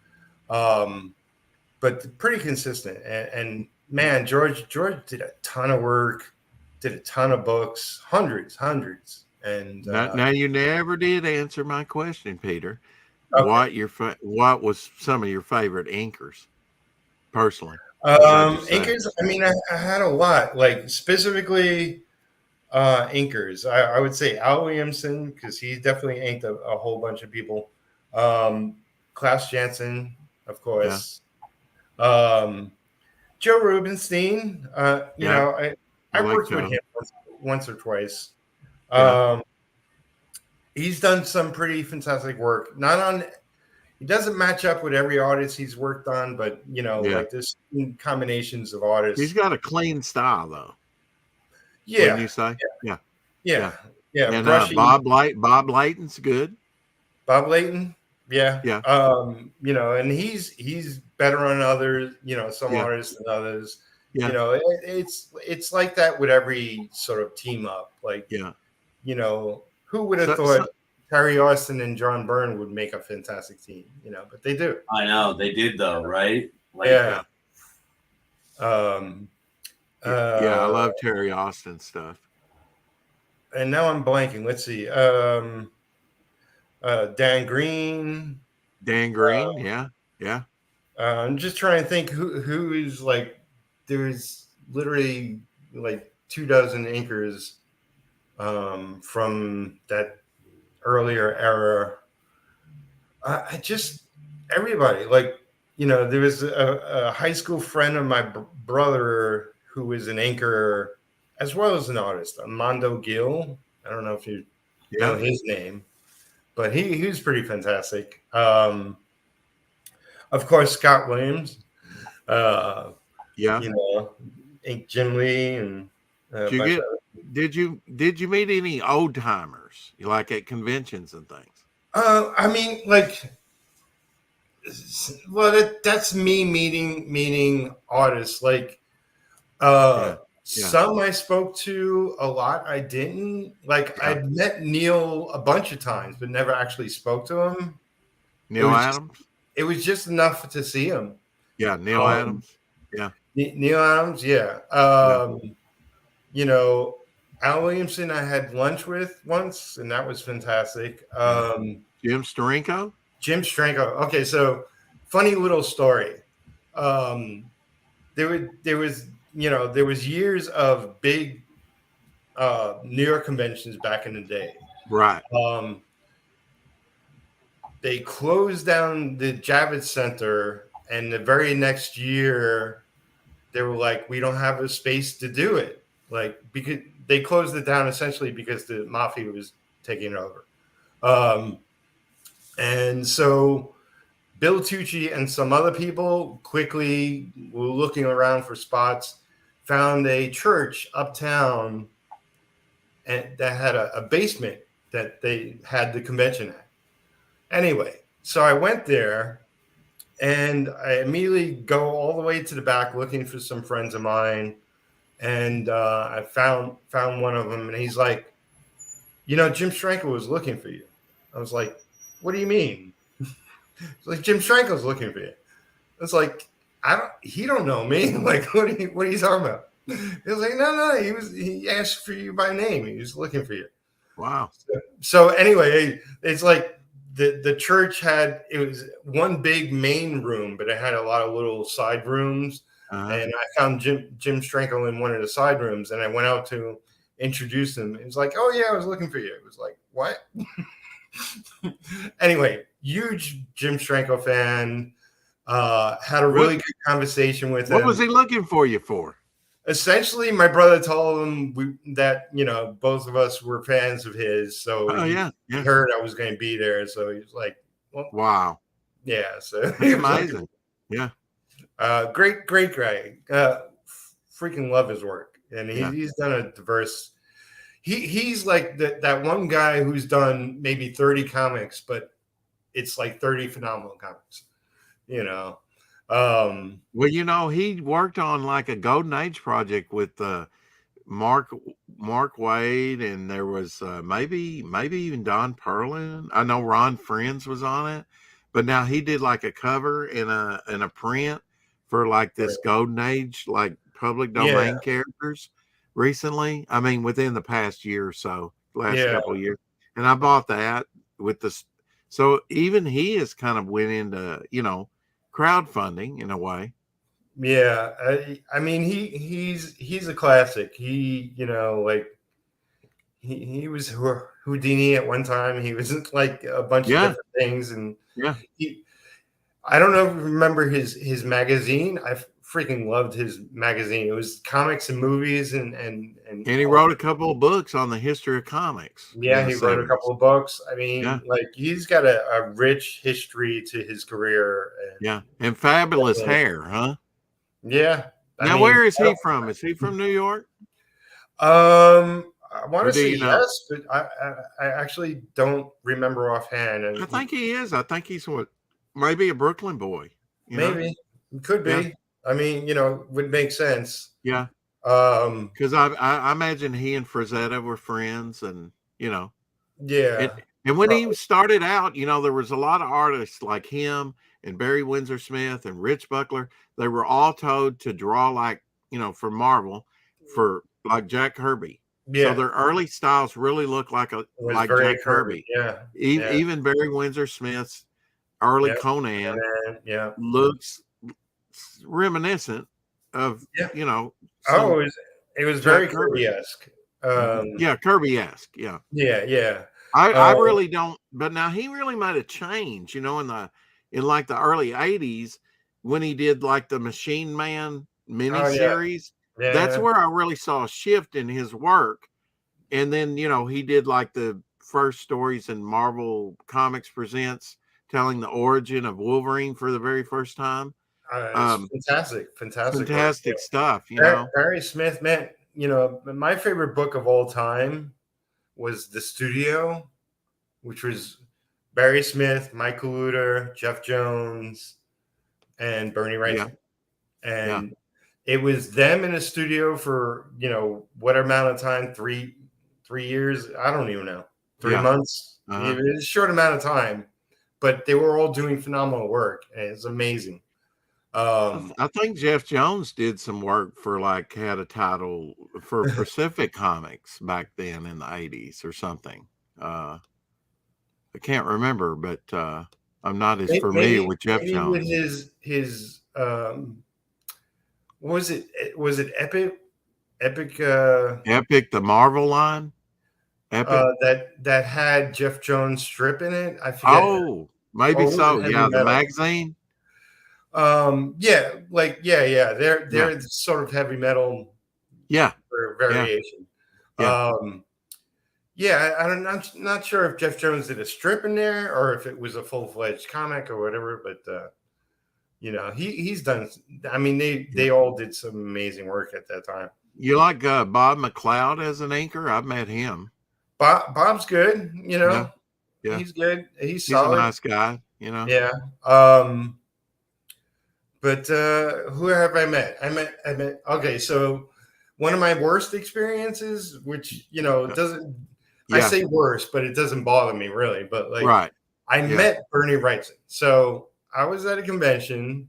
Speaker 1: But pretty consistent. And man, George did a ton of work, did a ton of books, hundreds. And
Speaker 2: now you never did answer my question, Peter.
Speaker 1: Okay.
Speaker 2: What was some of your favorite inkers, personally?
Speaker 1: Inkers. I mean, I had a lot. Like specifically, inkers. I would say Al Williamson, because he definitely inked a whole bunch of people. Klaus Janson, of course. Joe Rubenstein. I worked with him once or twice. He's done some pretty fantastic work. He doesn't match up with every artist he's worked on, but like there's combinations of artists.
Speaker 2: He's got a clean style, though.
Speaker 1: Yeah,
Speaker 2: wouldn't you say? Yeah. And Bob Layton's good.
Speaker 1: Bob Layton, yeah. And he's better on others. Some artists than others.
Speaker 2: Yeah.
Speaker 1: It's like that with every sort of team up. Like who would have thought Terry Austin and John Byrne would make a fantastic team? But they do.
Speaker 3: I know they did though, right? Like,
Speaker 1: yeah.
Speaker 2: I love Terry Austin stuff.
Speaker 1: And now I'm blanking. Let's see. Dan Green. Yeah. I'm just trying to think who is like. There's literally like 24 inkers from that earlier era. I just everybody like there was a high school friend of my brother who was an inker as well as an artist, Mondo Gill. I don't know if you know his name, but he was pretty fantastic. Of course, Scott Williams. Ink Jim Lee and.
Speaker 2: Did you meet any old timers like at conventions and things?
Speaker 1: I mean, like, well, that's me meeting artists. Like, some I spoke to a lot. I didn't. Like, I'd met Neil a bunch of times, but never actually spoke to him.
Speaker 2: Neil Adams.
Speaker 1: It was just enough to see him.
Speaker 2: Yeah, Neil Adams. Yeah,
Speaker 1: Neil Adams. Yeah. Al Williamson I had lunch with once, and that was fantastic.
Speaker 2: Jim Steranko?
Speaker 1: Jim Steranko. Okay, so funny little story. There was there was years of big New York conventions back in the day.
Speaker 2: Right.
Speaker 1: They closed down the Javits Center, and the very next year, they were like, "We don't have a space to do it." Like, because they closed it down essentially because the mafia was taking it over. And so Bill Tucci and some other people quickly were looking around for spots, found a church uptown and that had a basement that they had the convention at. Anyway, so I went there and I immediately go all the way to the back looking for some friends of mine. And I found one of them, and he's like, Jim Stranko was looking for you. I was like, what do you mean? It's like, Jim Stranko's looking for you. It's like, he don't know me. Like, what are you talking about? He was like, no, he asked for you by name. He was looking for you.
Speaker 2: Wow.
Speaker 1: So anyway, it's like the church it was one big main room, but it had a lot of little side rooms.
Speaker 2: Uh-huh.
Speaker 1: And I found Jim Stranko in one of the side rooms, and I went out to introduce him. It was like, oh yeah, I was looking for you. It was like, what? Anyway, huge Jim Stranko fan. Had a really good conversation with him.
Speaker 2: What was he looking for you for?
Speaker 1: Essentially, my brother told him that both of us were fans of his, so he heard I was going to be there. So he was like, well,
Speaker 2: "Wow,
Speaker 1: yeah." So
Speaker 2: that's amazing. Yeah,
Speaker 1: great guy. Freaking love his work, and he's done a diverse. He's like that one guy who's done maybe 30 comics, but it's like 30 phenomenal comics.
Speaker 2: Well, he worked on like a Golden Age project with Mark Waid, and there was maybe even Don Perlin. I know Ron Friends was on it, but now he did like a cover and a print for like this Golden Age, like public domain characters recently. I mean, within the past year or so, last couple of years, and I bought that with the. So even he has kind of went into crowdfunding in a way.
Speaker 1: Yeah, I mean he's a classic. He he was Houdini at one time. He was like a bunch of different things, and I don't know if you remember his magazine. I freaking loved his magazine. It was comics and movies, and
Speaker 2: he wrote a couple of books on the history of comics.
Speaker 1: Yeah, he wrote a couple of books. I mean, like he's got a rich history to his career.
Speaker 2: And fabulous hair, huh?
Speaker 1: Yeah.
Speaker 2: Now, where is he from? Is he from New York?
Speaker 1: I want to say
Speaker 2: yes,
Speaker 1: but I actually don't remember offhand. And
Speaker 2: I think he is. I think he's maybe a Brooklyn boy.
Speaker 1: Maybe could be. Yeah. I mean, would make sense.
Speaker 2: Yeah. Because I imagine he and Frazetta were friends, and
Speaker 1: Yeah.
Speaker 2: And when he started out, there was a lot of artists like him and Barry Windsor Smith and Rich Buckler. They were all told to draw like, for Marvel, for like Jack Kirby. Yeah. So their early styles really look like Jack Kirby.
Speaker 1: Yeah.
Speaker 2: Even Barry Windsor Smith's early Conan looks reminiscent of,
Speaker 1: it was very Kirby-esque.
Speaker 2: Kirby-esque. Yeah.
Speaker 1: Yeah.
Speaker 2: I really don't, but now he really made a change, in like the early 80s when he did like the Machine Man miniseries. That's where I really saw a shift in his work. And then, he did like the first stories in Marvel Comics Presents, telling the origin of Wolverine for the very first time. Fantastic stuff.
Speaker 1: Barry Smith, man, my favorite book of all time was The Studio, which was Barry Smith, Mike Kaluta, Jeff Jones, and Bernie Wrightson. And it was them in a studio for, what amount of time, three years? I don't even know. 3 months. It was a short amount of time, but they were all doing phenomenal work, and it's amazing.
Speaker 2: I think Jeff Jones did some work for had a title for Pacific Comics back then in the 80s or something. I can't remember, but I'm not as familiar with Jeff Jones.
Speaker 1: With his Was it Epic? Epic
Speaker 2: Epic, the Marvel line. Epic.
Speaker 1: that had Jeff Jones strip in it. I forget.
Speaker 2: Oh, maybe
Speaker 1: Or was
Speaker 2: so.
Speaker 1: it Heavy
Speaker 2: Yeah, the
Speaker 1: Metal?
Speaker 2: magazine.
Speaker 1: Yeah, like yeah. They're
Speaker 2: Yeah.
Speaker 1: sort of heavy metal
Speaker 2: Yeah.
Speaker 1: variation.
Speaker 2: Yeah.
Speaker 1: Yeah, I'm not sure if Jeff Jones did a strip in there or if it was a full-fledged comic or whatever, but he's done. I mean, they all did some amazing work at that time.
Speaker 2: You like Bob McLeod as an anchor? I've met him.
Speaker 1: Bob's good,
Speaker 2: Yeah.
Speaker 1: he's good. He's
Speaker 2: He's a
Speaker 1: solid.
Speaker 2: nice guy,
Speaker 1: Yeah. But who have I met? I met. Okay, so one of my worst experiences, which doesn't. I
Speaker 2: Yeah.
Speaker 1: say worst, but it doesn't bother me really. But like,
Speaker 2: Right.
Speaker 1: I
Speaker 2: Yeah.
Speaker 1: met Bernie Wrightson. So I was at a convention.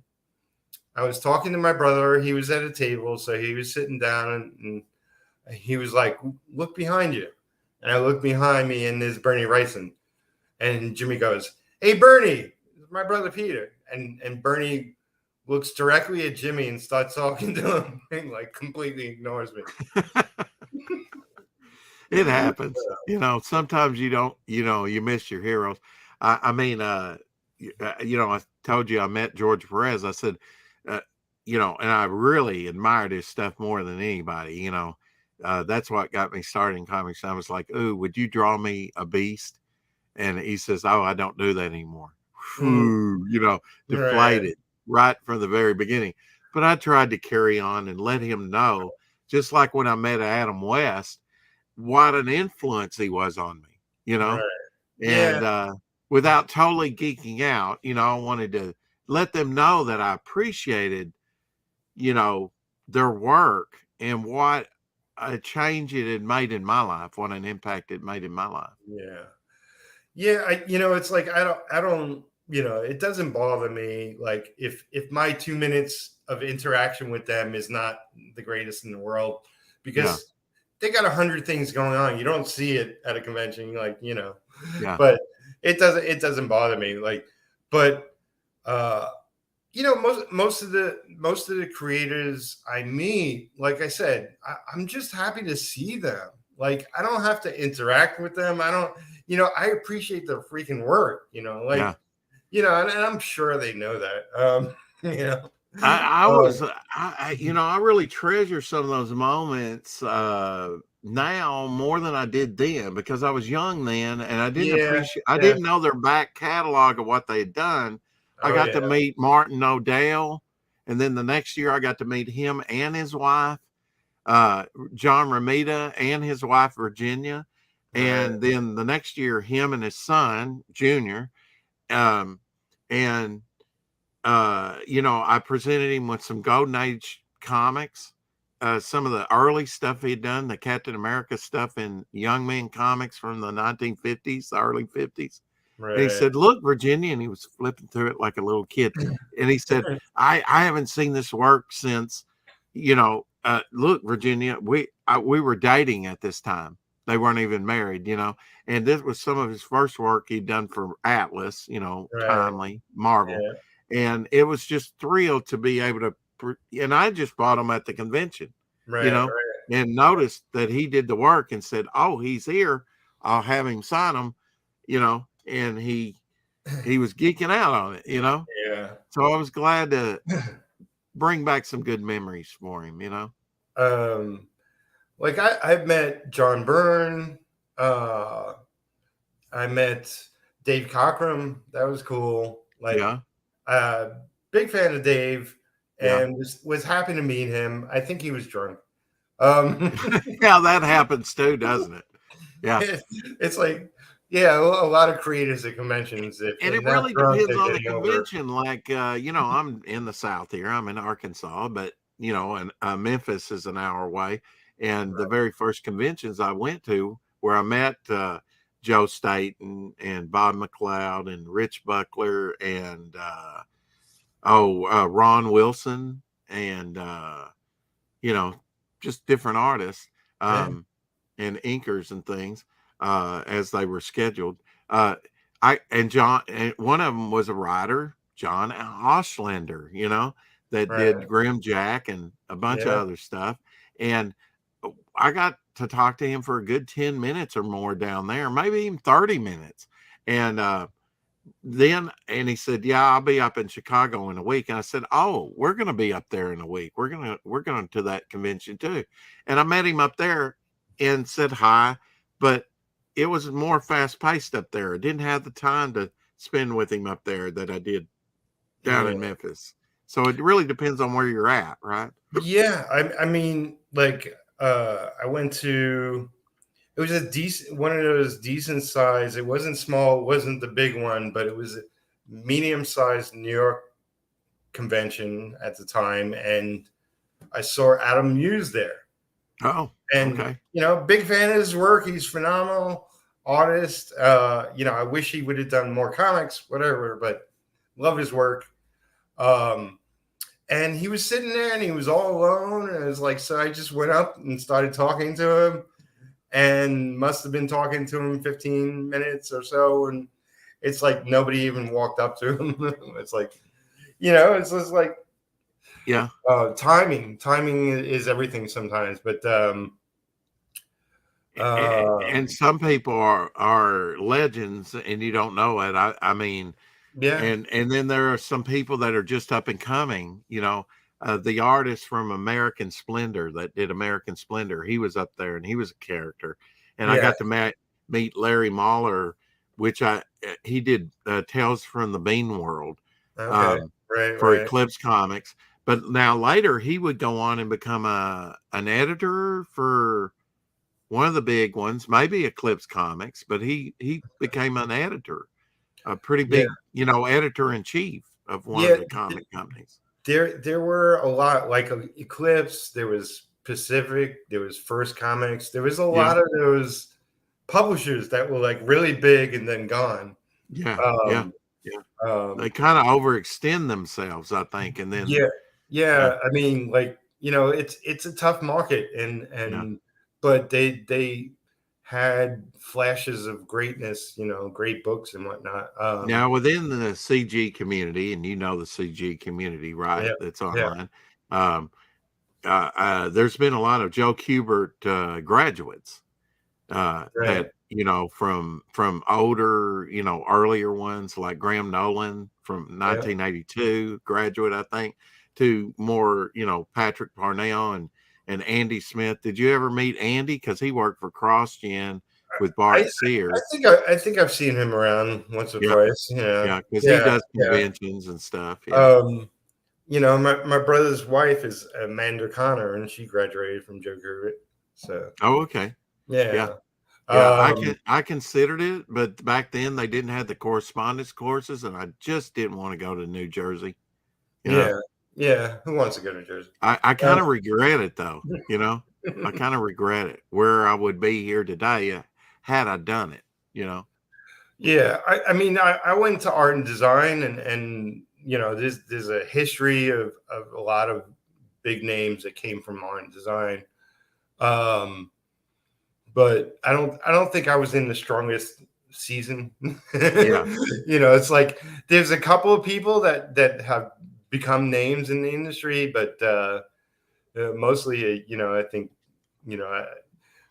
Speaker 1: I was talking to my brother. He was at a table, so he was sitting down, and he was like, "Look behind you." And I looked behind me, and there's Bernie Wrightson. And Jimmy goes, "Hey, Bernie, it's my brother Peter." And Bernie looks directly at Jimmy and starts talking to him, and like completely ignores me.
Speaker 2: It happens. Sometimes you don't, you miss your heroes. I mean, I told you I met George Perez. I said, and I really admired his stuff more than anybody. That's what got me started in comics. I was like, "Ooh, would you draw me a beast?" And he says, "Oh, I don't do that anymore." Deflated right from the very beginning. But I tried to carry on and let him know, just like when I met Adam West, what an influence he was on me,
Speaker 1: Right.
Speaker 2: and without totally geeking out, I wanted to let them know that I appreciated, their work and what a change it had made in my life, what an impact it made in my life.
Speaker 1: Yeah. It's like, I don't, it doesn't bother me. Like if my 2 minutes of interaction with them is not the greatest in the world, because they got 100 things going on. You don't see it at a convention, like, but it doesn't bother me. Like, but, most of the creators I meet, like I said, I'm just happy to see them. Like, I don't have to interact with them. I don't, I appreciate their freaking work, and I'm sure they know that.
Speaker 2: I really treasure some of those moments now more than I did then, because I was young then and I didn't I didn't know their back catalog of what they had done. I got to meet Martin O'Dell, and then the next year I got to meet him and his wife, John Romita, and his wife Virginia, and then the next year him and his son Junior, and I presented him with some Golden Age comics, some of the early stuff he'd done, the Captain America stuff in Young Men comics from the 1950s, the early 50s. And he said, "Look, Virginia," and he was flipping through it like a little kid. And he said, I haven't seen this work since, look, Virginia, we were dating at this time. They weren't even married, and this was some of his first work he'd done for Atlas, Timely, Marvel. And it was just thrilled to be able to, and I just bought him at the convention, and noticed that he did the work and said, "Oh, he's here. I'll have him sign him," and he was geeking out on it,
Speaker 1: Yeah.
Speaker 2: So I was glad to bring back some good memories for him,
Speaker 1: Like I've met John Byrne. I met Dave Cockrum. That was cool. Like, big fan of Dave, and was happy to meet him. I think he was drunk.
Speaker 2: Yeah, that happens too, doesn't it? Yeah.
Speaker 1: It's like, a lot of creators at conventions.
Speaker 2: And it really depends on the convention. Like, I'm in the South here. I'm in Arkansas, but, and Memphis is an hour away. And the very first conventions I went to, where I met Joe Staten and Bob McLeod and Rich Buckler and Ron Wilson and just different artists and inkers and things as they were scheduled. John, and one of them was a writer, John Ostrander, that
Speaker 1: Right.
Speaker 2: did Grim Jack and a bunch of
Speaker 1: Yeah.
Speaker 2: other stuff. And I got to talk to him for a good 10 minutes or more down there, maybe even 30 minutes. And and he said, "Yeah, I'll be up in Chicago in a week." And I said, "Oh, we're going to be up there in a week. We're going to that convention too." And I met him up there and said hi, but it was more fast paced up there. I didn't have the time to spend with him up there that I did down
Speaker 1: Yeah.
Speaker 2: in Memphis. So it really depends on where you're at, right?
Speaker 1: Yeah. I mean, like, I went to, it was a decent, one of those decent size. It wasn't small, it wasn't the big one, but it was a medium sized New York convention at the time. And I saw Adam Hughes there.
Speaker 2: Oh,
Speaker 1: And,
Speaker 2: okay.
Speaker 1: big fan of his work. He's phenomenal artist. I wish he would have done more comics, whatever, but love his work. And he was sitting there and he was all alone. And it was like, so I just went up and started talking to him and must have been talking to him 15 minutes or so. And it's like nobody even walked up to him. It's like, it's just like,
Speaker 2: Yeah.
Speaker 1: timing is everything sometimes. But,
Speaker 2: and some people are legends and you don't know it. I mean,
Speaker 1: yeah,
Speaker 2: and then there are some people that are just up and coming, the artist from American Splendor that did American Splendor, he was up there and he was a character. And I
Speaker 1: yeah.
Speaker 2: got to meet Larry Mahler, which he did Tales from the Bean World
Speaker 1: Okay. Right.
Speaker 2: for Eclipse Comics. But now later he would go on and become an editor for one of the big ones, maybe Eclipse Comics, but he became an editor, a pretty big, editor in chief of one
Speaker 1: Yeah.
Speaker 2: of the comic companies.
Speaker 1: There were a lot, like Eclipse, there was Pacific, there was First Comics, there was a lot of those publishers that were like really big and then gone.
Speaker 2: Yeah,
Speaker 1: Um,
Speaker 2: they kind of overextend themselves, I think, and then
Speaker 1: yeah. I mean, like, it's a tough market, and but they had flashes of greatness, great books and whatnot.
Speaker 2: Now within the CG community, and the CG community, right?
Speaker 1: Yeah,
Speaker 2: That's online. There's been a lot of Joe Kubert graduates
Speaker 1: right.
Speaker 2: that from older, earlier ones like Graham Nolan from 1982 graduate, I think, to more, Patrick Parnell and Andy Smith. Did you ever meet Andy? Because he worked for CrossGen with Bart Sears.
Speaker 1: I think I've seen him around once or twice.
Speaker 2: Yeah, because he does conventions and stuff.
Speaker 1: My brother's wife is Amanda Connor, and she graduated from Joe Kubert. So,
Speaker 2: okay.
Speaker 1: Yeah.
Speaker 2: I considered it, but back then they didn't have the correspondence courses, and I just didn't want to go to New Jersey.
Speaker 1: Yeah. Who wants to go to Jersey?
Speaker 2: I kind of regret it, though. I kind of regret it. Where I would be here today had I done it.
Speaker 1: Yeah, I mean, I went to art and design, and there's a history of a lot of big names that came from art and design. But I don't think I was in the strongest season. It's like there's a couple of people that have become names in the industry, but mostly, I think,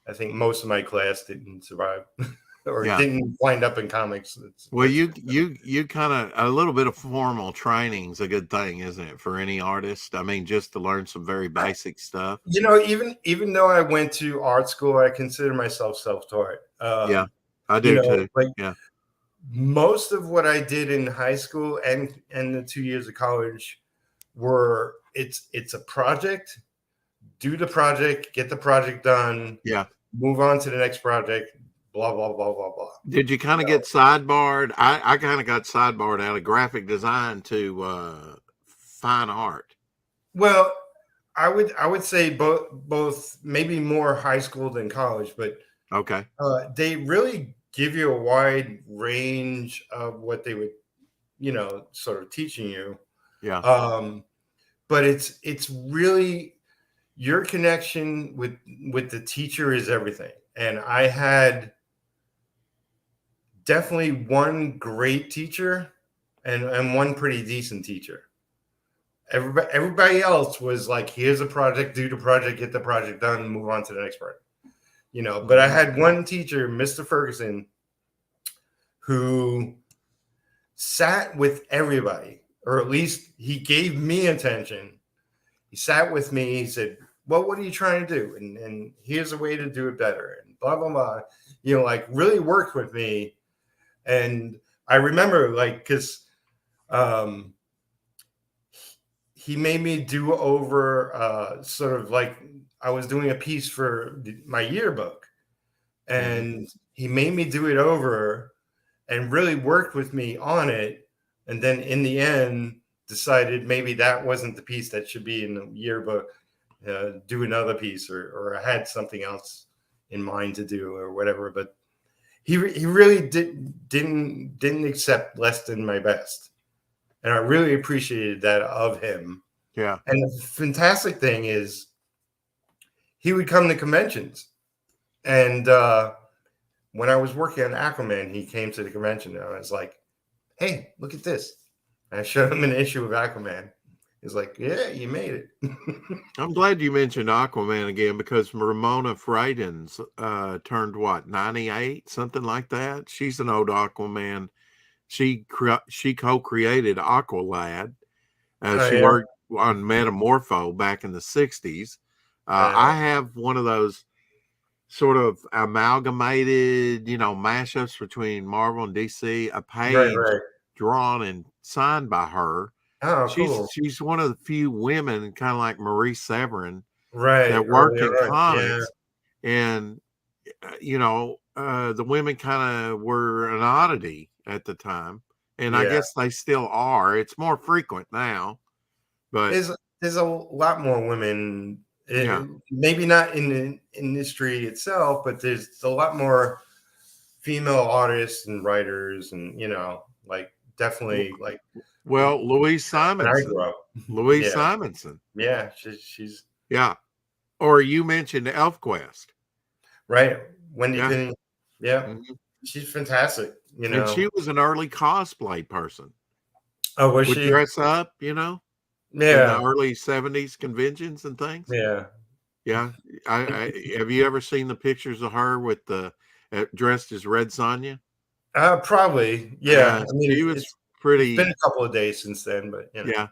Speaker 1: I think most of my class didn't survive or didn't wind up in comics.
Speaker 2: Well, you kind of, a little bit of formal training is a good thing, isn't it, for any artist? I mean, just to learn some very basic stuff.
Speaker 1: Even though I went to art school, I consider myself self-taught.
Speaker 2: I do too.
Speaker 1: Like, most of what I did in high school and the 2 years of college were it's a project. Do the project, get the project done. Move on to the next project. Blah blah blah blah blah.
Speaker 2: Did you kind of get sidebarred? I kind of got sidebarred out of graphic design to fine art.
Speaker 1: Well, I would say both maybe more high school than college, but
Speaker 2: okay.
Speaker 1: They really give you a wide range of what they would, sort of teaching you. But it's really your connection with the teacher is everything. And I had definitely one great teacher and one pretty decent teacher. everybody else was like, here's a project, do the project, get the project done, move on to the next project. But I had one teacher, Mr. Ferguson, who sat with everybody, or at least he gave me attention. He sat with me. He said, well, what are you trying to do? And here's a way to do it better. And blah, blah, blah. Like really worked with me. And I remember because he made me do over sort of like I was doing a piece for my yearbook. And he made me do it over and really worked with me on it. And then in the end, decided maybe that wasn't the piece that should be in the yearbook. Do another piece, or I had something else in mind to do, or whatever. But he really didn't accept less than my best, and I really appreciated that of him.
Speaker 2: Yeah.
Speaker 1: And the fantastic thing is, he would come to conventions, and when I was working on Aquaman, he came to the convention, and I was like, "Hey, look at this!" And I showed him an issue of Aquaman. He's like, "Yeah, you made it."
Speaker 2: I'm glad you mentioned Aquaman again, because Ramona Freidens turned 98, something like that. She's an old Aquaman. She co-created Aqualad. She worked on Metamorpho back in the 60s. I have one of those sort of amalgamated, mashups between Marvel and DC, a page drawn and signed by her.
Speaker 1: Oh,
Speaker 2: She's one of the few women, kind of like Marie Severin,
Speaker 1: right,
Speaker 2: that worked in
Speaker 1: right.
Speaker 2: comics. Yeah. And, the women kind of were an oddity at the time. And I guess they still are. It's more frequent now. But
Speaker 1: there's a lot more women, maybe not in the industry itself, but there's a lot more female artists and writers, and definitely
Speaker 2: Louise Simonson.
Speaker 1: When I grew up.
Speaker 2: Louise Simonson.
Speaker 1: Yeah, she's
Speaker 2: Or you mentioned ElfQuest.
Speaker 1: Right. Wendy Penny. Yeah. She's fantastic,
Speaker 2: And she was an early cosplay person.
Speaker 1: Oh, was
Speaker 2: Would
Speaker 1: she?
Speaker 2: dress up, in the early 70s conventions and things. Yeah. I have you ever seen the pictures of her with dressed as Red Sonja?
Speaker 1: Probably. Yeah.
Speaker 2: I mean, she was pretty.
Speaker 1: It's been a couple of days since then, but
Speaker 2: yeah.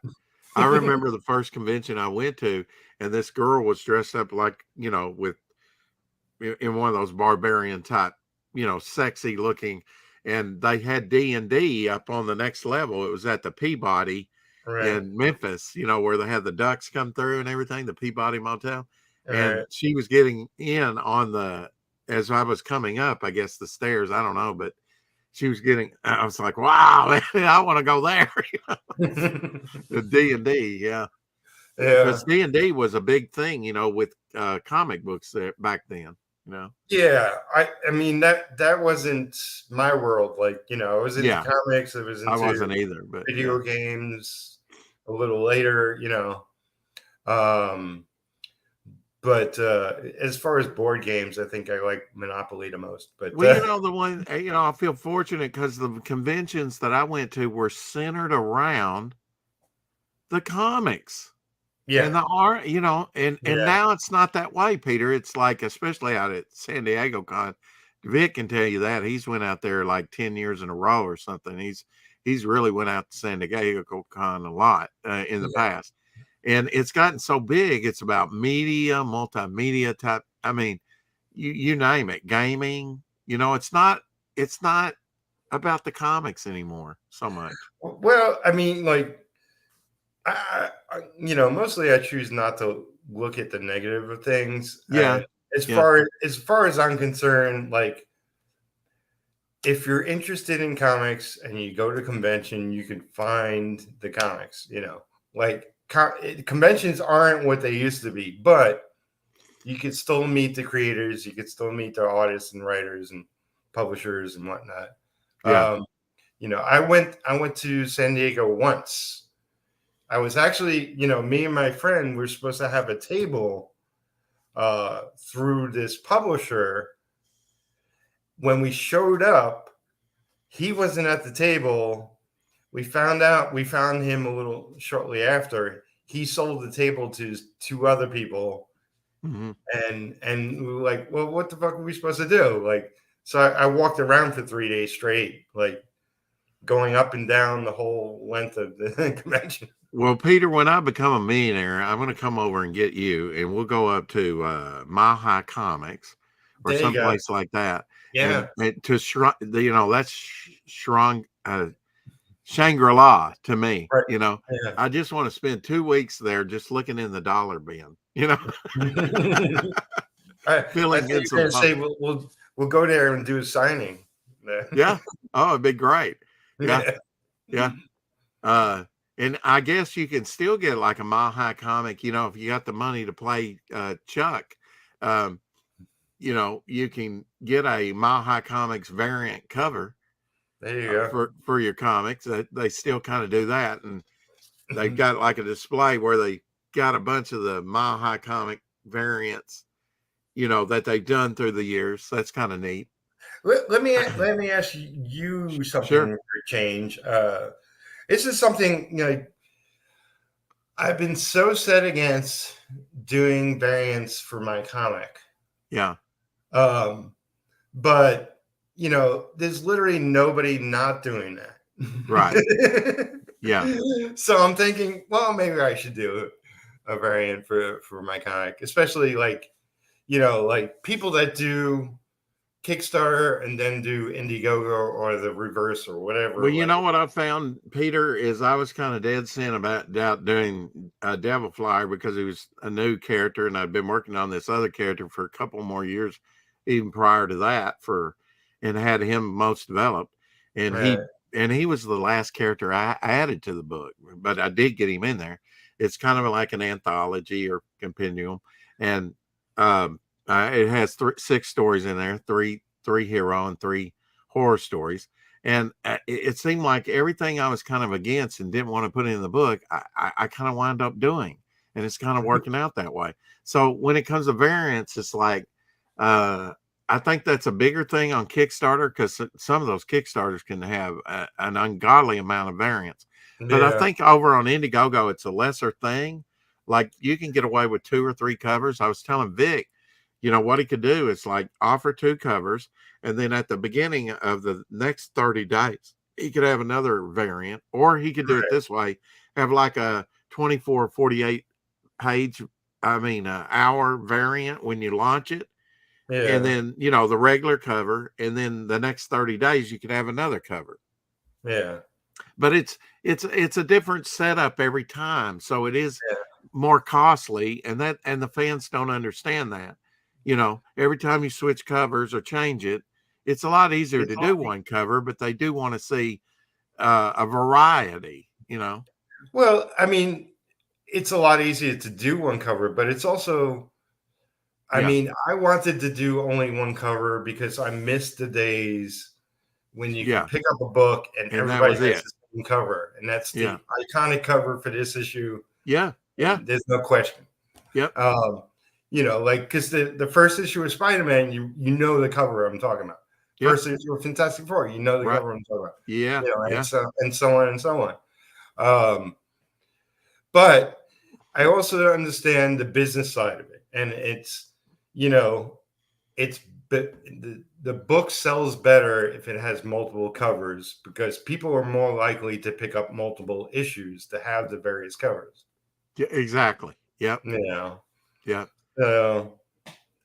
Speaker 2: I remember the first convention I went to, and this girl was dressed up like, with in one of those barbarian type, sexy looking, and they had D&D up on the next level. It was at the Peabody in Memphis, where they had the ducks come through and everything, the Peabody Motel. And she was getting in on as I was coming up, I guess the stairs, I don't know, but she was I was like, wow, I want to go there. The D&D. Yeah. Because D&D was a big thing, with comic books back then,
Speaker 1: Yeah. I mean, that wasn't my world. I was into comics. I was into
Speaker 2: I wasn't either, but
Speaker 1: video games a little later, but as far as board games, I think I like Monopoly the most. But
Speaker 2: the one, I feel fortunate because the conventions that I went to were centered around the comics. And the art, and now it's not that way, Peter. It's like, especially out at San Diego Con, Vic can tell you that. He's went out there like 10 years in a row or something. He's really went out to San Diego Con a lot in the past. And it's gotten so big, it's about media, multimedia type. I mean, you name it, gaming, it's not about the comics anymore so much.
Speaker 1: Well, I mean, I mostly I choose not to look at the negative of things. As far as I'm concerned, if you're interested in comics and you go to convention, you can find the comics. Conventions aren't what they used to be, but you could still meet the creators. You could still meet the artists and writers and publishers and whatnot. I went to San Diego once. I was actually, me and my friend were supposed to have a table through this publisher. When we showed up, he wasn't at the table. We found him a little shortly after. he sold the table to two other people,
Speaker 2: Mm-hmm.
Speaker 1: and we were like, well, what the fuck are we supposed to do? Like, so I walked around for 3 days straight, like going up and down the whole length of the convention.
Speaker 2: Well, Peter, when I become a millionaire, I'm going to come over and get you, and we'll go up to Mile High Comics or
Speaker 1: There you go.
Speaker 2: someplace like that.
Speaker 1: Yeah.
Speaker 2: And to that's Shangri-La to me.
Speaker 1: Right.
Speaker 2: You know,
Speaker 1: Yeah.
Speaker 2: I just want to spend 2 weeks there just looking in the dollar bin. You know,
Speaker 1: I
Speaker 2: filling
Speaker 1: thought
Speaker 2: in
Speaker 1: you
Speaker 2: some
Speaker 1: were gonna say
Speaker 2: pumpkins.
Speaker 1: we'll go there and do a signing.
Speaker 2: Yeah. Oh, it'd be great. Yeah. Yeah. And I guess you can still get like a Mile High comic, you know, if you got the money to play Chuck. You know, you can get a Mile High Comics variant cover
Speaker 1: There you go.
Speaker 2: for your comics. They still kind of do that, and they've got like a display where they got a bunch of the Mile High comic variants, you know, that they've done through the years. That's kind of neat.
Speaker 1: Let me ask you something
Speaker 2: Sure.
Speaker 1: for change. This is something, you know, I've been so set against doing variants for my comic.
Speaker 2: Yeah.
Speaker 1: But you know, there's literally nobody not doing that.
Speaker 2: Right. Yeah.
Speaker 1: So I'm thinking, well, maybe I should do a variant for my comic, especially like, you know, like people that do Kickstarter and then do Indiegogo or the reverse or whatever.
Speaker 2: Well, you
Speaker 1: like,
Speaker 2: know what I found, Peter, is I was kind of dead set about doing Devil Flyer because he was a new character, and I'd been working on this other character for a couple more years, even prior to that, and had him most developed, and he was the last character I added to the book, but I did get him in there. It's kind of like an anthology or compendium, and it has 6 stories in there, three hero and 3 horror stories. And it seemed like everything I was kind of against and didn't want to put in the book, I kind of wound up doing, and it's kind of working out that way. So when it comes to variants, it's like, I think that's a bigger thing on Kickstarter, because some of those Kickstarters can have an ungodly amount of variants. But I think over on Indiegogo, it's a lesser thing. Like you can get away with 2 or 3 covers. I was telling Vic, you know, what he could do is like offer 2 covers, and then at the beginning of the next 30 days, he could have another variant, or he could do it this way, have like a 24, 48 page, hour variant when you launch it. Yeah. And then, you know, the regular cover, and then the next 30 days, you could have another cover.
Speaker 1: Yeah.
Speaker 2: But it's a different setup every time. So it is more costly, and the fans don't understand that. You know, every time you switch covers or change it, it's a lot easier to do one cover, but they do want to see a variety, you know.
Speaker 1: Well, I mean, it's a lot easier to do one cover, but it's also, I mean, I wanted to do only one cover because I missed the days when you can pick up a book and everybody has the same cover, and that's the iconic cover for this issue.
Speaker 2: Yeah.
Speaker 1: There's no question.
Speaker 2: Yep.
Speaker 1: You know, like, because the first issue of Spider-Man, you know the cover I'm talking about. First issue of Fantastic Four, you know the cover I'm talking about.
Speaker 2: Yeah.
Speaker 1: You know, and so on and so on. But I also understand the business side of it, and it's, you know, the book sells better if it has multiple covers, because people are more likely to pick up multiple issues to have the various covers.
Speaker 2: Yeah, exactly. Yep.
Speaker 1: You know.
Speaker 2: Yeah.
Speaker 1: So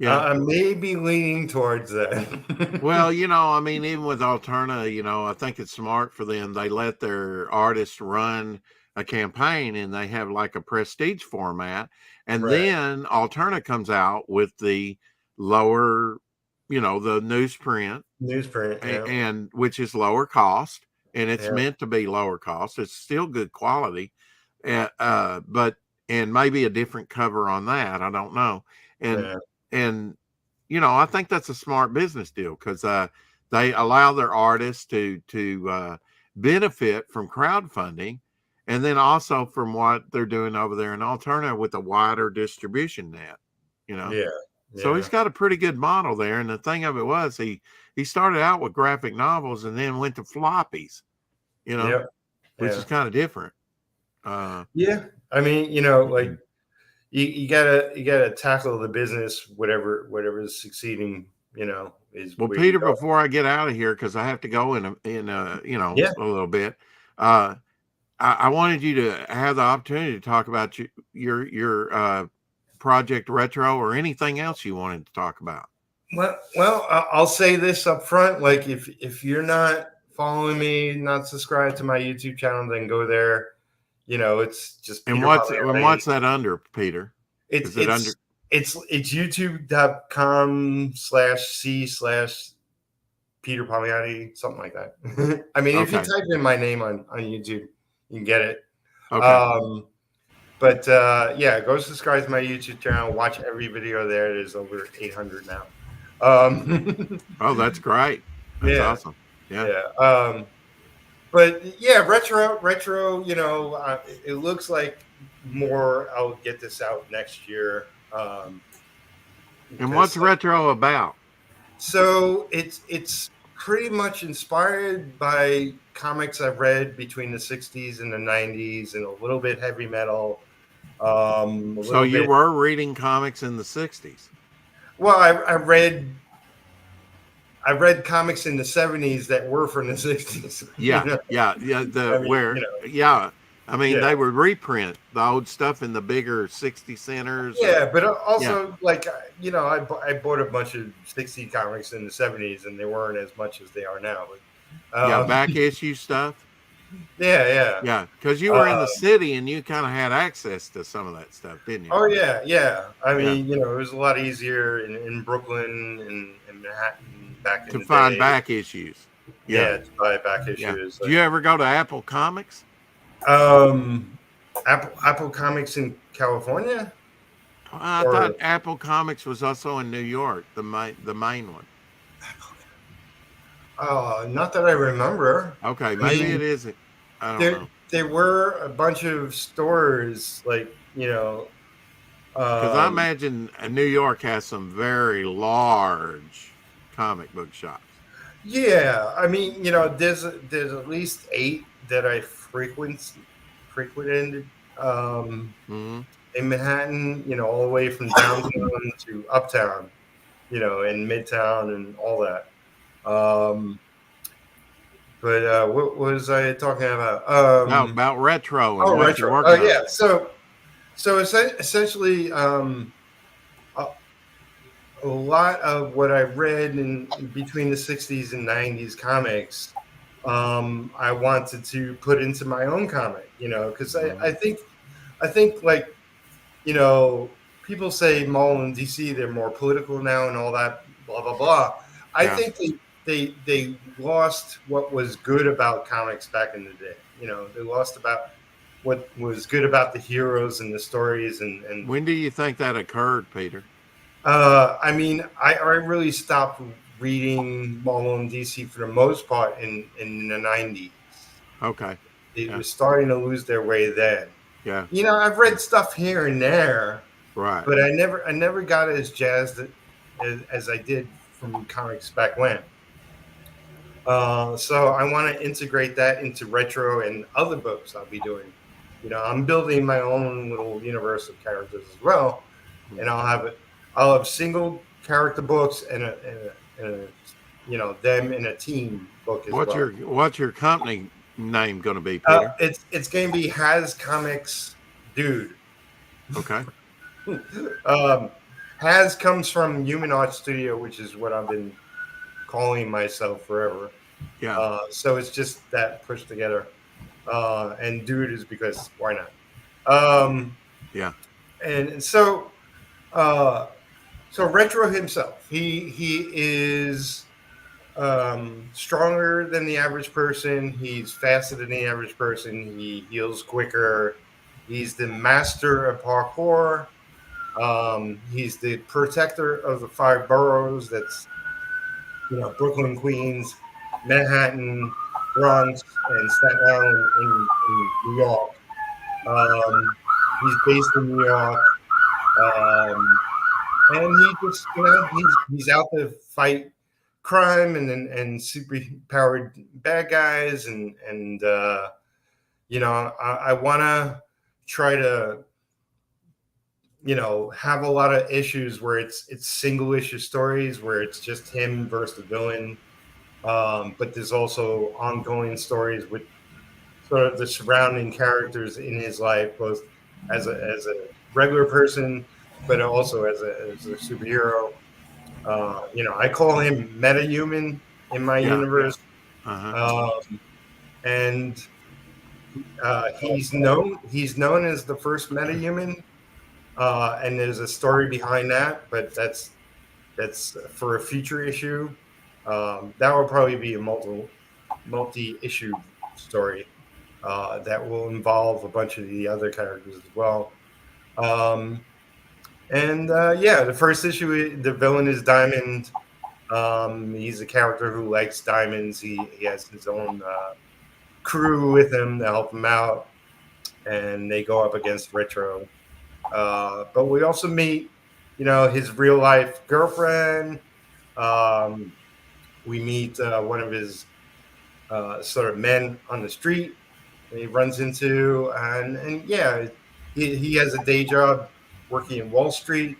Speaker 1: I may be leaning towards that.
Speaker 2: Well, you know, I mean, even with Alterna, you know, I think it's smart for them. They let their artists run a campaign, and they have like a prestige format. And then Alterna comes out with the lower, you know, the newsprint, and which is lower cost, and it's meant to be lower cost. It's still good quality, but maybe a different cover on that. I don't know. And you know, I think that's a smart business deal, because they allow their artists to benefit from crowdfunding, and then also from what they're doing over there in Alterna with a wider distribution net. You know. So he's got a pretty good model there. And the thing of it was, he started out with graphic novels and then went to floppies, you know, which is kind of different.
Speaker 1: Yeah, I mean, like you gotta tackle the business, whatever is succeeding, is
Speaker 2: Well,
Speaker 1: where you
Speaker 2: Peter,
Speaker 1: go.
Speaker 2: before I get out of here, because I have to go in
Speaker 1: Yeah.
Speaker 2: a little bit. I wanted you to have the opportunity to talk about your project retro or anything else you wanted to talk about.
Speaker 1: Well, I'll say this up front: like, if you're not following me, not subscribed to my YouTube channel, then go there. It's just
Speaker 2: And
Speaker 1: Peter
Speaker 2: what's
Speaker 1: Palmiotti.
Speaker 2: that under, Peter?
Speaker 1: It's
Speaker 2: Is it under?
Speaker 1: it's youtube.com/c/Peter Palmiotti, something like that. I mean, if you
Speaker 2: Okay.
Speaker 1: type in my name on YouTube, you can get it.
Speaker 2: Okay.
Speaker 1: But yeah, go subscribe to my YouTube channel. Watch every video there. There's over 800 now.
Speaker 2: Oh, that's great. That's
Speaker 1: Yeah,
Speaker 2: awesome. Yeah.
Speaker 1: yeah. But yeah, retro. It looks like more. I'll get this out next year.
Speaker 2: And what's retro about?
Speaker 1: So it's pretty much inspired by comics I've read between the 60s and the 90s, and a little bit heavy metal. A
Speaker 2: So
Speaker 1: little
Speaker 2: you
Speaker 1: bit.
Speaker 2: were reading comics in the 60s.
Speaker 1: Well, I read comics in the 70s that were from the 60s.
Speaker 2: Yeah. Yeah. I mean, they would reprint the old stuff in the bigger 60 centers.
Speaker 1: Yeah, but also I bought a bunch of 60 comics in the 70s, and they weren't as much as they are now. But,
Speaker 2: back issue stuff.
Speaker 1: Yeah.
Speaker 2: Yeah, because you were in the city and you kind of had access to some of that stuff, didn't you?
Speaker 1: Oh yeah. I mean, it was a lot easier in Brooklyn and Manhattan back in
Speaker 2: to
Speaker 1: the
Speaker 2: find
Speaker 1: day.
Speaker 2: back issues.
Speaker 1: Yeah, to buy back issues.
Speaker 2: Yeah.
Speaker 1: Like,
Speaker 2: Do you ever go to Apple Comics?
Speaker 1: Apple Comics in California.
Speaker 2: I thought Apple Comics was also in New York, the main one.
Speaker 1: Not that I remember.
Speaker 2: Okay, maybe it isn't. I don't know.
Speaker 1: There were a bunch of stores, like,
Speaker 2: because I imagine New York has some very large comic book shops.
Speaker 1: Yeah, I mean, there's at least 8 that I frequented in Manhattan, all the way from downtown to uptown, and midtown and all that. But what was I talking about?
Speaker 2: About retro and
Speaker 1: what you're working on. Yeah. So essentially, a lot of what I read in between the 60s and 90s comics, I wanted to put into my own comic, because I think like, people say Marvel and DC, they're more political now and all that, blah, blah, blah. I think they lost what was good about comics back in the day. They lost about what was good about the heroes and the stories. And
Speaker 2: when do you think that occurred, Peter?
Speaker 1: I mean, I really stopped reading Marvel and DC for the most part in the 90s.
Speaker 2: Okay.
Speaker 1: They were starting to lose their way then.
Speaker 2: Yeah.
Speaker 1: I've read stuff here and there,
Speaker 2: right?
Speaker 1: But I never got as jazzed as I did from comics back when. So I want to integrate that into retro and other books I'll be doing. I'm building my own little universe of characters as well, and I'll have single character books and them in a team book as well.
Speaker 2: What's your company name going to be, Peter?
Speaker 1: It's going to be Has Comics Dude.
Speaker 2: Okay.
Speaker 1: Has comes from Human Art Studio, which is what I've been calling myself forever.
Speaker 2: Yeah.
Speaker 1: So it's just that pushed together. And Dude is because why not?
Speaker 2: Yeah.
Speaker 1: And so Retro himself, he is stronger than the average person. He's faster than the average person. He heals quicker. He's the master of parkour. He's the protector of the 5 boroughs. That's Brooklyn, Queens, Manhattan, Bronx, and Staten Island in New York. He's based in New York. And he just, he's out to fight crime and super powered bad guys and I want to try to, have a lot of issues where it's single issue stories where it's just him versus the villain. But there's also ongoing stories with sort of the surrounding characters in his life, both as a regular person, but also as a superhero. I call him metahuman in my universe. And he's known as the first metahuman. And there's a story behind that, but that's for a future issue. That will probably be a multi-issue story that will involve a bunch of the other characters as well. The first issue, the villain is Diamond. He's a character who likes diamonds. He has his own crew with him to help him out, and they go up against Retro. But we also meet, his real life girlfriend. We meet one of his sort of men on the street that he runs into, and he has a day job working in Wall Street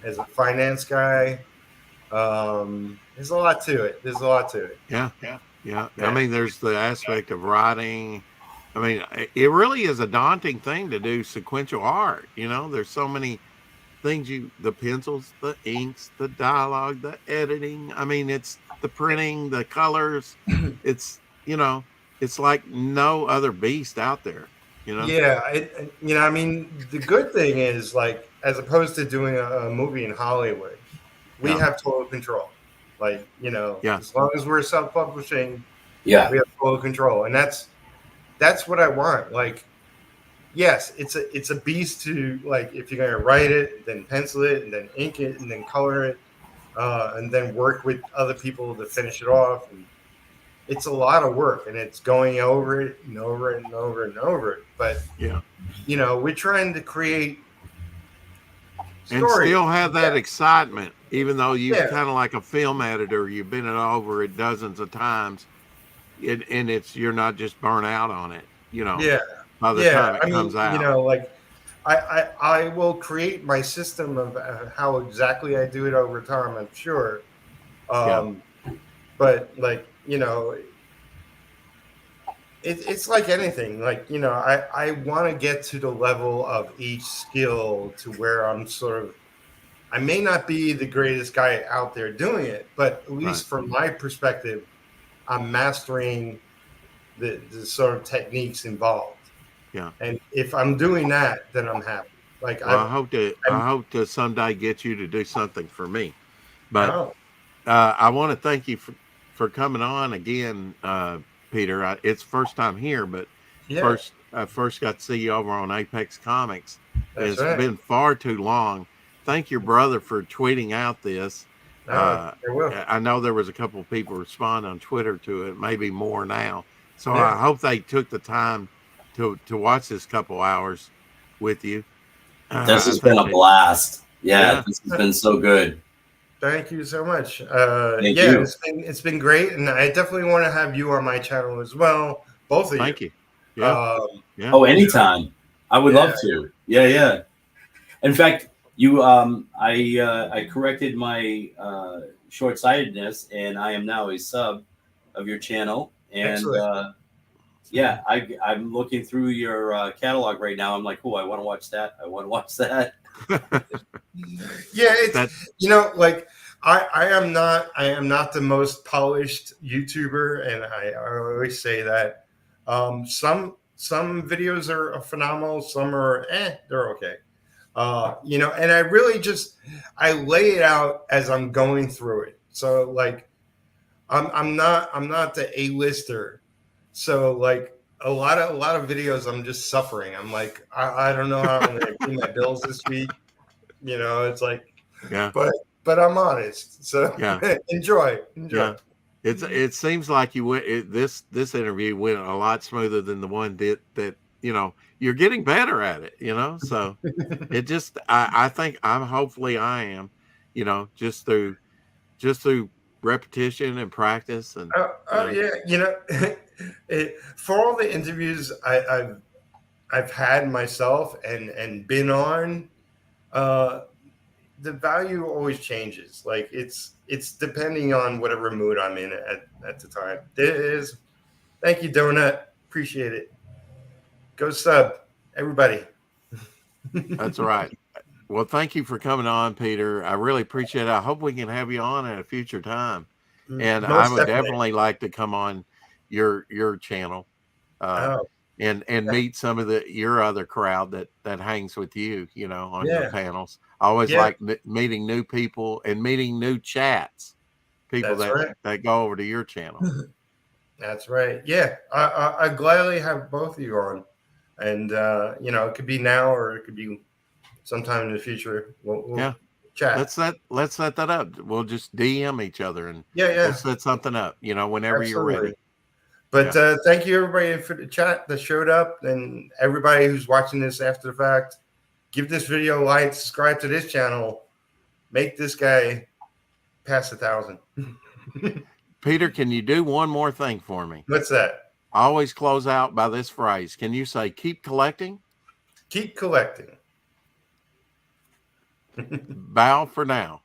Speaker 1: as a finance guy. There's a lot to it.
Speaker 2: Yeah. I mean, there's the aspect of writing. I mean, it really is a daunting thing to do sequential art. There's so many things the pencils, the inks, the dialogue, the editing. I mean, it's the printing, the colors. It's, it's like no other beast out there,
Speaker 1: Yeah. I mean, the good thing is, like, as opposed to doing a movie in Hollywood, we have total control. Like, as long as we're self-publishing, we have total control. And that's what I want. Like, yes, it's a beast to, like, if you're gonna write it, then pencil it, and then ink it, and then color it, and then work with other people to finish it off. And it's a lot of work, and it's going over it and over it and over and over it. But we're trying to create stories
Speaker 2: and still have that excitement, even though you're kind of like a film editor. You've been over it dozens of times. And you're not just burnt out on it, by the time it comes out.
Speaker 1: Like I will create my system of how exactly I do it over time, I'm sure. But, like, it's like anything. Like, I want to get to the level of each skill to where I'm sort of, I may not be the greatest guy out there doing it, but at least from my perspective, I'm mastering the sort of techniques involved.
Speaker 2: Yeah.
Speaker 1: And if I'm doing that, then I'm happy. Like,
Speaker 2: I hope to someday get you to do something for me. But I want to thank you for coming on again, Peter. It's first time here, but I first got to see you over on Apex Comics. It's been far too long. Thank your brother for tweeting out this. I know there was a couple of people respond on Twitter to it, maybe more now. So I hope they took the time to watch this couple hours with you.
Speaker 3: This has been a blast. This has been so good.
Speaker 1: Thank you so much.
Speaker 3: Thank you.
Speaker 1: It's been great, and I definitely want to have you on my channel as well. Both of you.
Speaker 2: Thank you.
Speaker 3: Oh, anytime. I would love to. Yeah. In fact, I corrected my short-sightedness, and I am now a sub of your channel. And I'm looking through your catalog right now. I'm like, I want to watch that. I want to watch that.
Speaker 1: Like, I am not the most polished YouTuber, and I always say that. Some videos are phenomenal, some are they're okay. And I really I lay it out as I'm going through it. So, like, I'm not the A-lister. So, like, a lot of videos I'm just suffering. I'm like, I don't know how I'm going to pay my bills this week. It's like, but I'm honest. So enjoy. Yeah.
Speaker 2: It seems like this interview went a lot smoother than the one that you're getting better at it, so it just, I think hopefully I am, just through repetition and practice. And
Speaker 1: Yeah, for all the interviews I've had myself and been on, the value always changes. Like it's depending on whatever mood I'm in at the time. Thank you, Donut. Appreciate it. Go sub, everybody.
Speaker 2: That's right. Well, thank you for coming on, Peter. I really appreciate it. I hope we can have you on at a future time. And I would definitely like to come on your channel and meet some of your other crowd that hangs with you, on your panels. I always like meeting new people and meeting new chats, people that go over to your channel.
Speaker 1: That's right. Yeah, I gladly have both of you on, and it could be now or it could be sometime in the future. We'll chat.
Speaker 2: Let's set that up. We'll just DM each other and
Speaker 1: we'll
Speaker 2: set something up. Whenever you're ready.
Speaker 1: But thank you everybody for the chat that showed up, and everybody who's watching this after the fact. Give this video a like, subscribe to this channel, make this guy pass 1,000.
Speaker 2: Peter, can you do one more thing for me?
Speaker 1: What's that?
Speaker 2: I always close out by this phrase. Can you say, keep collecting?
Speaker 1: Keep collecting.
Speaker 2: Bow for now.